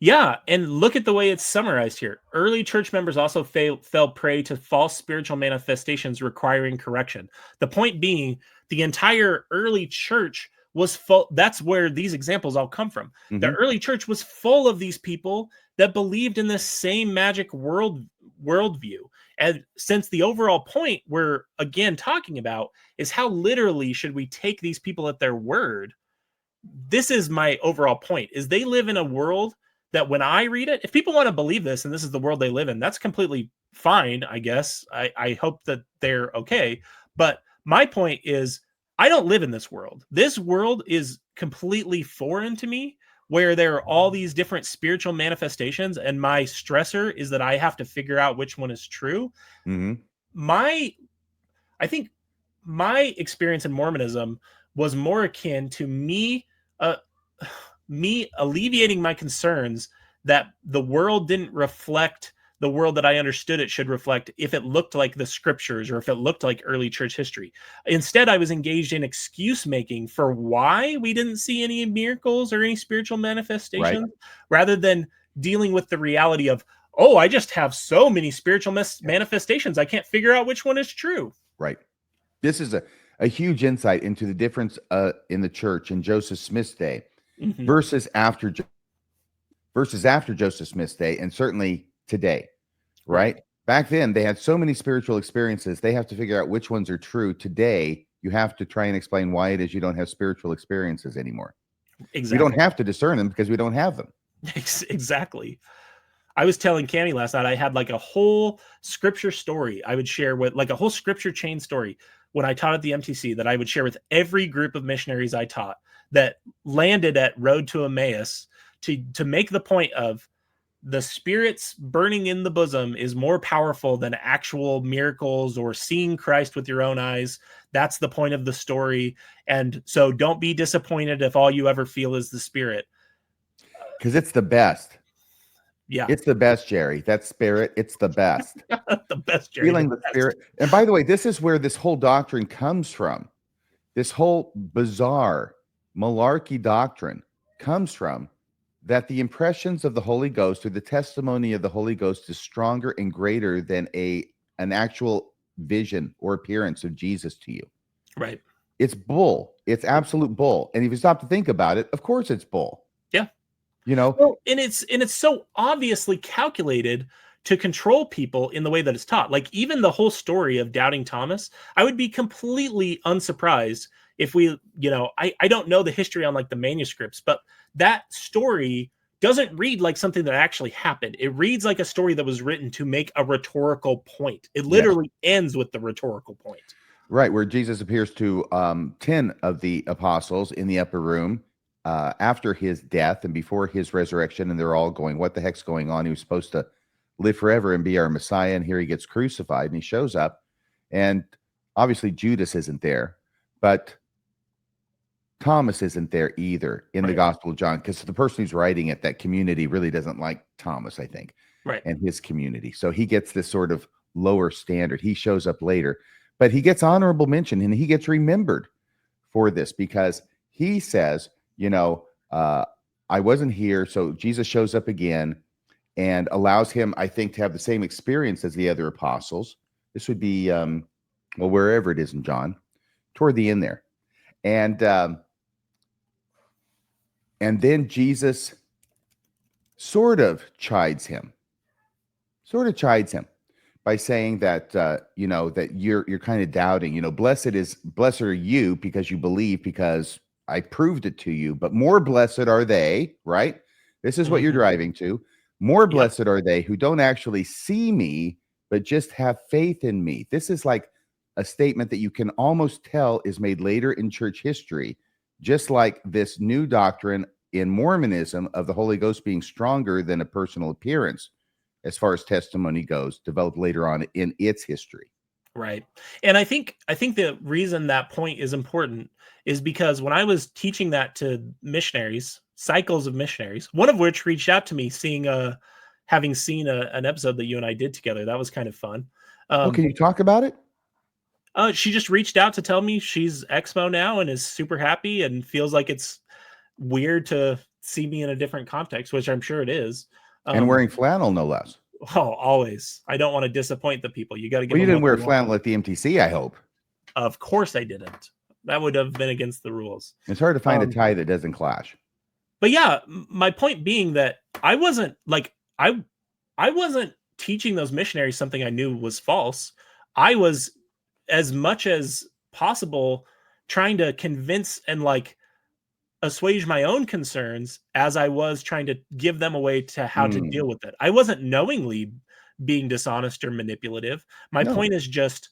S2: Yeah, and look at the way it's summarized here. Early church members also fell prey to false spiritual manifestations requiring correction. The point being, the entire early church was full. That's where these examples all come from. The early church was full of these people that believed in the same magic worldview. And since the overall point we're again talking about is how literally should we take these people at their word, this is my overall point, is they live in a world that when I read it, if people want to believe this and this is the world they live in, that's completely fine, I guess. I hope that they're okay. But my point is, I don't live in this world. This world is completely foreign to me, where there are all these different spiritual manifestations, and my stressor is that I have to figure out which one is true. I think my experience in Mormonism was more akin to me alleviating my concerns that the world didn't reflect the world that I understood it should reflect if it looked like the scriptures or if it looked like early church history. Instead, I was engaged in excuse making for why we didn't see any miracles or any spiritual manifestations, rather than dealing with the reality of, oh, I just have so many spiritual manifestations, I can't figure out which one is true.
S1: Right. This is a huge insight into the difference in the church in Joseph Smith's day versus after Joseph Smith's day, and certainly today, right? Back then, they had so many spiritual experiences, they have to figure out which ones are true. Today, you have to try and explain why it is you don't have spiritual experiences anymore.
S2: Exactly.
S1: We don't have to discern them because we don't have them.
S2: Exactly. I was telling Cammie last night, I had like a whole scripture story I would share with, like a whole scripture chain story when I taught at the MTC that I would share with every group of missionaries I taught that landed at Road to Emmaus to make the point of the Spirit's burning in the bosom is more powerful than actual miracles or seeing Christ with your own eyes. That's the point of the story. And so don't be disappointed if all you ever feel is the Spirit.
S1: Because it's the best.
S2: Yeah.
S1: It's the best, Jerry. That spirit, it's the best.
S2: The best, Jerry.
S1: Feeling the spirit. And by the way, this is where this whole doctrine comes from. This whole bizarre malarkey doctrine comes from, that the impressions of the Holy Ghost or the testimony of the Holy Ghost is stronger and greater than an actual vision or appearance of Jesus to you.
S2: Right.
S1: It's bull. It's absolute bull. And if you stop to think about it, of course it's bull.
S2: Yeah.
S1: You know,
S2: well, and it's so obviously calculated to control people in the way that it's taught. Like even the whole story of doubting Thomas, I would be completely unsurprised if we, I don't know the history on like the manuscripts, but that story doesn't read like something that actually happened. It reads like a story that was written to make a rhetorical point. It literally ends with the rhetorical point.
S1: Right, where Jesus appears to 10 of the apostles in the upper room after his death and before his resurrection, and they're all going, what the heck's going on? He was supposed to live forever and be our Messiah, and here he gets crucified, and he shows up, and obviously Judas isn't there, but Thomas isn't there either in the Gospel of John, because the person who's writing it, that community really doesn't like Thomas, I think, and his community. So he gets this sort of lower standard. He shows up later, but he gets honorable mention, and he gets remembered for this because he says, I wasn't here. So Jesus shows up again and allows him, I think, to have the same experience as the other apostles. This would be, wherever it is in John, toward the end there. And then Jesus sort of chides him by saying that, that you're kind of doubting, blessed are you because you believe, because I proved it to you, but more blessed are they, right? This is what you're driving to. More blessed are they who don't actually see me, but just have faith in me. This is like a statement that you can almost tell is made later in church history, just like this new doctrine in Mormonism of the Holy Ghost being stronger than a personal appearance, as far as testimony goes, developed later on in its history.
S2: Right. And I think the reason that point is important is because when I was teaching that to missionaries, cycles of missionaries, one of which reached out to me having seen an episode that you and I did together. That was kind of fun.
S1: Can you talk about it?
S2: She just reached out to tell me she's Exmo now and is super happy and feels like it's weird to see me in a different context, which I'm sure it is.
S1: And wearing flannel, no less.
S2: Oh, always. I don't want to disappoint the people. You got to get.
S1: Well, you didn't wear flannel at the MTC, I hope.
S2: Of course I didn't. That would have been against the rules.
S1: It's hard to find a tie that doesn't clash.
S2: But yeah, my point being that I wasn't teaching those missionaries something I knew was false. I was, as much as possible, trying to convince and assuage my own concerns as I was trying to give them a way to how to deal with it. I wasn't knowingly being dishonest or manipulative. My point is just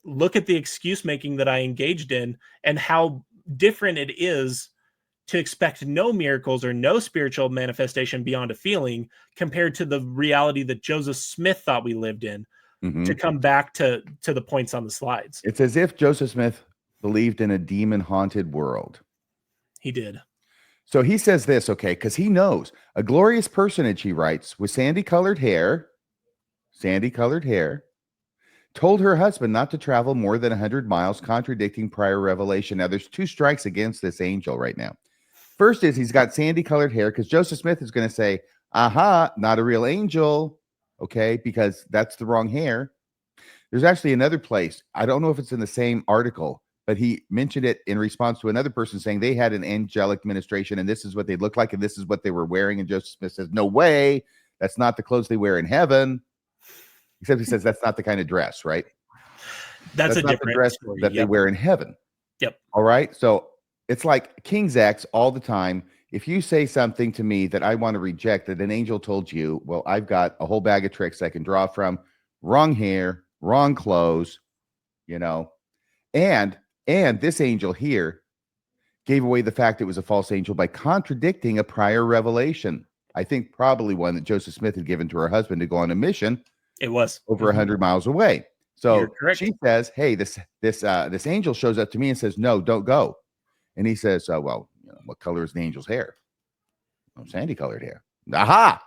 S2: look at the excuse making that I engaged in and how different it is to expect no miracles or no spiritual manifestation beyond a feeling compared to the reality that Joseph Smith thought we lived in, to come back to the points on the slides.
S1: It's as if Joseph Smith believed in a demon haunted world.
S2: He did.
S1: So he says this, okay, because he knows a glorious personage, he writes, with sandy colored hair, told her husband not to travel more than 100 miles, contradicting prior revelation. Now, there's two strikes against this angel right now. First is he's got sandy colored hair, because Joseph Smith is going to say, aha, not a real angel, okay, because that's the wrong hair. There's actually another place. I don't know if it's in the same article, but he mentioned it in response to another person saying they had an angelic ministration and this is what they looked like and this is what they were wearing. And Joseph Smith says, no way, that's not the clothes they wear in heaven. Except he says that's not the kind of dress, right?
S2: That's a
S1: not
S2: different
S1: the dress
S2: story.
S1: that they wear in heaven.
S2: Yep.
S1: All right. So it's like King's X all the time. If you say something to me that I want to reject, that an angel told you, well, I've got a whole bag of tricks I can draw from. Wrong hair, wrong clothes, and this angel here gave away the fact it was a false angel by contradicting a prior revelation. I think probably one that Joseph Smith had given to her husband to go on a mission.
S2: It was
S1: over 100 miles away. So she says, hey, this angel shows up to me and says, no, don't go. And he says, what color is the angel's hair? Oh, sandy colored hair. Aha.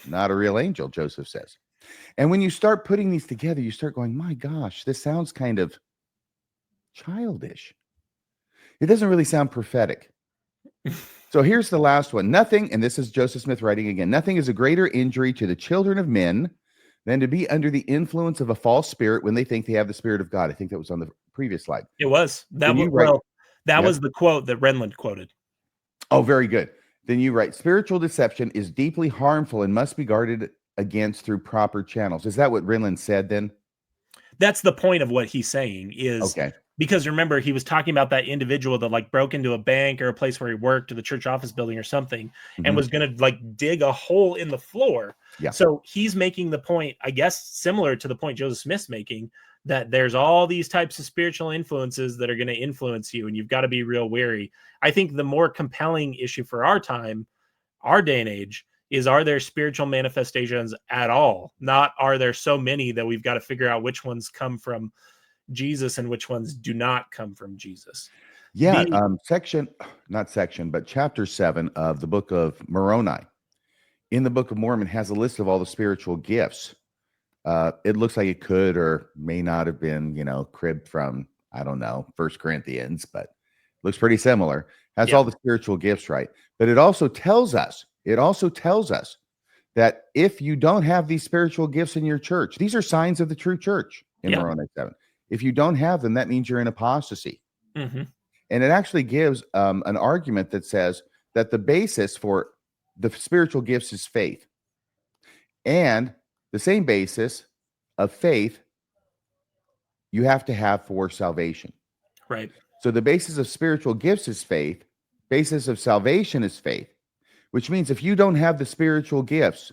S1: not a real angel, Joseph says. And when you start putting these together, you start going, my gosh, this sounds kind of childish. It doesn't really sound prophetic. So here's the last one. Nothing, and this is Joseph Smith writing again, nothing is a greater injury to the children of men than to be under the influence of a false spirit when they think they have the Spirit of God. I think that was on the previous slide.
S2: It was. That was, was the quote that Renland quoted.
S1: Oh, very good. Then you write, spiritual deception is deeply harmful and must be guarded against through proper channels. Is that what Renland said then?
S2: That's the point of what he's saying is,
S1: okay.
S2: Because remember, he was talking about that individual that like broke into a bank or a place where he worked or the church office building or something and was going to like dig a hole in the floor.
S1: Yeah.
S2: So he's making the point, I guess, similar to the point Joseph Smith's making, that there's all these types of spiritual influences that are going to influence you and you've got to be real wary. I think the more compelling issue for our time, our day and age, is are there spiritual manifestations at all? Not are there so many that we've got to figure out which ones come from Jesus and which ones do not come from Jesus.
S1: Yeah, chapter 7 of the Book of Moroni in the Book of Mormon has a list of all the spiritual gifts. It looks like it could or may not have been, cribbed from, I don't know, 1 Corinthians, but looks pretty similar. Has all the spiritual gifts, right? But it also tells us that if you don't have these spiritual gifts in your church, these are signs of the true church in Moroni 7. If you don't have them, that means you're in apostasy.
S2: Mm-hmm.
S1: And it actually gives an argument that says that the basis for the spiritual gifts is faith. And the same basis of faith you have to have for salvation.
S2: Right.
S1: So the basis of spiritual gifts is faith. Basis of salvation is faith, which means if you don't have the spiritual gifts,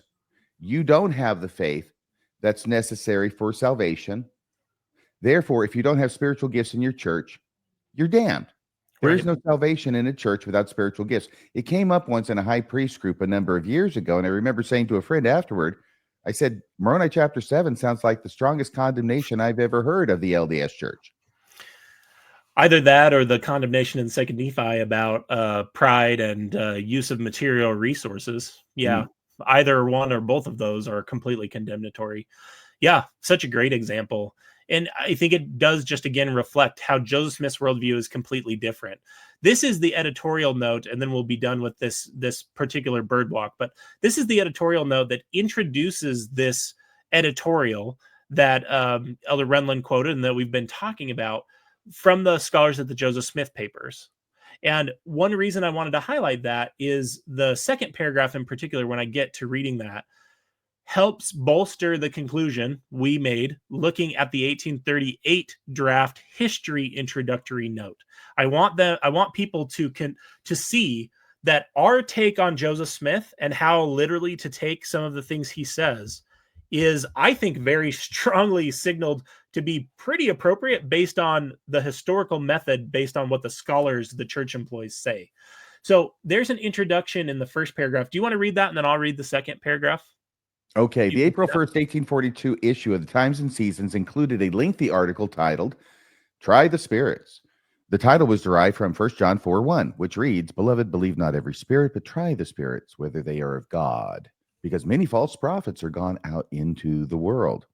S1: you don't have the faith that's necessary for salvation. Therefore, if you don't have spiritual gifts in your church, you're damned. There is no salvation in a church without spiritual gifts. It came up once in a high priest group a number of years ago, and I remember saying to a friend afterward, I said, Moroni chapter 7 sounds like the strongest condemnation I've ever heard of the LDS church.
S2: Either that or the condemnation in 2 Nephi about pride and use of material resources. Yeah, either one or both of those are completely condemnatory. Yeah, such a great example. And I think it does just, again, reflect how Joseph Smith's worldview is completely different. This is the editorial note, and then we'll be done with this particular bird walk. But this is the editorial note that introduces this editorial that Elder Renland quoted and that we've been talking about from the scholars at the Joseph Smith papers. And one reason I wanted to highlight that is the second paragraph in particular, when I get to reading that, helps bolster the conclusion we made looking at the 1838 draft history introductory note. I want people to see that our take on Joseph Smith and how literally to take some of the things he says is, I think, very strongly signaled to be pretty appropriate based on the historical method, based on what the scholars the church employs say. So there's an introduction in the first paragraph. Do you want to read that? And then I'll read the second paragraph.
S1: Okay, the April 1st, 1842 issue of the Times and Seasons included a lengthy article titled, Try the Spirits. The title was derived from 1 John 4:1, which reads, Beloved, believe not every spirit, but try the spirits, whether they are of God, because many false prophets are gone out into the world.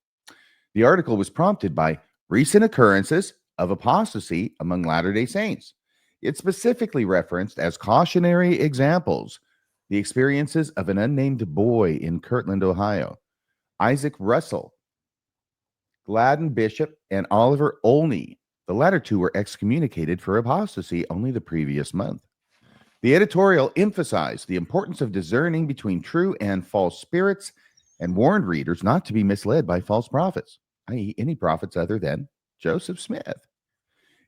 S1: The article was prompted by recent occurrences of apostasy among Latter-day Saints. It specifically referenced as cautionary examples the experiences of an unnamed boy in Kirtland, Ohio, Isaac Russell, Gladden Bishop, and Oliver Olney. The latter two were excommunicated for apostasy only the previous month. The editorial emphasized the importance of discerning between true and false spirits and warned readers not to be misled by false prophets, i.e., any prophets other than Joseph Smith.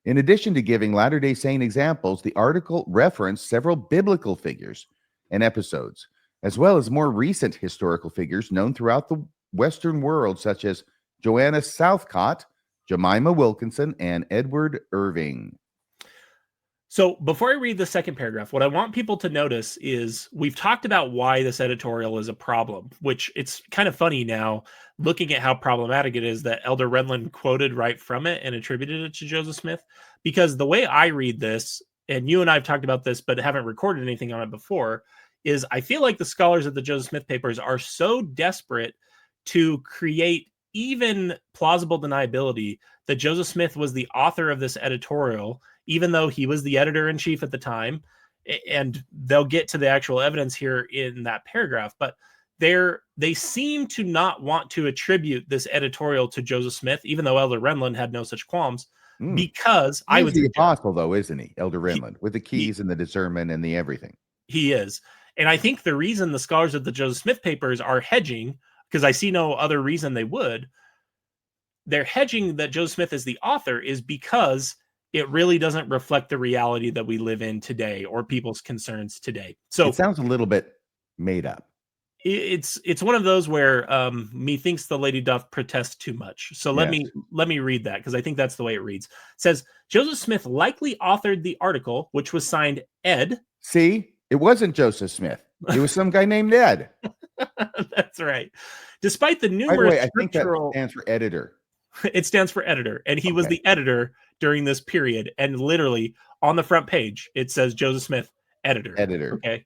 S1: In addition to giving Latter-day Saint examples, the article referenced several biblical figures and episodes, as well as more recent historical figures known throughout the Western world, such as Joanna Southcott, Jemima Wilkinson, and Edward Irving.
S2: So before I read the second paragraph, what I want people to notice is we've talked about why this editorial is a problem, which it's kind of funny now looking at how problematic it is that Elder Renland quoted right from it and attributed it to Joseph Smith, because the way I read this, and you and I have talked about this but haven't recorded anything on it before, is I feel like the scholars of the Joseph Smith papers are so desperate to create even plausible deniability that Joseph Smith was the author of this editorial, even though he was the editor-in-chief at the time. And they'll get to the actual evidence here in that paragraph, but they seem to not want to attribute this editorial to Joseph Smith, even though Elder Renlund had no such qualms, because I would
S1: the apostle, though, isn't he? Elder Renlund, with the keys and the discernment and the everything.
S2: He is. And I think the reason the scholars of the Joseph Smith papers are hedging, because I see no other reason they're hedging that Joseph Smith is the author, is because it really doesn't reflect the reality that we live in today or people's concerns today. So
S1: it sounds a little bit made up.
S2: It's one of those where methinks the lady doth protest too much. So let me read that, because I think that's the way it reads. It says, Joseph Smith likely authored the article, which was signed Ed.
S1: See, it wasn't Joseph Smith. It was some guy named Ed.
S2: That's right. Despite the numerous
S1: I think that stands for editor.
S2: It stands for editor, and he was the editor during this period. And literally on the front page, it says Joseph Smith, editor. Okay.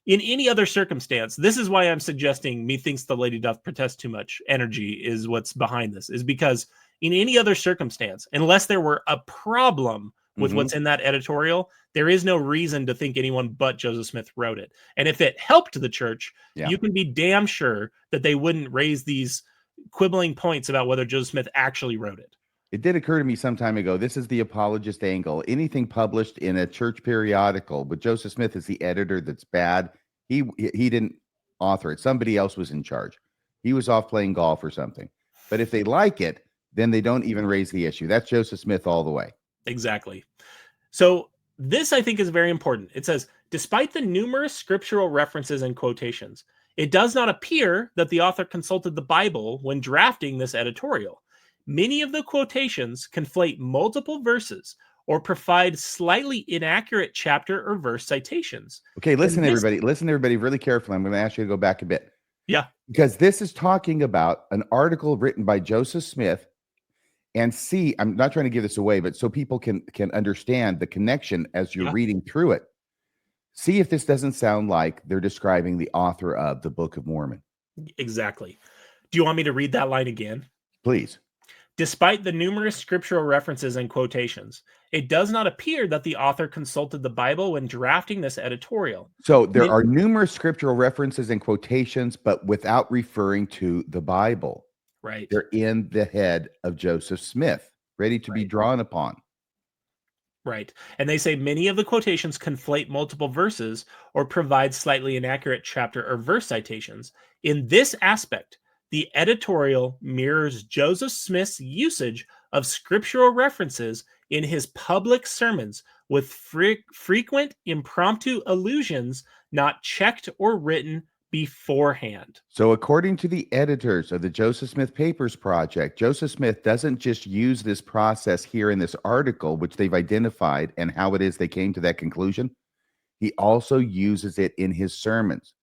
S2: In any other circumstance, this is why I'm suggesting methinks the lady doth protest too much energy is what's behind this, is because in any other circumstance, unless there were a problem with what's in that editorial, there is no reason to think anyone but Joseph Smith wrote it. And if it helped the church, you can be damn sure that they wouldn't raise these quibbling points about whether Joseph Smith actually wrote it.
S1: It did occur to me some time ago. This is the apologist angle. Anything published in a church periodical with Joseph Smith as the editor that's bad. He didn't author it. Somebody else was in charge. He was off playing golf or something. But if they like it, then they don't even raise the issue. That's Joseph Smith all the way.
S2: Exactly. So this, I think, is very important. It says, despite the numerous scriptural references and quotations, it does not appear that the author consulted the Bible when drafting this editorial. Many of the quotations conflate multiple verses or provide slightly inaccurate chapter or verse citations.
S1: Okay, listen, everybody. Listen, everybody, really carefully. I'm going to ask you to go back a bit.
S2: Yeah.
S1: Because this is talking about an article written by Joseph Smith. And see, I'm not trying to give this away, but so people can understand the connection as you're reading through it. See if this doesn't sound like they're describing the author of the Book of Mormon.
S2: Exactly. Do you want me to read that line again?
S1: Please.
S2: Despite the numerous scriptural references and quotations, it does not appear that the author consulted the Bible when drafting this editorial.
S1: So there are numerous scriptural references and quotations, but without referring to the Bible.
S2: Right.
S1: They're in the head of Joseph Smith, ready to be drawn upon.
S2: Right. And they say many of the quotations conflate multiple verses or provide slightly inaccurate chapter or verse citations. In this aspect, the editorial mirrors Joseph Smith's usage of scriptural references in his public sermons with frequent impromptu allusions not checked or written beforehand.
S1: So according to the editors of the Joseph Smith Papers Project, Joseph Smith doesn't just use this process here in this article, which they've identified and how it is they came to that conclusion. He also uses it in his sermons.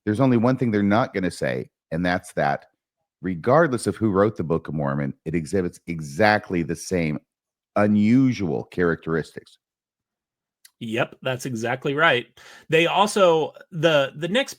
S1: There's only one thing they're not going to say, and that's that regardless of who wrote the Book of Mormon, it exhibits exactly the same unusual characteristics.
S2: Yep, that's exactly right. They also, the next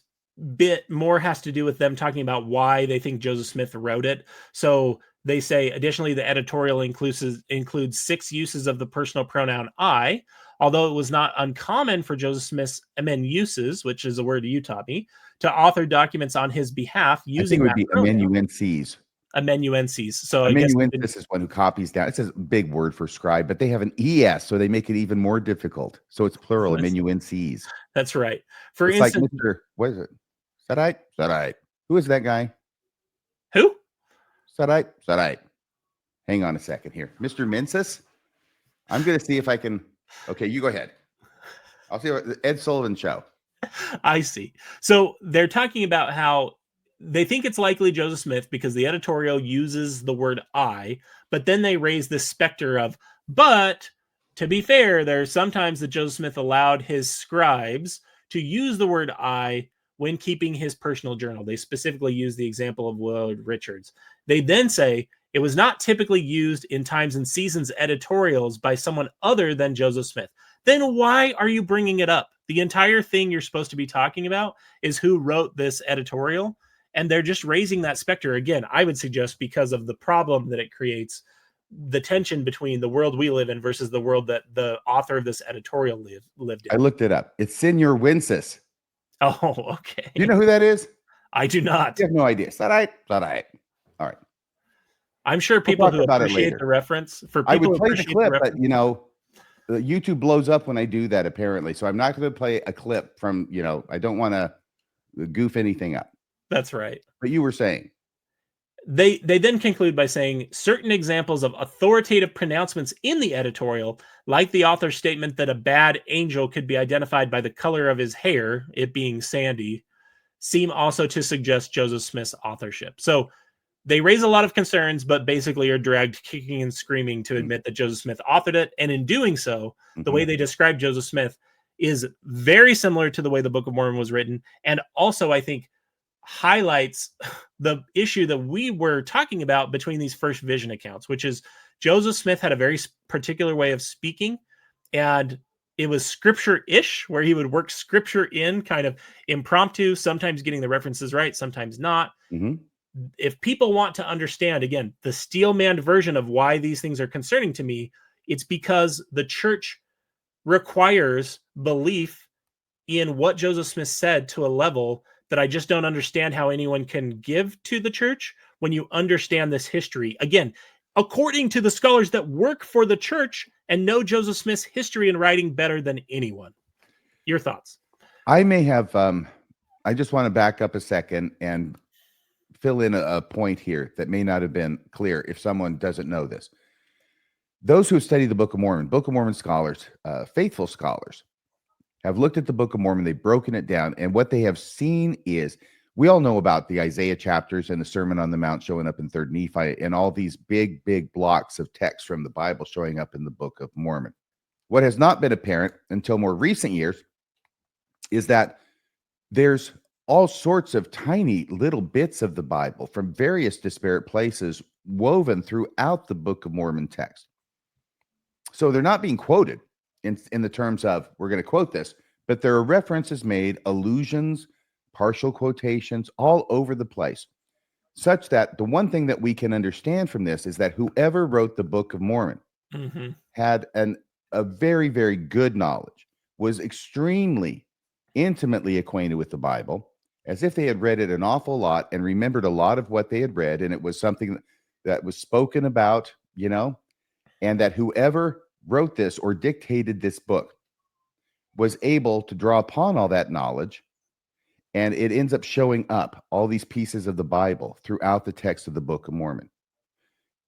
S2: bit more has to do with them talking about why they think Joseph Smith wrote it. So they say, additionally, the editorial includes 6 uses of the personal pronoun I, although it was not uncommon for Joseph Smith's amanuenses, which is a word you taught me, to author documents on his behalf using that pronoun.
S1: Amanuenses.
S2: Amanuenses. So
S1: amanuensis is one who copies down. It's a big word for scribe, but they have an ES, so they make it even more difficult. So it's plural, amanuenses.
S2: That's right. For
S1: it's
S2: instance,
S1: like Mr. What is it? Sadite. Who is that guy?
S2: Who?
S1: Sadite. Hang on a second here. Mr. Mensis? I'm going to see if I can. Okay, you go ahead. I'll see what Ed Sullivan show.
S2: I see. So they're talking about how they think it's likely Joseph Smith because the editorial uses the word I, but then they raise this specter of, but to be fair, there's sometimes that Joseph Smith allowed his scribes to use the word I when keeping his personal journal. They specifically use the example of Willard Richards. They then say it was not typically used in Times and Seasons editorials by someone other than Joseph Smith. Then why are you bringing it up? The entire thing you're supposed to be talking about is who wrote this editorial. And they're just raising that specter. Again, I would suggest because of the problem that it creates, the tension between the world we live in versus the world that the author of this editorial lived in.
S1: I looked it up. It's Senor Wences.
S2: Oh, okay.
S1: You know who that is?
S2: I do not.
S1: You have no idea. Is that right? All right.
S2: I'm sure people who appreciate the reference, for people
S1: I would
S2: who
S1: play the
S2: appreciate
S1: clip,
S2: the
S1: but YouTube blows up when I do that apparently. So I'm not going to play a clip from, I don't want to goof anything up.
S2: That's right.
S1: But you were saying.
S2: They then conclude by saying certain examples of authoritative pronouncements in the editorial, like the author's statement that a bad angel could be identified by the color of his hair, it being sandy, seem also to suggest Joseph Smith's authorship. So they raise a lot of concerns, but basically are dragged kicking and screaming to admit that Joseph Smith authored it. And in doing so, the way they describe Joseph Smith is very similar to the way the Book of Mormon was written. And also, I think, highlights the issue that we were talking about between these first vision accounts, which is Joseph Smith had a very particular way of speaking, and it was scripture-ish, where he would work scripture in kind of impromptu, sometimes getting the references right, sometimes not. If people want to understand, again, the steel-manned version of why these things are concerning to me, it's because the church requires belief in what Joseph Smith said to a level that I just don't understand how anyone can give to the church when you understand this history. Again, according to the scholars that work for the church and know Joseph Smith's history and writing better than anyone. Your thoughts?
S1: I may have, I just want to back up a second and fill in a point here that may not have been clear if someone doesn't know this. Those who study the Book of Mormon scholars, faithful scholars, have looked at the Book of Mormon, they've broken it down, and what they have seen is, we all know about the Isaiah chapters and the Sermon on the Mount showing up in 3rd Nephi, and all these big blocks of text from the Bible showing up in the Book of Mormon. What has not been apparent until more recent years is that there's all sorts of tiny little bits of the Bible from various disparate places woven throughout the Book of Mormon text. So they're not being quoted in the terms of, we're going to quote this, but there are references made, allusions, partial quotations all over the place, such that the one thing that we can understand from this is that whoever wrote the Book of Mormon had a very, very good knowledge, was extremely intimately acquainted with the Bible, as if they had read it an awful lot and remembered a lot of what they had read, and it was something that was spoken about, and that whoever wrote this or dictated this book was able to draw upon all that knowledge, and it ends up showing up, all these pieces of the Bible throughout the text of the Book of Mormon.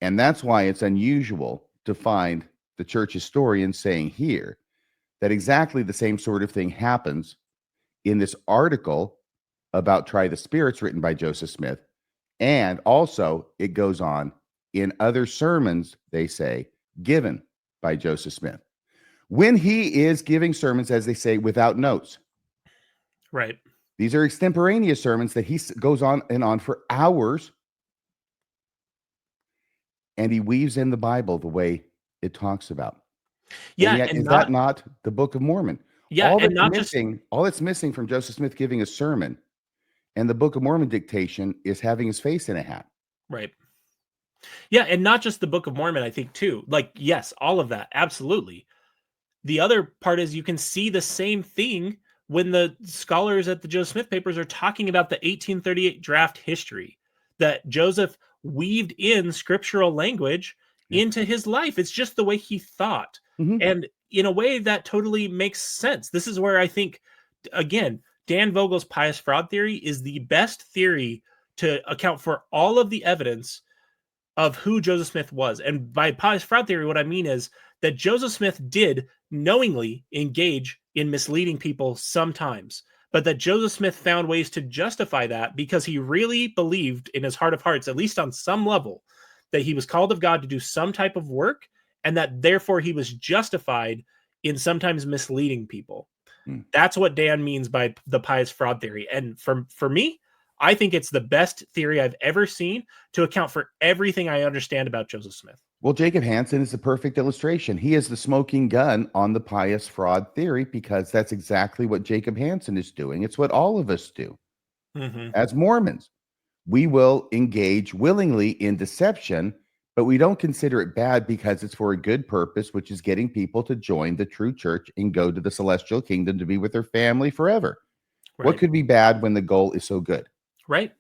S1: And that's why it's unusual to find the church historian saying here that exactly the same sort of thing happens in this article about Try the Spirits written by Joseph Smith. And also it goes on in other sermons, they say, given by Joseph Smith, when he is giving sermons, as they say, without notes.
S2: Right.
S1: These are extemporaneous sermons that he goes on and on for hours, and he weaves in the Bible the way it talks about.
S2: Yeah,
S1: and yet, is that not the Book of Mormon?
S2: Yeah,
S1: all
S2: and not
S1: all that's missing from Joseph Smith giving a sermon and the Book of Mormon dictation is having his face in a hat.
S2: Right. Yeah, and not just the Book of Mormon, I think, too. Like, yes, all of that, absolutely. The other part is you can see the same thing when the scholars at the Joseph Smith papers are talking about the 1838 draft history, that Joseph weaved in scriptural language into his life. It's just the way he thought. And in a way that totally makes sense. This is where I think, again, Dan Vogel's pious fraud theory is the best theory to account for all of the evidence of who Joseph Smith was. And by pious fraud theory, what I mean is that Joseph Smith did knowingly engage in misleading people sometimes, but that Joseph Smith found ways to justify that because he really believed in his heart of hearts, at least on some level, that he was called of God to do some type of work, and that therefore he was justified in sometimes misleading people. That's what Dan means by the pious fraud theory. And for me, I think it's the best theory I've ever seen to account for everything I understand about Joseph Smith.
S1: Well, Jacob Hansen is the perfect illustration. He is the smoking gun on the pious fraud theory because that's exactly what Jacob Hansen is doing. It's what all of us do as Mormons. We will engage willingly in deception, but we don't consider it bad because it's for a good purpose, which is getting people to join the true church and go to the celestial kingdom to be with their family forever.
S2: Right.
S1: What could be bad when the goal is so good?
S2: Right.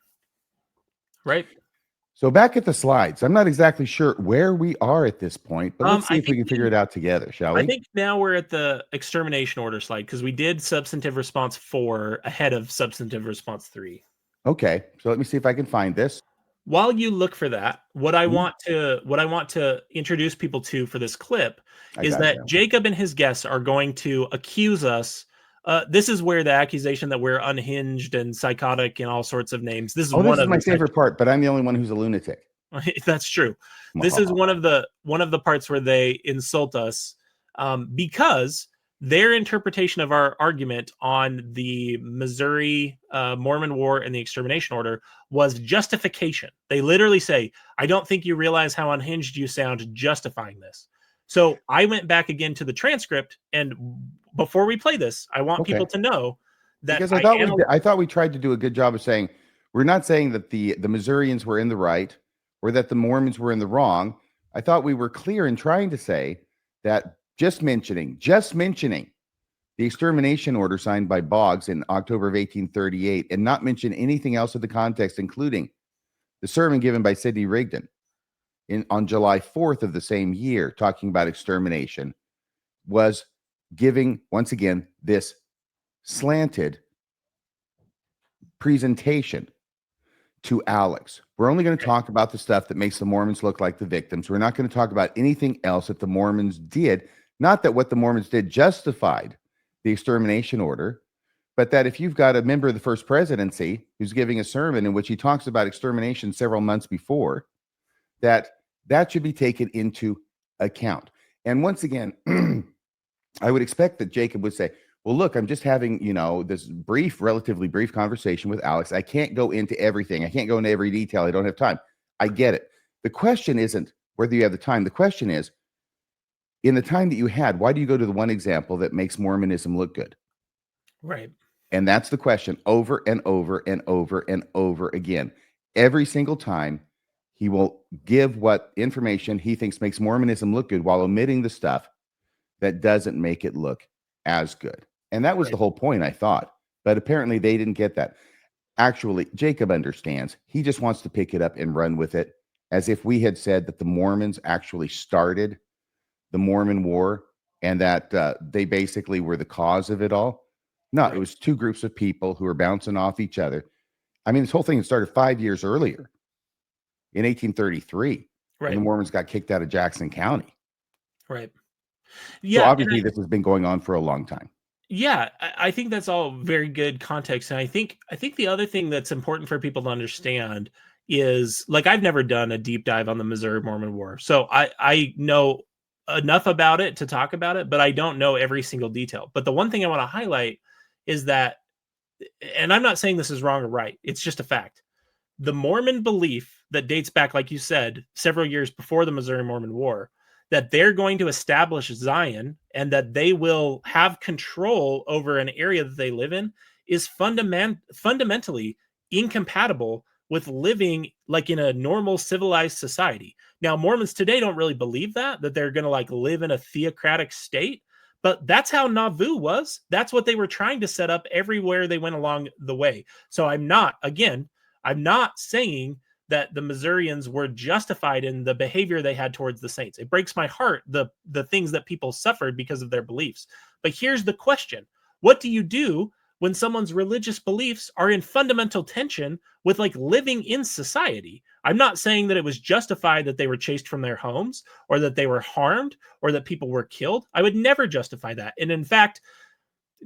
S1: So back at the slides, I'm not exactly sure where we are at this point, but let's see
S2: I
S1: if we can figure it out together, shall we?
S2: I think now we're at the extermination order slide because we did substantive response 4 ahead of substantive response 3.
S1: Okay, so let me see if I can find this.
S2: While you look for that, what I want to introduce people to for this clip is that Jacob and his guests are going to accuse us. This is where the accusation that we're unhinged and psychotic and all sorts of names. This is
S1: this is my favorite part, but I'm the only one who's a lunatic.
S2: That's true. This is one of the parts where they insult us because their interpretation of our argument on the Missouri Mormon War and the Extermination Order was justification. They literally say, "I don't think you realize how unhinged you sound justifying this." So I went back again to the transcript, and before we play this, I want people to know that
S1: because I thought we tried to do a good job of saying we're not saying that the Missourians were in the right or that the Mormons were in the wrong. I thought we were clear in trying to say that just mentioning the extermination order signed by Boggs in October of 1838 and not mention anything else of the context, including the sermon given by Sidney Rigdon on July 4th of the same year, talking about extermination, was giving, once again, this slanted presentation to Alex. We're only going to talk about the stuff that makes the Mormons look like the victims. We're not going to talk about anything else that the Mormons did. Not that what the Mormons did justified the extermination order, but that if you've got a member of the First Presidency who's giving a sermon in which he talks about extermination several months before, that should be taken into account. And once again, I would expect that Jacob would say, well, look, I'm just having, this relatively brief conversation with Alex. I can't go into everything. I can't go into every detail. I don't have time. I get it. The question isn't whether you have the time. The question is, in the time that you had, why do you go to the one example that makes Mormonism look good?
S2: Right.
S1: And that's the question over and over and over and over again. Every single time he will give what information he thinks makes Mormonism look good while omitting the stuff that doesn't make it look as good. And that was the whole point, I thought. But apparently they didn't get that. Actually, Jacob understands. He just wants to pick it up and run with it as if we had said that the Mormons actually started the Mormon War and that they basically were the cause of it all. No, it was two groups of people who were bouncing off each other. I mean, this whole thing started 5 years earlier in 1833 when the Mormons got kicked out of Jackson County.
S2: Right. Yeah.
S1: So obviously this has been going on for a long time.
S2: Yeah, I think that's all very good context. And I think the other thing that's important for people to understand is, like, I've never done a deep dive on the Missouri Mormon War. So I know enough about it to talk about it, but I don't know every single detail. But the one thing I want to highlight is that, and I'm not saying this is wrong or right, it's just a fact. The Mormon belief that dates back, like you said, several years before the Missouri Mormon War, that they're going to establish Zion and that they will have control over an area that they live in is fundamentally incompatible with living like in a normal civilized society. Now, Mormons today don't really believe that they're going to like live in a theocratic state, but that's how Nauvoo was. That's what they were trying to set up everywhere they went along the way. So I'm not saying that the Missourians were justified in the behavior they had towards the saints. It breaks my heart, the things that people suffered because of their beliefs. But here's the question. What do you do when someone's religious beliefs are in fundamental tension with like living in society? I'm not saying that it was justified that they were chased from their homes or that they were harmed or that people were killed. I would never justify that. And in fact,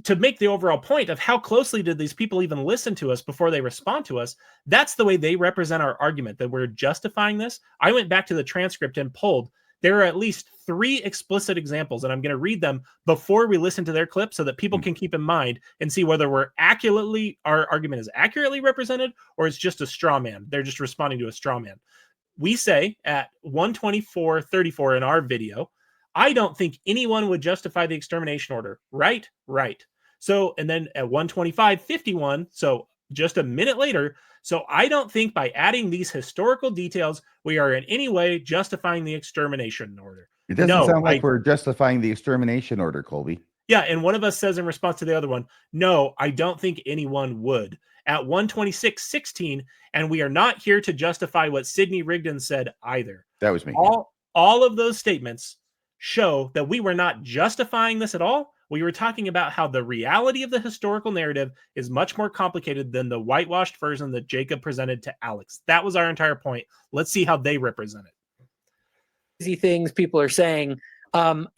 S2: to make the overall point of how closely did these people even listen to us before they respond to us, that's the way they represent our argument that we're justifying this. I went back to the transcript and pulled. There are at least 3 explicit examples, and I'm going to read them before we listen to their clip so that people can keep in mind and see whether our argument is accurately represented or it's just a straw man. They're just responding to a straw man. we say at 124:34 in our video, I don't think anyone would justify the extermination order. Right? Right. So, and then at 125:51, so just a minute later, so I don't think by adding these historical details, we are in any way justifying the extermination order.
S1: It doesn't sound like we're justifying the extermination order, Kolby.
S2: Yeah, and one of us says in response to the other one, no, I don't think anyone would. At 126:16, and we are not here to justify what Sidney Rigdon said either.
S1: That was me.
S2: All of those statements show that we were not justifying this at all. We were talking about how the reality of the historical narrative is much more complicated than the whitewashed version that Jacob presented to Alex. That was our entire point. Let's see how they represent it.
S3: Easy things people are saying.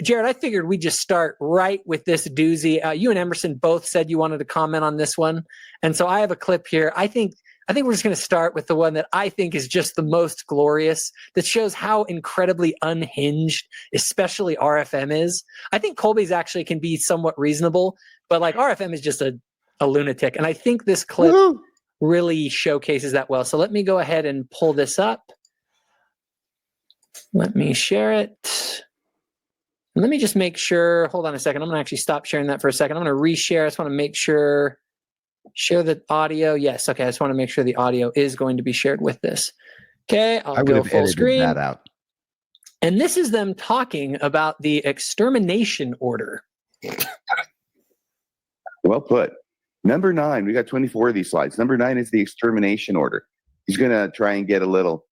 S3: Jared, I figured we'd just start right with this doozy. You and Emerson both said you wanted to comment on this one. And so I have a clip here. I think we're just going to start with the one that I think is just the most glorious, that shows how incredibly unhinged, especially RFM is. I think Kolby's actually can be somewhat reasonable, but like RFM is just a lunatic. And I think this clip really showcases that well. So let me go ahead and pull this up. Let me share it. Let me just make sure. Hold on a second. I'm going to actually stop sharing that for a second. I'm going to reshare. I just want to make sure. Share the audio. Yes. Okay. I just want to make sure the audio is going to be shared with this. Okay. I'll go full screen.
S1: That out.
S3: And this is them talking about the extermination order.
S1: Well put. Number 9, we got 24 of these slides. Number 9 is the extermination order. He's going to try and get a little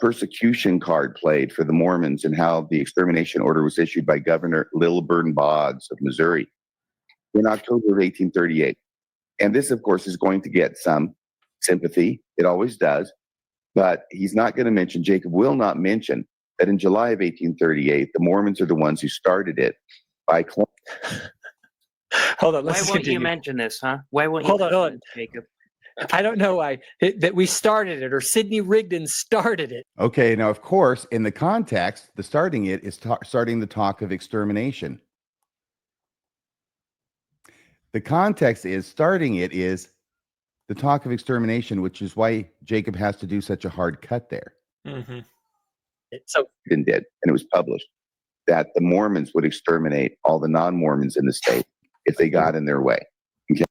S1: persecution card played for the Mormons and how the extermination order was issued by Governor Lilburn Boggs of Missouri in October of 1838. And this, of course, is going to get some sympathy. It always does. But he's not going to mention, Jacob will not mention, that in July of 1838, the Mormons are the ones who started it by
S3: Hold on.
S7: Why won't you mention this, huh? Why won't you
S3: hold on,
S7: Jacob?
S3: I don't know why that we started it or Sidney Rigdon started it.
S1: Okay. Now, of course, in the context, the starting it is starting the talk of extermination. The context is starting it is the talk of extermination, which is why Jacob has to do such a hard cut there.
S2: Mm-hmm.
S3: So
S1: Did, and it was published that the Mormons would exterminate all the non-Mormons in the state if they got in their way. Okay.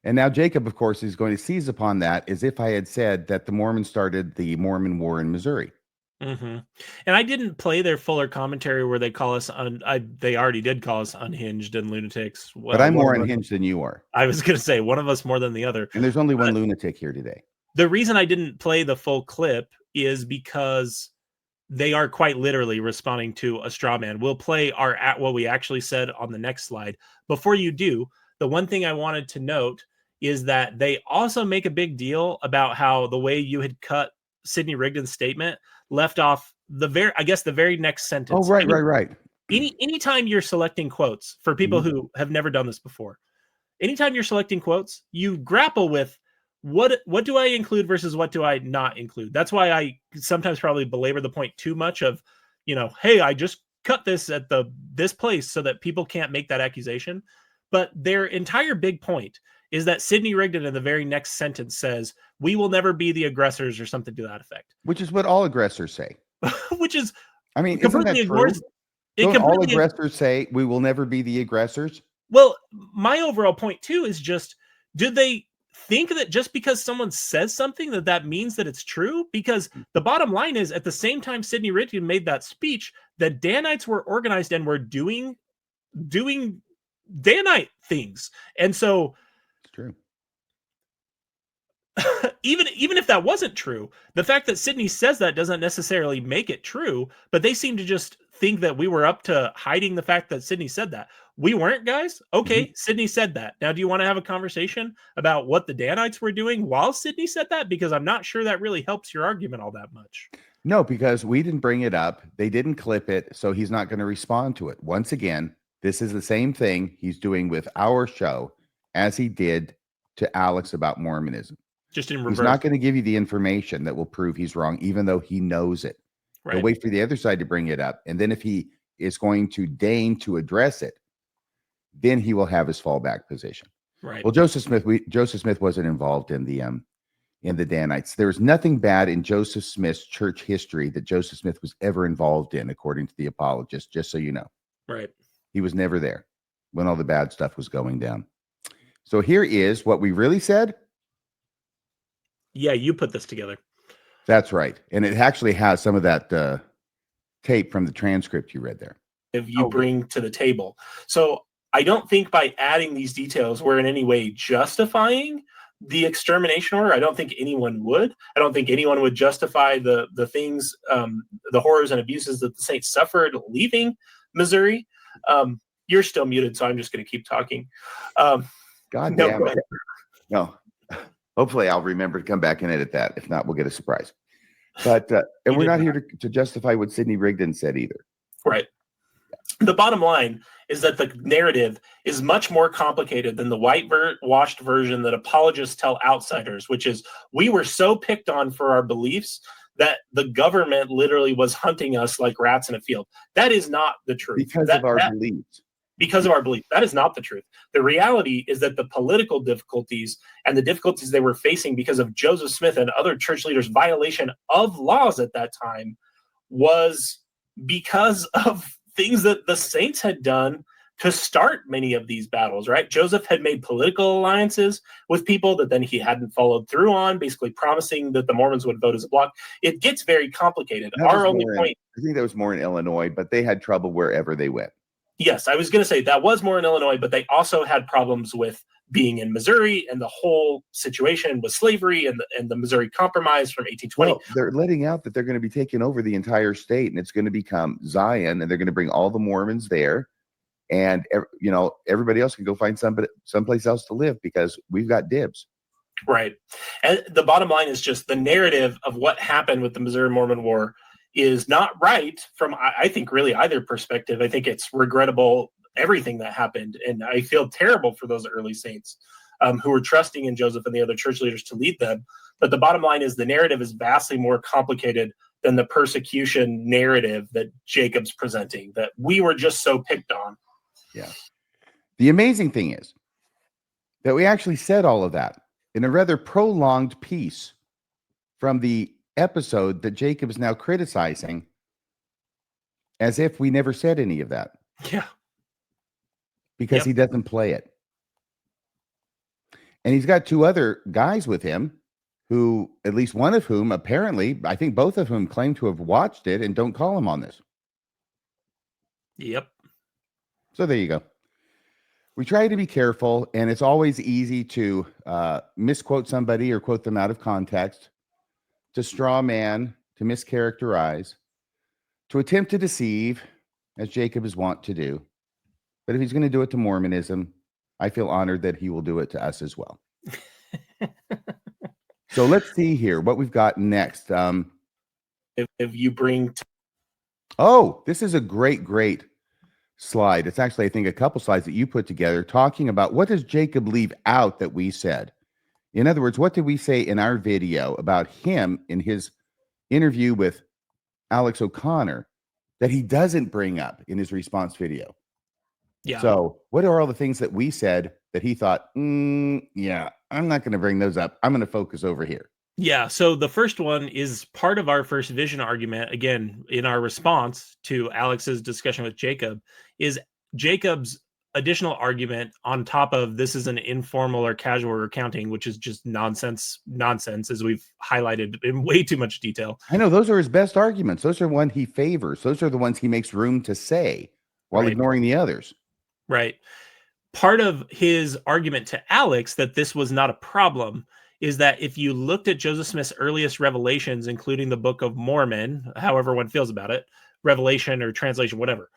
S1: And now Jacob, of course, is going to seize upon that as if I had said that the Mormons started the Mormon War in Missouri.
S2: Mm-hmm. And I didn't play their fuller commentary where they call us they already did call us unhinged and lunatics. Well,
S1: but I'm more unhinged than you are.
S2: I was going to say one of us more than the other.
S1: And there's only one lunatic here today.
S2: The reason I didn't play the full clip is because they are quite literally responding to a straw man. We'll play what we actually said on the next slide. Before you do, the one thing I wanted to note is that they also make a big deal about how the way you had cut Sidney Rigdon's statement left off the very next sentence.
S1: Oh, right.
S2: Anytime you're selecting quotes, for people who have never done this before, anytime you're selecting quotes, you grapple with what do I include versus what do I not include. That's why I sometimes probably belabor the point too much of, hey, I just cut this at this place so that people can't make that accusation. But their entire big point is that Sidney Rigdon in the very next sentence says, we will never be the aggressors or something to that effect.
S1: Which is what all aggressors say.
S2: Which is,
S1: I mean, isn't that true? Don't all aggressors say we will never be the aggressors?
S2: Well, my overall point too is just, do they think that just because someone says something that means that it's true? Because the bottom line is, at the same time Sidney Rigdon made that speech, the Danites were organized and were doing Danite things. And so
S1: it's true.
S2: even if that wasn't true, the fact that Sidney says that doesn't necessarily make it true, but they seem to just think that we were up to hiding the fact that Sidney said that. We weren't, guys. Okay, Sidney said that. Now, do you want to have a conversation about what the Danites were doing while Sidney said that? Because I'm not sure that really helps your argument all that much.
S1: No, because we didn't bring it up. They didn't clip it, so he's not going to respond to it. Once again, this is the same thing he's doing with our show as he did to Alex about Mormonism.
S2: Just in reverse.
S1: He's not going to give you the information that will prove he's wrong, even though he knows it.
S2: Right.
S1: He'll wait for the other side to bring it up. And then if he is going to deign to address it, then he will have his fallback position.
S2: Right.
S1: Well, Joseph Smith wasn't involved in the in the Danites. There's nothing bad in Joseph Smith's church history that Joseph Smith was ever involved in, according to the apologist, just so you know.
S2: Right.
S1: He was never there when all the bad stuff was going down. So here is what we really said.
S2: Yeah, you put this together.
S1: That's right. And it actually has some of that tape from the transcript you read there.
S2: If you bring to the table. So I don't think by adding these details, we're in any way justifying the extermination order. I don't think anyone would. I don't think anyone would justify the things, the horrors and abuses that the Saints suffered leaving Missouri. You're still muted, so I'm just going to keep talking.
S1: God damn it. No. Hopefully I'll remember to come back and edit that. If not, we'll get a surprise. But and we're not here to justify what Sidney Rigdon said either.
S2: Right. The bottom line is that the narrative is much more complicated than the whitewashed version that apologists tell outsiders, which is we were so picked on for our beliefs that the government literally was hunting us like rats in a field. That is not the truth.
S1: Because of our beliefs.
S2: Because of our belief. That is not the truth. The reality is that the political difficulties and the difficulties they were facing because of Joseph Smith and other church leaders' violation of laws at that time was because of things that the Saints had done to start many of these battles, right? Joseph had made political alliances with people that then he hadn't followed through on, basically promising that the Mormons would vote as a bloc. It gets very complicated. Our only point...
S1: I think that was more in Illinois, but they had trouble wherever they went.
S2: Yes, I was going to say that was more in Illinois, but they also had problems with being in Missouri and the whole situation with slavery and the Missouri Compromise from 1820.
S1: Well, they're letting out that they're going to be taking over the entire state, and it's going to become Zion, and they're going to bring all the Mormons there, and everybody else can go find someplace else to live because we've got dibs.
S2: Right, and the bottom line is just the narrative of what happened with the Missouri Mormon War is not right from, I think, really either perspective. I think it's regrettable, everything that happened. And I feel terrible for those early saints who were trusting in Joseph and the other church leaders to lead them. But the bottom line is the narrative is vastly more complicated than the persecution narrative that Jacob's presenting, that we were just so picked on.
S1: Yeah. The amazing thing is that we actually said all of that in a rather prolonged piece from the episode that Jacob is now criticizing, as if we never said any of that.
S2: Yeah.
S1: Because he doesn't play it. And he's got two other guys with him who, at least one of whom, apparently, I think both of whom claim to have watched it and don't call him on this.
S2: Yep.
S1: So there you go. We try to be careful, and it's always easy to misquote somebody or quote them out of context, to straw man, to mischaracterize, to attempt to deceive, as Jacob is wont to do. But if he's going to do it to Mormonism, I feel honored that he will do it to us as well. So let's see here what we've got next.
S2: If you bring...
S1: This is a great slide. It's actually, I think, a couple slides that you put together talking about what does Jacob leave out that we said. In other words, what did we say in our video about him in his interview with Alex O'Connor that he doesn't bring up in his response video?
S2: Yeah.
S1: So what are all the things that we said that he thought, yeah, I'm not going to bring those up. I'm going to focus over here.
S2: Yeah. So the first one is part of our first vision argument, again, in our response to Alex's discussion with Jacob, is Jacob's additional argument on top of this is an informal or casual recounting, which is just nonsense, as we've highlighted in way too much detail.
S1: I know those are his best arguments. Those are the ones he favors. Those are the ones he makes room to say while ignoring the others.
S2: Right. Part of his argument to Alex that this was not a problem is that if you looked at Joseph Smith's earliest revelations, including the Book of Mormon, however one feels about it, revelation or translation, whatever,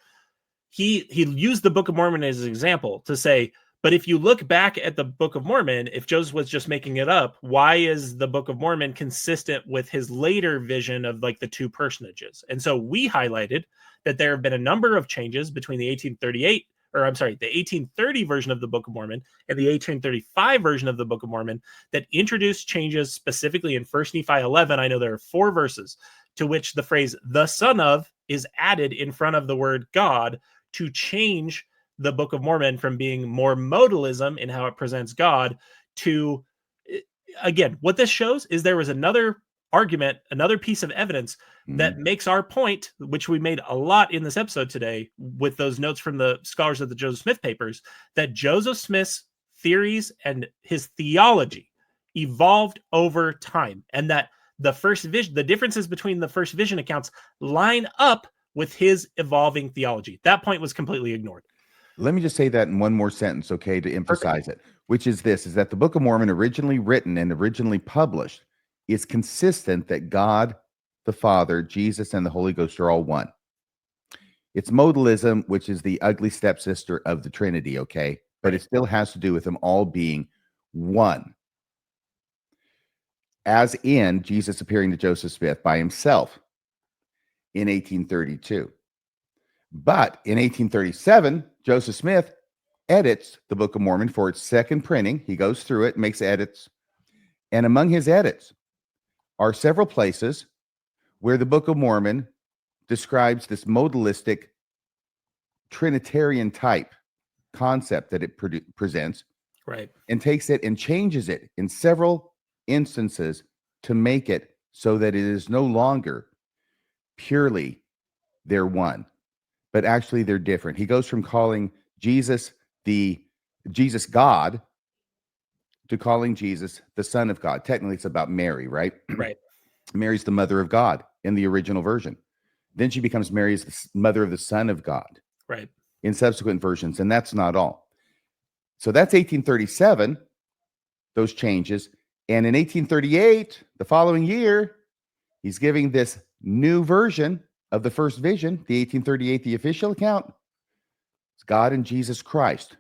S2: he used the Book of Mormon as an example to say, but if you look back at the Book of Mormon, if Joseph was just making it up, why is the Book of Mormon consistent with his later vision of like the two personages? And so we highlighted that there have been a number of changes between the 1830 version of the Book of Mormon and the 1835 version of the Book of Mormon that introduced changes specifically in 1 Nephi 11. I know there are 4 verses to which the phrase "the Son of" is added in front of the word God to change the Book of Mormon from being more modalism in how it presents God to again, what this shows is there was another argument, another piece of evidence that makes our point, which we made a lot in this episode today with those notes from the scholars of the Joseph Smith papers, that Joseph Smith's theories and his theology evolved over time, and that the first vision, the differences between the first vision accounts line up with his evolving theology. That point was completely ignored.
S1: Let me just say that in one more sentence, okay, to emphasize it, which is this, is that the Book of Mormon, originally written and originally published, is consistent that God, the Father, Jesus, and the Holy Ghost are all one. It's modalism, which is the ugly stepsister of the Trinity, okay? But it still has to do with them all being one. As in Jesus appearing to Joseph Smith by himself in 1832. But in 1837, Joseph Smith edits the Book of Mormon for its second printing. He goes through it, makes edits. And among his edits are several places where the Book of Mormon describes this modalistic Trinitarian type concept that it presents,
S2: right,
S1: and takes it and changes it in several instances to make it so that it is no longer purely they're one, but actually they're different. He goes from calling Jesus God to calling Jesus the Son of God. Technically, it's about Mary, right?
S2: Right.
S1: Mary's the mother of God in the original version. Then she becomes Mary's the mother of the Son of God.
S2: Right.
S1: In subsequent versions, and that's not all. So that's 1837, those changes. And in 1838, the following year, he's giving this new version of the first vision, the 1838, the official account. It's God and Jesus Christ.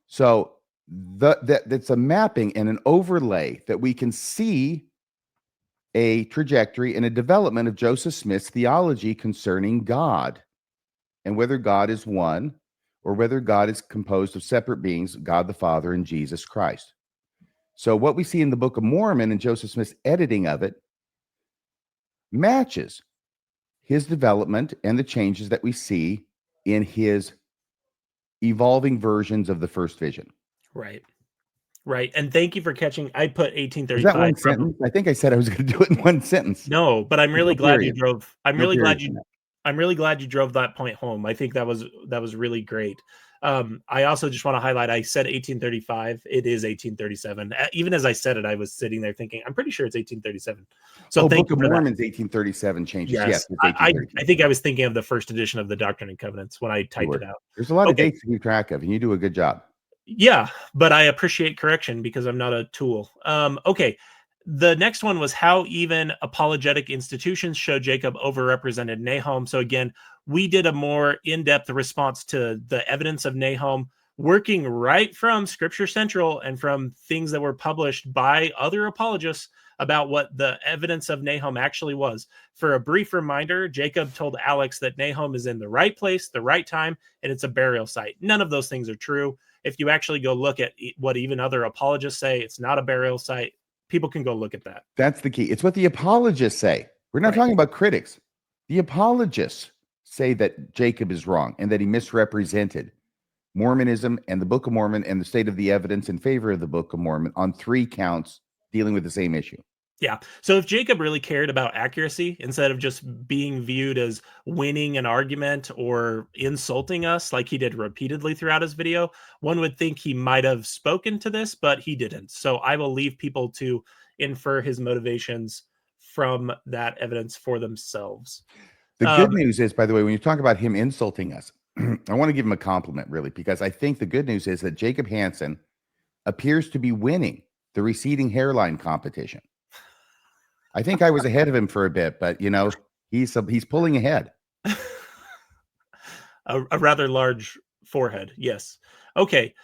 S1: So that's a mapping and an overlay that we can see a trajectory and a development of Joseph Smith's theology concerning God, and whether God is one or whether God is composed of separate beings, God the Father and Jesus Christ. So what we see in the Book of Mormon and Joseph Smith's editing of it matches his development and the changes that we see in his evolving versions of the first vision.
S2: Right. Right. And thank you for catching. I put 1835.
S1: Is that one sentence? I think I said I was going to do it in one sentence.
S2: No, but I'm really glad you drove. I'm really glad you drove that point home. I think that was really great. I also just want to highlight, I said 1835. It is 1837. Even as I said it, I was sitting there thinking, I'm pretty sure it's 1837. So thank
S1: Book
S2: you
S1: of
S2: for
S1: Mormon's
S2: that.
S1: 1837 changes.
S2: Yes, I think I was thinking of the first edition of the Doctrine and Covenants when I typed it out.
S1: There's a lot of dates to keep track of, and you do a good job.
S2: Yeah, but I appreciate correction because I'm not a tool. Okay. The next one was how even apologetic institutions show Jacob overrepresented Nahum. So again, we did a more in-depth response to the evidence of Nahum, working right from Scripture Central and from things that were published by other apologists about what the evidence of Nahum actually was. For a brief reminder, Jacob told Alex that Nahum is in the right place, the right time, and it's a burial site. None of those things are true. If you actually go look at what even other apologists say, it's not a burial site. People can go look at that.
S1: That's the key. It's what the apologists say. We're not talking about critics. The apologists say that Jacob is wrong and that he misrepresented Mormonism and the Book of Mormon and the state of the evidence in favor of the Book of Mormon on 3 counts dealing with the same issue.
S2: Yeah. So if Jacob really cared about accuracy instead of just being viewed as winning an argument or insulting us like he did repeatedly throughout his video, one would think he might have spoken to this, but he didn't. So I will leave people to infer his motivations from that evidence for themselves.
S1: The good news is, by the way, when you talk about him insulting us, I want to give him a compliment, really, because I think the good news is that Jacob Hansen appears to be winning the receding hairline competition. I think I was ahead of him for a bit, but he's pulling ahead.
S2: A rather large forehead. Yes. Okay.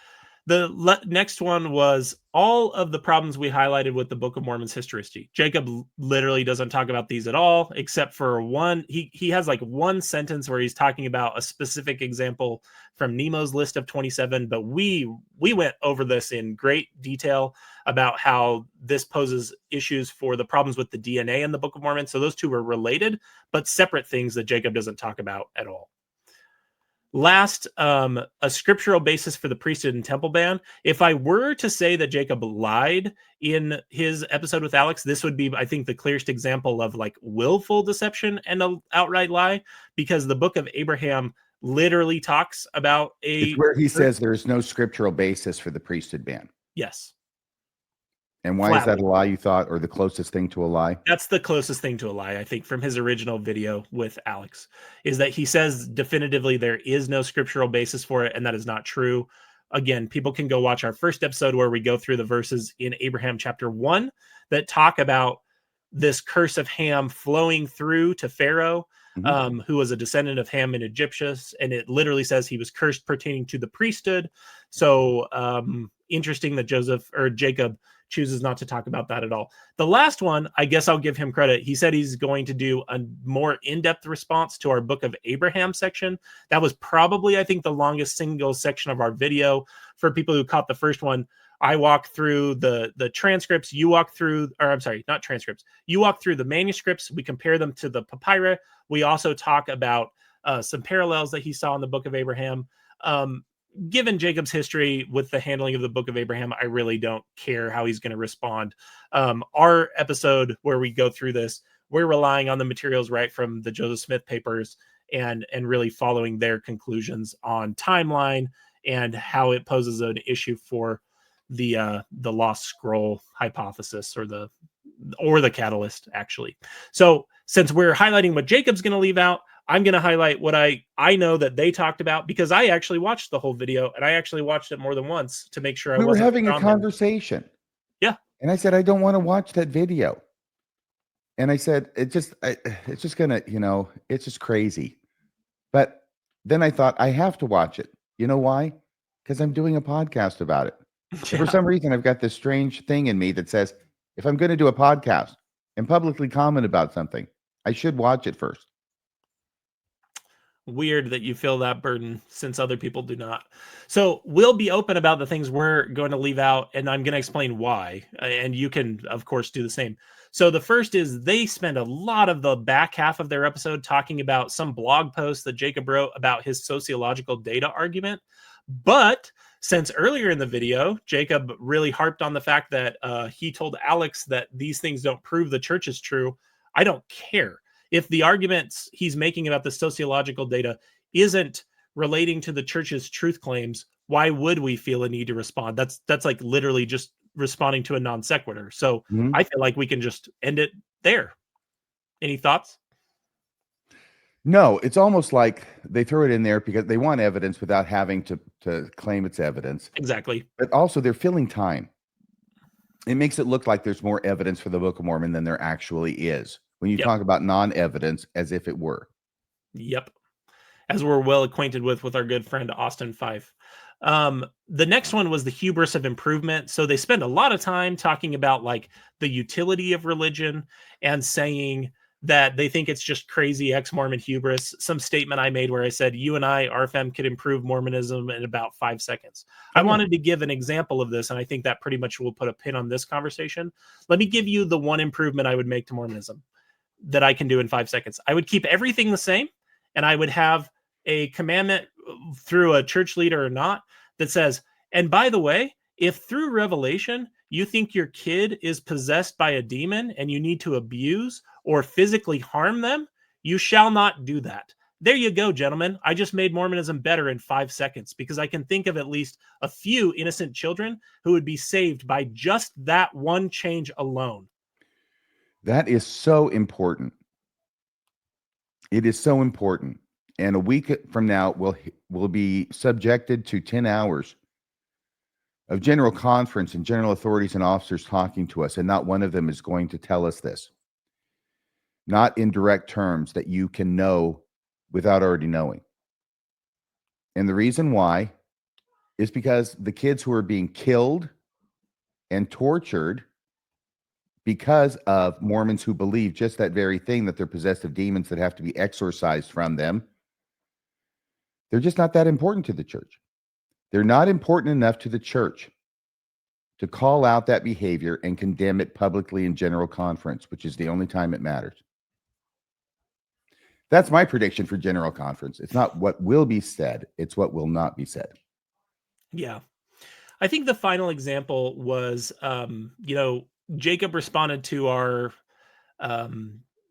S2: The next one was all of the problems we highlighted with the Book of Mormon's historicity. Jacob literally doesn't talk about these at all, except for one. He has like one sentence where he's talking about a specific example from Nemo's list of 27. But we went over this in great detail about how this poses issues for the problems with the DNA in the Book of Mormon. So those two were related, but separate things that Jacob doesn't talk about at all. Last, a scriptural basis for the priesthood and temple ban. If I were to say that Jacob lied in his episode with Alex, this would be, I think, the clearest example of like willful deception and an outright lie, because the book of Abraham literally talks about
S1: It's where he says there's no scriptural basis for the priesthood ban.
S2: Yes.
S1: And why is that a lie, you thought, or the closest thing to a lie?
S2: That's the closest thing to a lie, I think, from his original video with Alex, is that he says definitively there is no scriptural basis for it, and that is not true. Again, people can go watch our first episode where we go through the verses in Abraham chapter 1 that talk about this curse of Ham flowing through to Pharaoh, who was a descendant of Ham and Egyptians, and it literally says he was cursed pertaining to the priesthood. So interesting that Jacob chooses not to talk about that at all. The last one, I guess I'll give him credit. He said he's going to do a more in-depth response to our Book of Abraham section. That was probably, I think, the longest single section of our video. For people who caught the first one, I walked through the transcripts. You walk through, or I'm sorry, not transcripts. You walk through the manuscripts. We compare them to the papyri. We also talk about some parallels that he saw in the Book of Abraham. Given Jacob's history with the handling of the Book of Abraham, I really don't care how he's going to respond. Our episode where we go through this, we're relying on the materials right from the Joseph Smith papers and really following their conclusions on timeline and how it poses an issue for the lost scroll hypothesis or the catalyst, actually. So since we're highlighting what Jacob's going to leave out, I'm going to highlight what I know that they talked about, because I actually watched the whole video, and I actually watched it more than once to make sure
S1: we were having a conversation.
S2: Yeah.
S1: And I said, I don't want to watch that video. And I said, it's just going to, it's just crazy. But then I thought I have to watch it. You know why? Because I'm doing a podcast about it. Yeah. For some reason, I've got this strange thing in me that says, if I'm going to do a podcast and publicly comment about something, I should watch it first.
S2: Weird that you feel that burden, since other people do not. So we'll be open about the things we're going to leave out, and I'm going to explain why. And you can, of course, do the same. So the first is they spend a lot of the back half of their episode talking about some blog post that Jacob wrote about his sociological data argument. But since earlier in the video, Jacob really harped on the fact that he told Alex that these things don't prove the church is true, I don't care. If the arguments he's making about the sociological data isn't relating to the church's truth claims, why would we feel a need to respond? That's like literally just responding to a non sequitur. So I feel like we can just end it there. Any thoughts?
S1: No, it's almost like they throw it in there because they want evidence without having to claim it's evidence.
S2: Exactly.
S1: But also they're filling time. It makes it look like there's more evidence for the Book of Mormon than there actually is, when you talk about non-evidence as if it were.
S2: Yep. As we're well acquainted with our good friend Austin Fife. The next one was the hubris of improvement. So they spend a lot of time talking about like the utility of religion and saying that they think it's just crazy ex-Mormon hubris. Some statement I made where I said, you and I, RFM, could improve Mormonism in about 5 seconds. I wanted to give an example of this, and I think that pretty much will put a pin on this conversation. Let me give you the one improvement I would make to Mormonism that I can do in 5 seconds. I would keep everything the same, and I would have a commandment through a church leader or not that says, and by the way, if through revelation you think your kid is possessed by a demon and you need to abuse or physically harm them, you shall not do that. There you go, gentlemen. I just made Mormonism better in 5 seconds, because I can think of at least a few innocent children who would be saved by just that one change alone.
S1: That is so important. It is so important. And a week from now, we'll be subjected to 10 hours of general conference and general authorities and officers talking to us, and not one of them is going to tell us this. Not in direct terms that you can know without already knowing. And the reason why is because the kids who are being killed and tortured because of Mormons who believe just that very thing, that they're possessed of demons that have to be exorcised from them, they're just not that important to the church. They're not important enough to the church to call out that behavior and condemn it publicly in general conference, which is the only time it matters. That's my prediction for General Conference. It's not what will be said, it's what will not be said.
S2: Yeah. I think the final example was, Jacob responded to our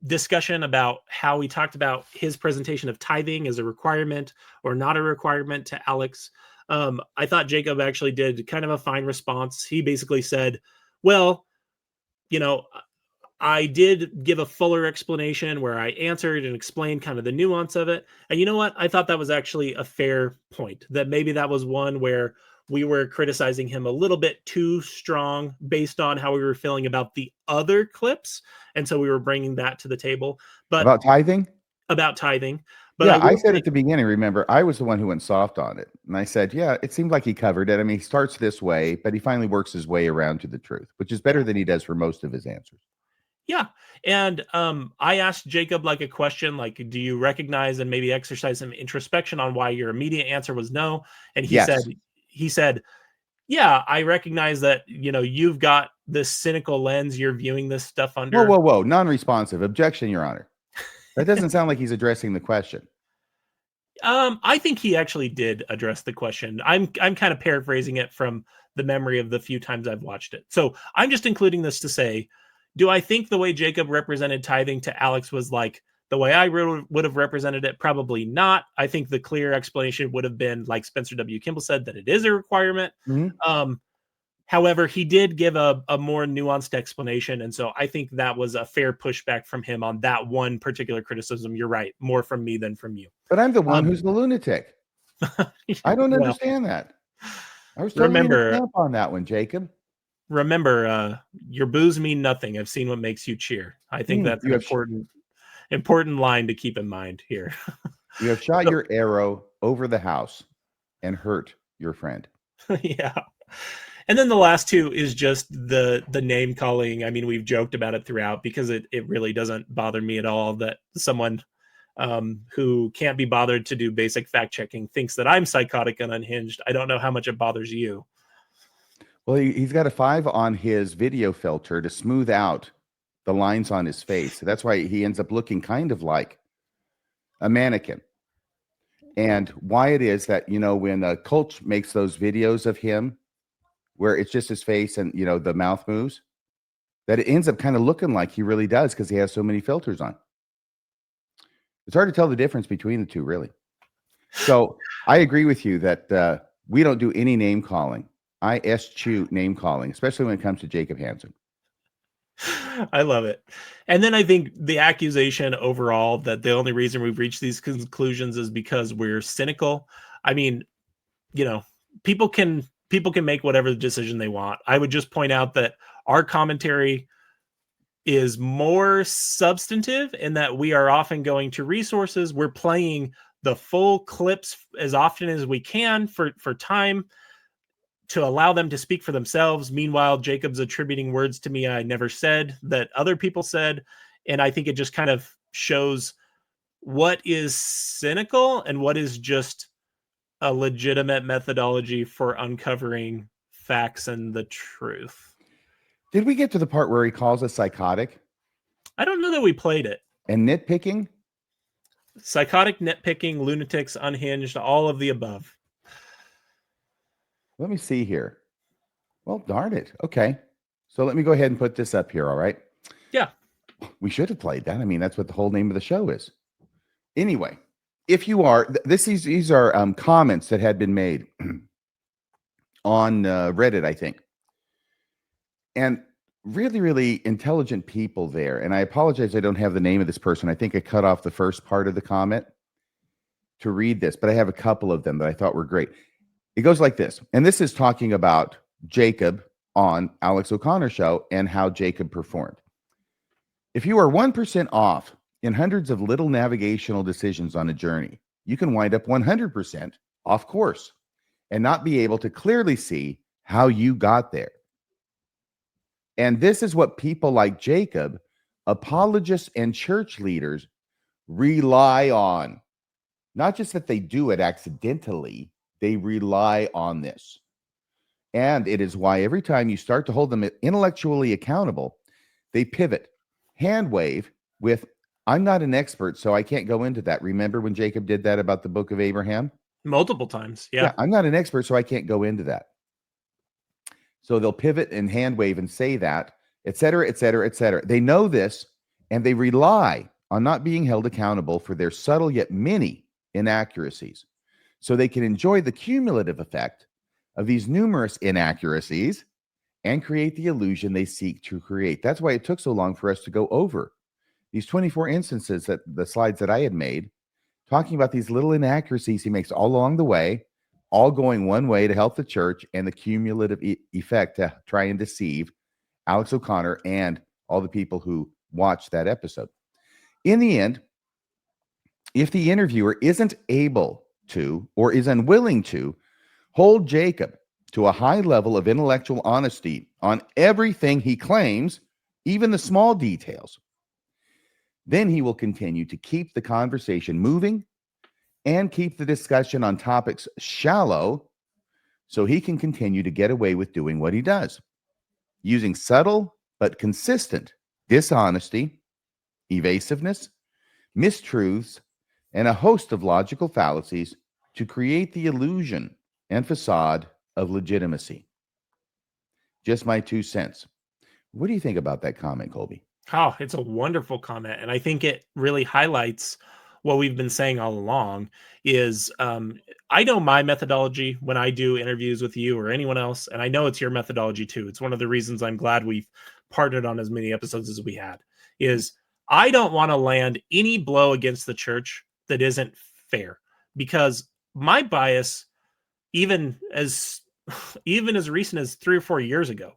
S2: discussion about how we talked about his presentation of tithing as a requirement or not a requirement to Alex. I thought Jacob actually did kind of a fine response. He basically said, well, I did give a fuller explanation where I answered and explained kind of the nuance of it. And you know what? I thought that was actually a fair point, that maybe that was one where we were criticizing him a little bit too strong based on how we were feeling about the other clips. And so we were bringing that to the table. But
S1: About tithing?
S2: About tithing. But
S1: Yeah, I
S2: will
S1: said
S2: say-
S1: at the beginning, remember, I was the one who went soft on it. And I said, yeah, it seemed like he covered it. I mean, he starts this way, but he finally works his way around to the truth, which is better than he does for most of his answers.
S2: Yeah. And I asked Jacob like a question, like, do you recognize and maybe exercise some introspection on why your immediate answer was no? And he said, yeah, I recognize that, you've got this cynical lens you're viewing this stuff under.
S1: Whoa. Non-responsive. Objection, Your Honor. That doesn't sound like he's addressing the question.
S2: I think he actually did address the question. I'm kind of paraphrasing it from the memory of the few times I've watched it. So I'm just including this to say, do I think the way Jacob represented tithing to Alex was like the way I would have represented it? Probably not. I think the clear explanation would have been, like Spencer W. Kimball said, that it is a requirement.
S1: Mm-hmm.
S2: However, he did give a more nuanced explanation. And so I think that was a fair pushback from him on that one particular criticism. You're right. More from me than from you.
S1: But I'm the one who's the lunatic. I don't understand that. I was totally in the camp on that one, Jacob.
S2: Remember, your boos mean nothing. I've seen what makes you cheer. I think that's an important line to keep in mind here.
S1: You have shot your arrow over the house and hurt your friend.
S2: Yeah. And then the last two is just the name calling. I mean, we've joked about it throughout because it really doesn't bother me at all that someone who can't be bothered to do basic fact checking thinks that I'm psychotic and unhinged. I don't know how much it bothers you.
S1: Well, he's got a 5 on his video filter to smooth out the lines on his face. So that's why he ends up looking kind of like a mannequin. And why it is that, when Coach makes those videos of him where it's just his face and, the mouth moves, that it ends up kind of looking like he really does because he has so many filters on. It's hard to tell the difference between the two, really. So I agree with you that we don't do any name calling. I eschew name calling, especially when it comes to Jacob Hansen.
S2: I love it. And then I think the accusation overall that the only reason we've reached these conclusions is because we're cynical. I mean, people can make whatever decision they want. I would just point out that our commentary is more substantive in that we are often going to resources. We're playing the full clips as often as we can for time to allow them to speak for themselves. Meanwhile, Jacob's attributing words to me I never said that other people said. And I think it just kind of shows what is cynical and what is just a legitimate methodology for uncovering facts and the truth.
S1: Did we get to the part where he calls us psychotic?
S2: I don't know that we played it.
S1: And nitpicking?
S2: Psychotic, nitpicking, lunatics, unhinged, all of the above.
S1: Let me see here. Well, darn it. Okay. So let me go ahead and put this up here. All right.
S2: Yeah.
S1: We should have played that. I mean, that's what the whole name of the show is. Anyway, if you are, these are comments that had been made on Reddit, I think. And really, really intelligent people there. And I apologize, I don't have the name of this person. I think I cut off the first part of the comment to read this, but I have a couple of them that I thought were great. It goes like this. And this is talking about Jacob on Alex O'Connor's show and how Jacob performed. If you are 1% off in hundreds of little navigational decisions on a journey, you can wind up 100% off course and not be able to clearly see how you got there. And this is what people like Jacob, apologists and church leaders rely on. Not just that they do it accidentally, they rely on this. And it is why every time you start to hold them intellectually accountable, they pivot, hand wave with I'm not an expert, so I can't go into that. Remember when Jacob did that about the Book of Abraham?
S2: Multiple times. Yeah.
S1: I'm not an expert, so I can't go into that. So they'll pivot and hand wave and say that, et cetera, et cetera, et cetera. They know this, and they rely on not being held accountable for their subtle yet many inaccuracies. So they can enjoy the cumulative effect of these numerous inaccuracies and create the illusion they seek to create. That's why it took so long for us to go over these 24 instances, that the slides that I had made, talking about these little inaccuracies he makes all along the way, all going one way to help the church, and the cumulative effect to try and deceive Alex O'Connor and all the people who watched that episode. In the end, if the interviewer isn't able to, or is unwilling to, hold Jacob to a high level of intellectual honesty on everything he claims, even the small details, then he will continue to keep the conversation moving and keep the discussion on topics shallow, so he can continue to get away with doing what he does, using subtle but consistent dishonesty, evasiveness, mistruths, and a host of logical fallacies to create the illusion and facade of legitimacy. Just my 2 cents. What do you think about that comment, Kolby?
S2: Oh, it's a wonderful comment. And I think it really highlights what we've been saying all along is I know my methodology when I do interviews with you or anyone else, and I know it's your methodology too. It's one of the reasons I'm glad we've partnered on as many episodes as we had, is I don't want to land any blow against the church that isn't fair, because my bias, even as recent as 3 or 4 years ago,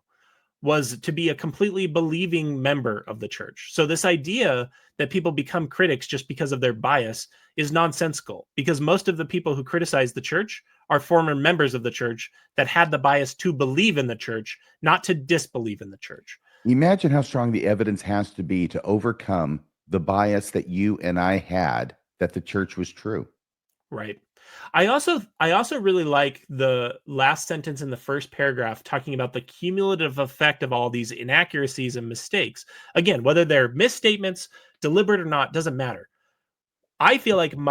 S2: was to be a completely believing member of the church. So this idea that people become critics just because of their bias is nonsensical, because most of the people who criticize the church are former members of the church that had the bias to believe in the church, not to disbelieve in the church.
S1: Imagine how strong the evidence has to be to overcome the bias that you and I had that the church was true.
S2: Right. I also really like the last sentence in the first paragraph, talking about the cumulative effect of all these inaccuracies and mistakes. Again, whether they're misstatements, deliberate or not, doesn't matter. I feel like when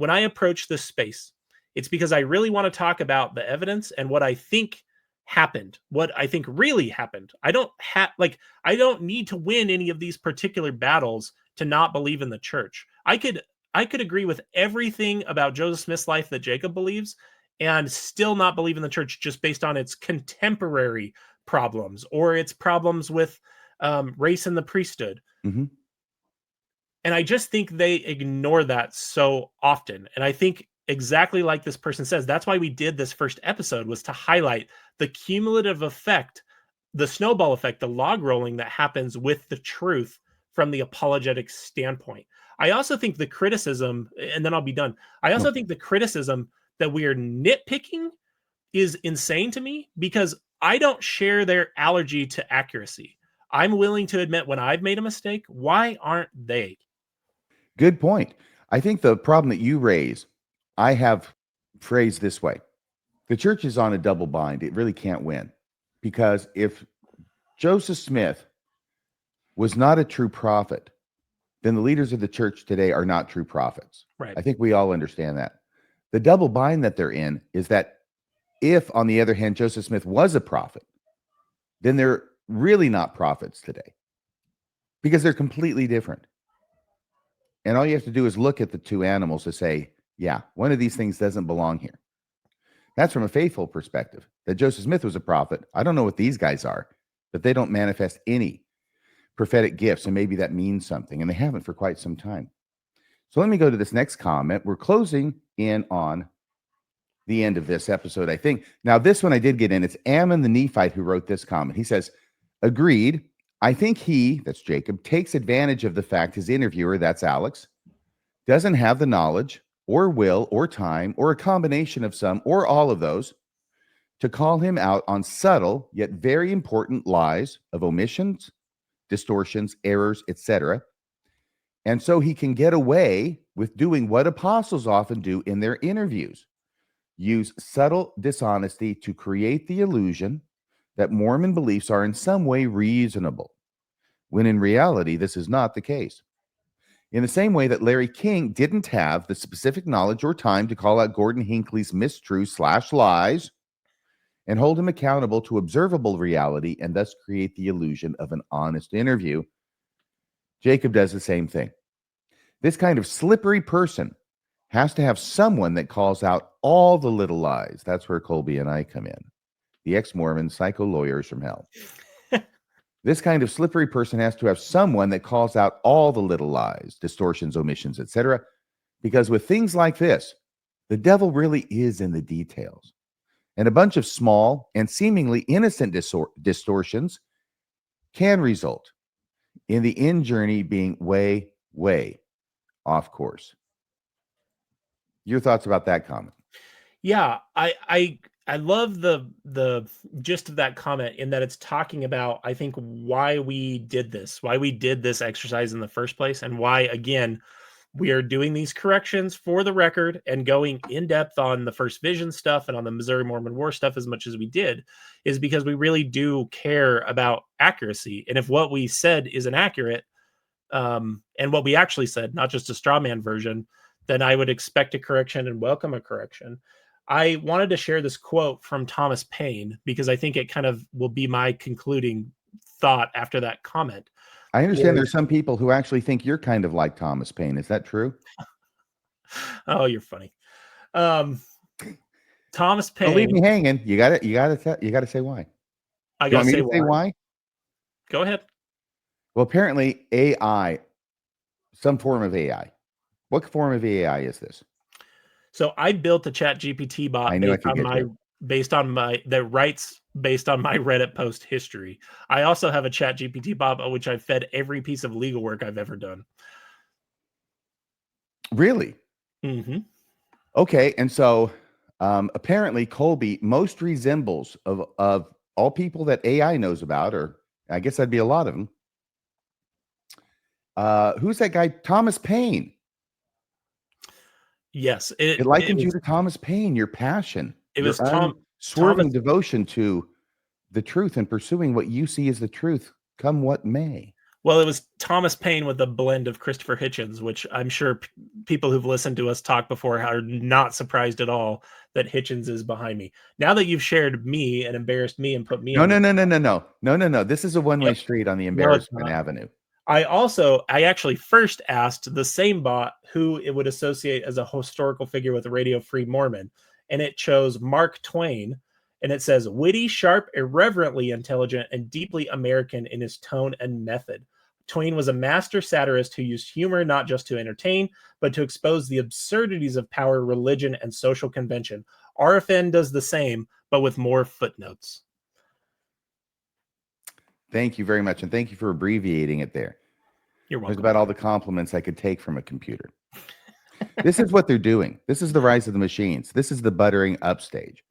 S2: I approach this space, it's because I really want to talk about the evidence and what I think happened, what I think really happened. I don't need to win any of these particular battles to not believe in the church. I could agree with everything about Joseph Smith's life that Jacob believes and still not believe in the church, just based on its contemporary problems or its problems with race in the priesthood.
S1: Mm-hmm.
S2: And I just think they ignore that so often. And I think, exactly like this person says, that's why we did this first episode, was to highlight the cumulative effect, the snowball effect, the log rolling that happens with the truth from the apologetic standpoint. I also think the criticism, and then I'll be done. I also think the criticism that we are nitpicking is insane to me, because I don't share their allergy to accuracy. I'm willing to admit when I've made a mistake. Why aren't they?
S1: Good point. I think the problem that you raise, I have phrased this way. The church is on a double bind. It really can't win, because if Joseph Smith was not a true prophet, then the leaders of the church today are not true prophets.
S2: Right.
S1: I think we all understand that. The double bind that they're in is that if, on the other hand, Joseph Smith was a prophet, then they're really not prophets today, because they're completely different. And all you have to do is look at the two animals to say, yeah, one of these things doesn't belong here. That's from a faithful perspective. That Joseph Smith was a prophet, I don't know what these guys are, but they don't manifest any prophetic gifts, and maybe that means something, and they haven't for quite some time. So let me go to this next comment. We're closing in on the end of this episode, I think. Now, this one I did get in. It's Ammon the Nephite who wrote this comment. He says, agreed. I think he, that's Jacob, takes advantage of the fact his interviewer, that's Alex, doesn't have the knowledge or will or time or a combination of some or all of those to call him out on subtle yet very important lies of omissions, distortions, errors, etc. And so he can get away with doing what apostles often do in their interviews: use subtle dishonesty to create the illusion that Mormon beliefs are in some way reasonable, when in reality, this is not the case. In the same way that Larry King didn't have the specific knowledge or time to call out Gordon Hinckley's mistruths/lies and hold him accountable to observable reality and thus create the illusion of an honest interview, Jacob does the same thing. This kind of slippery person has to have someone that calls out all the little lies. That's where Kolby and I come in, the ex-Mormon psycho lawyers from hell. This kind of slippery person has to have someone that calls out all the little lies, distortions, omissions, etc. Because with things like this, the devil really is in the details. And a bunch of small and seemingly innocent distortions can result in the end journey being way, way off course. Your thoughts about that comment?
S2: Yeah, I love the gist of that comment in that it's talking about, I think, why we did this exercise in the first place, and why, again, we are doing these corrections for the record and going in depth on the First Vision stuff and on the Missouri Mormon War stuff as much as we did, is because we really do care about accuracy. And if what we said is inaccurate, and what we actually said, not just a straw man version, then I would expect a correction and welcome a correction. I wanted to share this quote from Thomas Paine because I think it kind of will be my concluding thought after that comment.
S1: I understand there's some people who actually think you're kind of like Thomas Paine. Is that true?
S2: Oh, you're funny. Thomas Paine.
S1: Don't leave me hanging. You gotta say why.
S2: I gotta say
S1: why.
S2: Go ahead.
S1: Well, apparently AI, some form of AI. What form of AI is this?
S2: So I built a Chat GPT bot based on my Reddit post history. I also have a Chat GPT bot which I've fed every piece of legal work I've ever done.
S1: Really?
S2: Mm-hmm.
S1: Okay, and so apparently Kolby most resembles of all people that AI knows about, or I guess that'd be a lot of them. Who's that guy? Thomas Paine.
S2: Yes,
S1: it likens you to Thomas Paine. Your passion.
S2: It was
S1: unswerving devotion to the truth and pursuing what you see as the truth, come what may.
S2: Well, it was Thomas Paine with a blend of Christopher Hitchens, which I'm sure people who've listened to us talk before are not surprised at all that Hitchens is behind me. Now that you've shared me and embarrassed me and put me
S1: No. This is a one-way street on the embarrassment avenue.
S2: I actually first asked the same bot who it would associate as a historical figure with Radio Free Mormon, and it chose Mark Twain, and it says witty, sharp, irreverently intelligent, and deeply American in his tone and method. Twain was a master satirist who used humor not just to entertain, but to expose the absurdities of power, religion, and social convention. RFN does the same, but with more footnotes.
S1: Thank you very much, and thank you for abbreviating it there.
S2: You're welcome.
S1: There's about all the compliments I could take from a computer. This is what they're doing. This is the rise of the machines. This is the buttering up stage.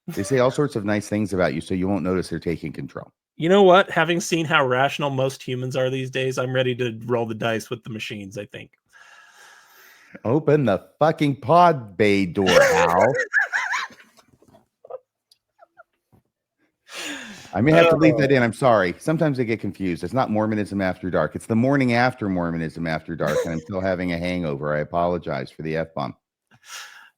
S1: They say all sorts of nice things about you, so you won't notice they're taking control.
S2: You know what? Having seen how rational most humans are these days, I'm ready to roll the dice with the machines, I think.
S1: Open the fucking pod bay door, Al. I may have to leave that in. I'm sorry. Sometimes I get confused. It's not Mormonism After Dark. It's the morning after Mormonism After Dark, and I'm still having a hangover. I apologize for the F-bomb.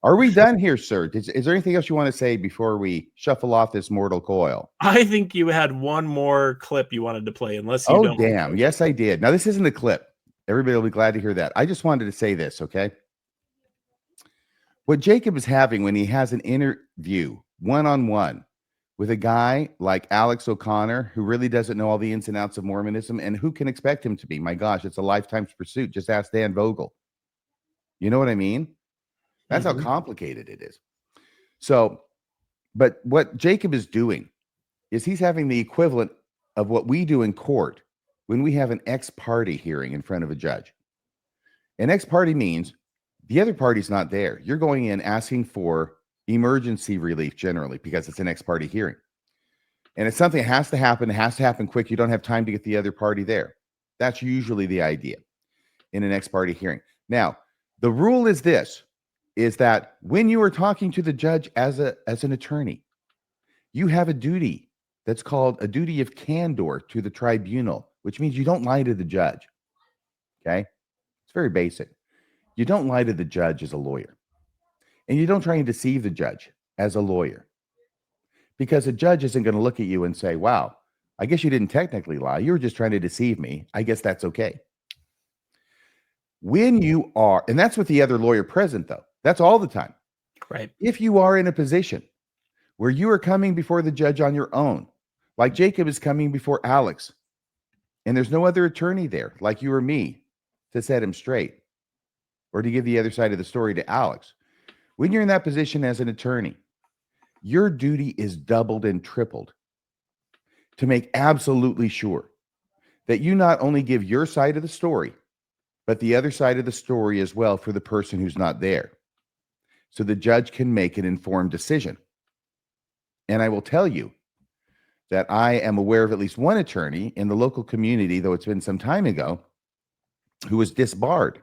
S1: Are we done here, sir? Is there anything else you want to say before we shuffle off this mortal coil?
S2: I think you had one more clip you wanted to play, unless you don't.
S1: Oh, damn. Yes, I did. Now, this isn't a clip. Everybody will be glad to hear that. I just wanted to say this, okay? What Jacob is having when he has an interview one-on-one with a guy like Alex O'Connor, who really doesn't know all the ins and outs of Mormonism, and who can expect him to be? My gosh, it's a lifetime's pursuit. Just ask Dan Vogel. You know what I mean? That's how complicated it is. So, but what Jacob is doing is he's having the equivalent of what we do in court when we have an ex parte hearing in front of a judge. An ex parte means the other party's not there. You're going in asking for emergency relief generally because it's an ex parte hearing. And it's something that has to happen. It has to happen quick. You don't have time to get the other party there. That's usually the idea in an ex parte hearing. Now, the rule is this, is that when you are talking to the judge as an attorney, you have a duty that's called a duty of candor to the tribunal, which means you don't lie to the judge. Okay? It's very basic. You don't lie to the judge as a lawyer. And you don't try and deceive the judge as a lawyer. Because a judge isn't going to look at you and say, wow, I guess you didn't technically lie. You were just trying to deceive me. I guess that's okay. When you are, and that's with the other lawyer present, though. That's all the time.
S2: Right.
S1: If you are in a position where you are coming before the judge on your own, like Jacob is coming before Alex, and there's no other attorney there, like you or me, to set him straight or to give the other side of the story to Alex. When you're in that position as an attorney, your duty is doubled and tripled to make absolutely sure that you not only give your side of the story, but the other side of the story as well for the person who's not there, so the judge can make an informed decision. And I will tell you that I am aware of at least one attorney in the local community, though it's been some time ago, who was disbarred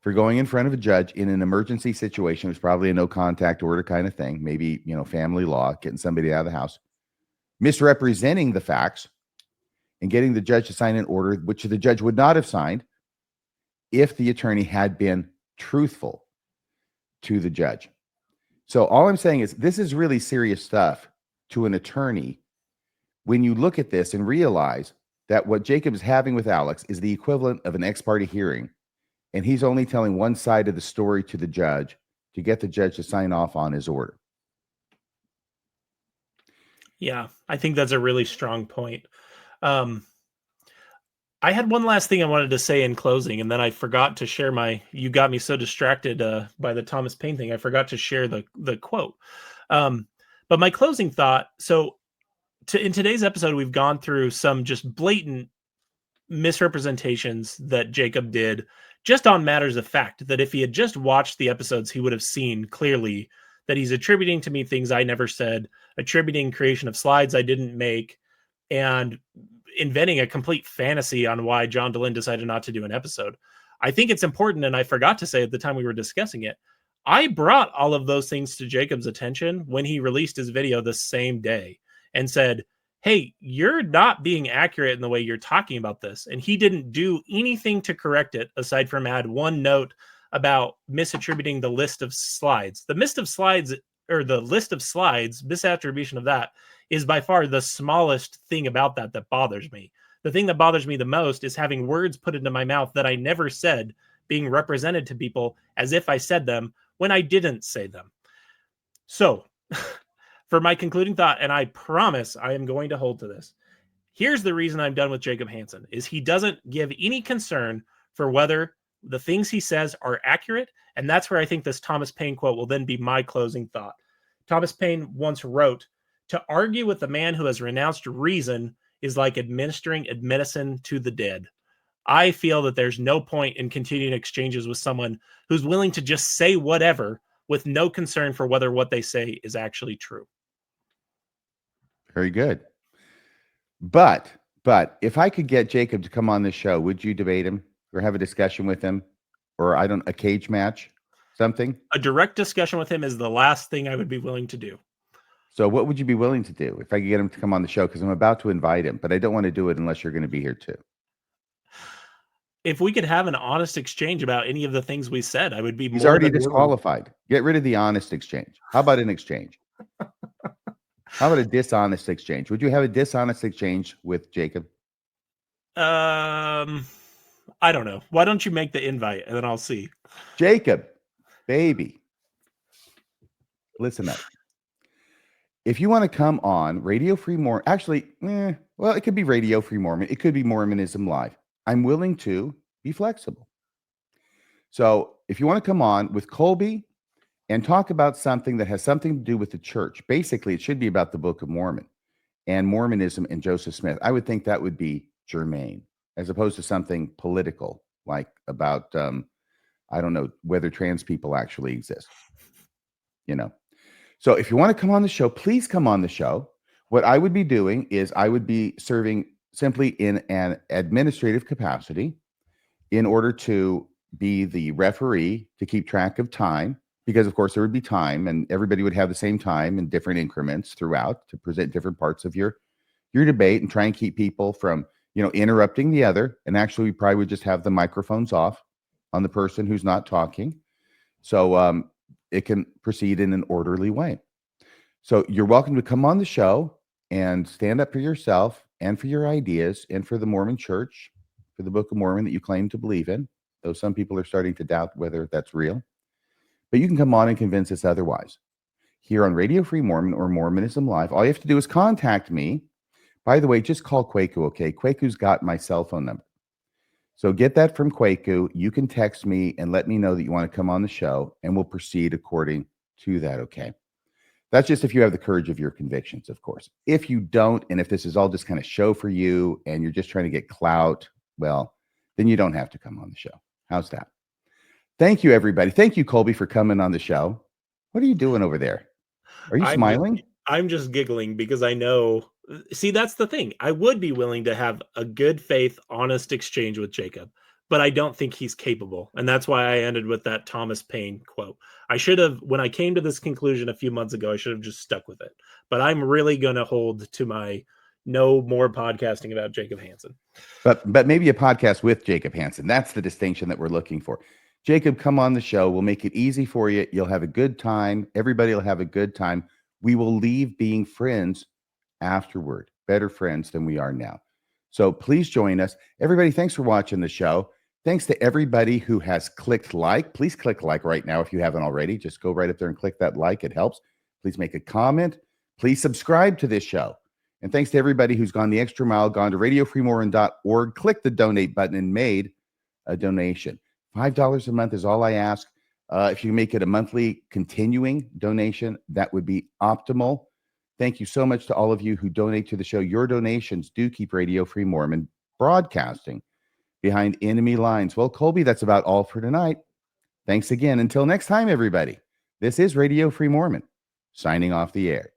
S1: for going in front of a judge in an emergency situation. It was probably a no contact order kind of thing, maybe, family law, getting somebody out of the house, misrepresenting the facts and getting the judge to sign an order, which the judge would not have signed if the attorney had been truthful to the judge. So all I'm saying is this is really serious stuff to an attorney when you look at this and realize that what Jacob is having with Alex is the equivalent of an ex parte hearing, and he's only telling one side of the story to the judge to get the judge to sign off on his order.
S2: Yeah, I think that's a really strong point. I had one last thing I wanted to say in closing, and then I forgot to share you got me so distracted by the Thomas Paine thing. I forgot to share the quote. But my closing thought, in today's episode, we've gone through some just blatant misrepresentations that Jacob did just on matters of fact, that if he had just watched the episodes, he would have seen clearly that he's attributing to me things I never said, attributing creation of slides I didn't make, and inventing a complete fantasy on why John DeLynn decided not to do an episode. I think it's important, and I forgot to say at the time we were discussing it, I brought all of those things to Jacob's attention when he released his video the same day and said, hey, you're not being accurate in the way you're talking about this. And he didn't do anything to correct it aside from add one note about misattributing the list of slides. The list of slides, misattribution of that, is by far the smallest thing about that bothers me. The thing that bothers me the most is having words put into my mouth that I never said being represented to people as if I said them when I didn't say them. So for my concluding thought, and I promise I am going to hold to this, here's the reason I'm done with Jacob Hansen, is he doesn't give any concern for whether the things he says are accurate. And that's where I think this Thomas Paine quote will then be my closing thought. Thomas Paine once wrote, "To argue with the man who has renounced reason is like administering medicine to the dead." I feel that there's no point in continuing exchanges with someone who's willing to just say whatever with no concern for whether what they say is actually true.
S1: Very good. But if I could get Jacob to come on the show, would you debate him or have a discussion with him, or a cage match, something?
S2: A direct discussion with him is the last thing I would be willing to do.
S1: So what would you be willing to do if I could get him to come on the show? Because I'm about to invite him, but I don't want to do it unless you're going to be here too.
S2: If we could have an honest exchange about any of the things we said, I would be
S1: He's
S2: more
S1: already
S2: than
S1: disqualified. Get rid of the honest exchange. How about an exchange? How about a dishonest exchange? Would you have a dishonest exchange with Jacob?
S2: I don't know. Why don't you make the invite and then I'll see.
S1: Jacob, baby, listen up. If you want to come on Radio Free Mormon, actually, it could be Radio Free Mormon. It could be Mormonism Live. I'm willing to be flexible. So if you want to come on with Kolby and talk about something that has something to do with the church, basically it should be about the Book of Mormon and Mormonism and Joseph Smith. I would think that would be germane, as opposed to something political, like about, I don't know, whether trans people actually exist. So if you want to come on the show, please come on the show. What I would be doing is I would be serving simply in an administrative capacity in order to be the referee, to keep track of time, because of course there would be time and everybody would have the same time in different increments throughout to present different parts of your debate and try and keep people from, interrupting the other. And actually we probably would just have the microphones off on the person who's not talking. So it can proceed in an orderly way. So you're welcome to come on the show and stand up for yourself and for your ideas and for the Mormon Church, for the Book of Mormon that you claim to believe in, though some people are starting to doubt whether that's real. But you can come on and convince us otherwise. Here on Radio Free Mormon or Mormonism Live, all you have to do is contact me. By the way, just call Kwaku, okay? Kwaku's got my cell phone number. So get that from Kwaku. You can text me and let me know that you want to come on the show, and we'll proceed according to that, okay? That's just if you have the courage of your convictions, of course. If you don't, and if this is all just kind of show for you and you're just trying to get clout, well, then you don't have to come on the show. How's that? Thank you, everybody. Thank you, Kolby, for coming on the show. What are you doing over there? Are you smiling?
S2: I'm just giggling because I know. See, that's the thing. I would be willing to have a good faith, honest exchange with Jacob, but I don't think he's capable. And that's why I ended with that Thomas Paine quote. I should have, when I came to this conclusion a few months ago, I should have just stuck with it. But I'm really going to hold to my no more podcasting about Jacob Hansen.
S1: But maybe a podcast with Jacob Hansen. That's the distinction that we're looking for. Jacob, come on the show. We'll make it easy for you. You'll have a good time. Everybody will have a good time. We will leave being friends afterward, better friends than we are now. So please join us. Everybody, thanks for watching the show. Thanks to everybody who has clicked like. Please click like right now if you haven't already. Just go right up there and click that like. It helps. Please make a comment. Please subscribe to this show. And thanks to everybody who's gone the extra mile, gone to radiofreemormon.org, click the donate button and made a donation. $5 a month is all I ask. If you make it a monthly continuing donation, that would be optimal. Thank you so much to all of you who donate to the show. Your donations do keep Radio Free Mormon broadcasting behind enemy lines. Well, Kolby, that's about all for tonight. Thanks again. Until next time, everybody. This is Radio Free Mormon, signing off the air.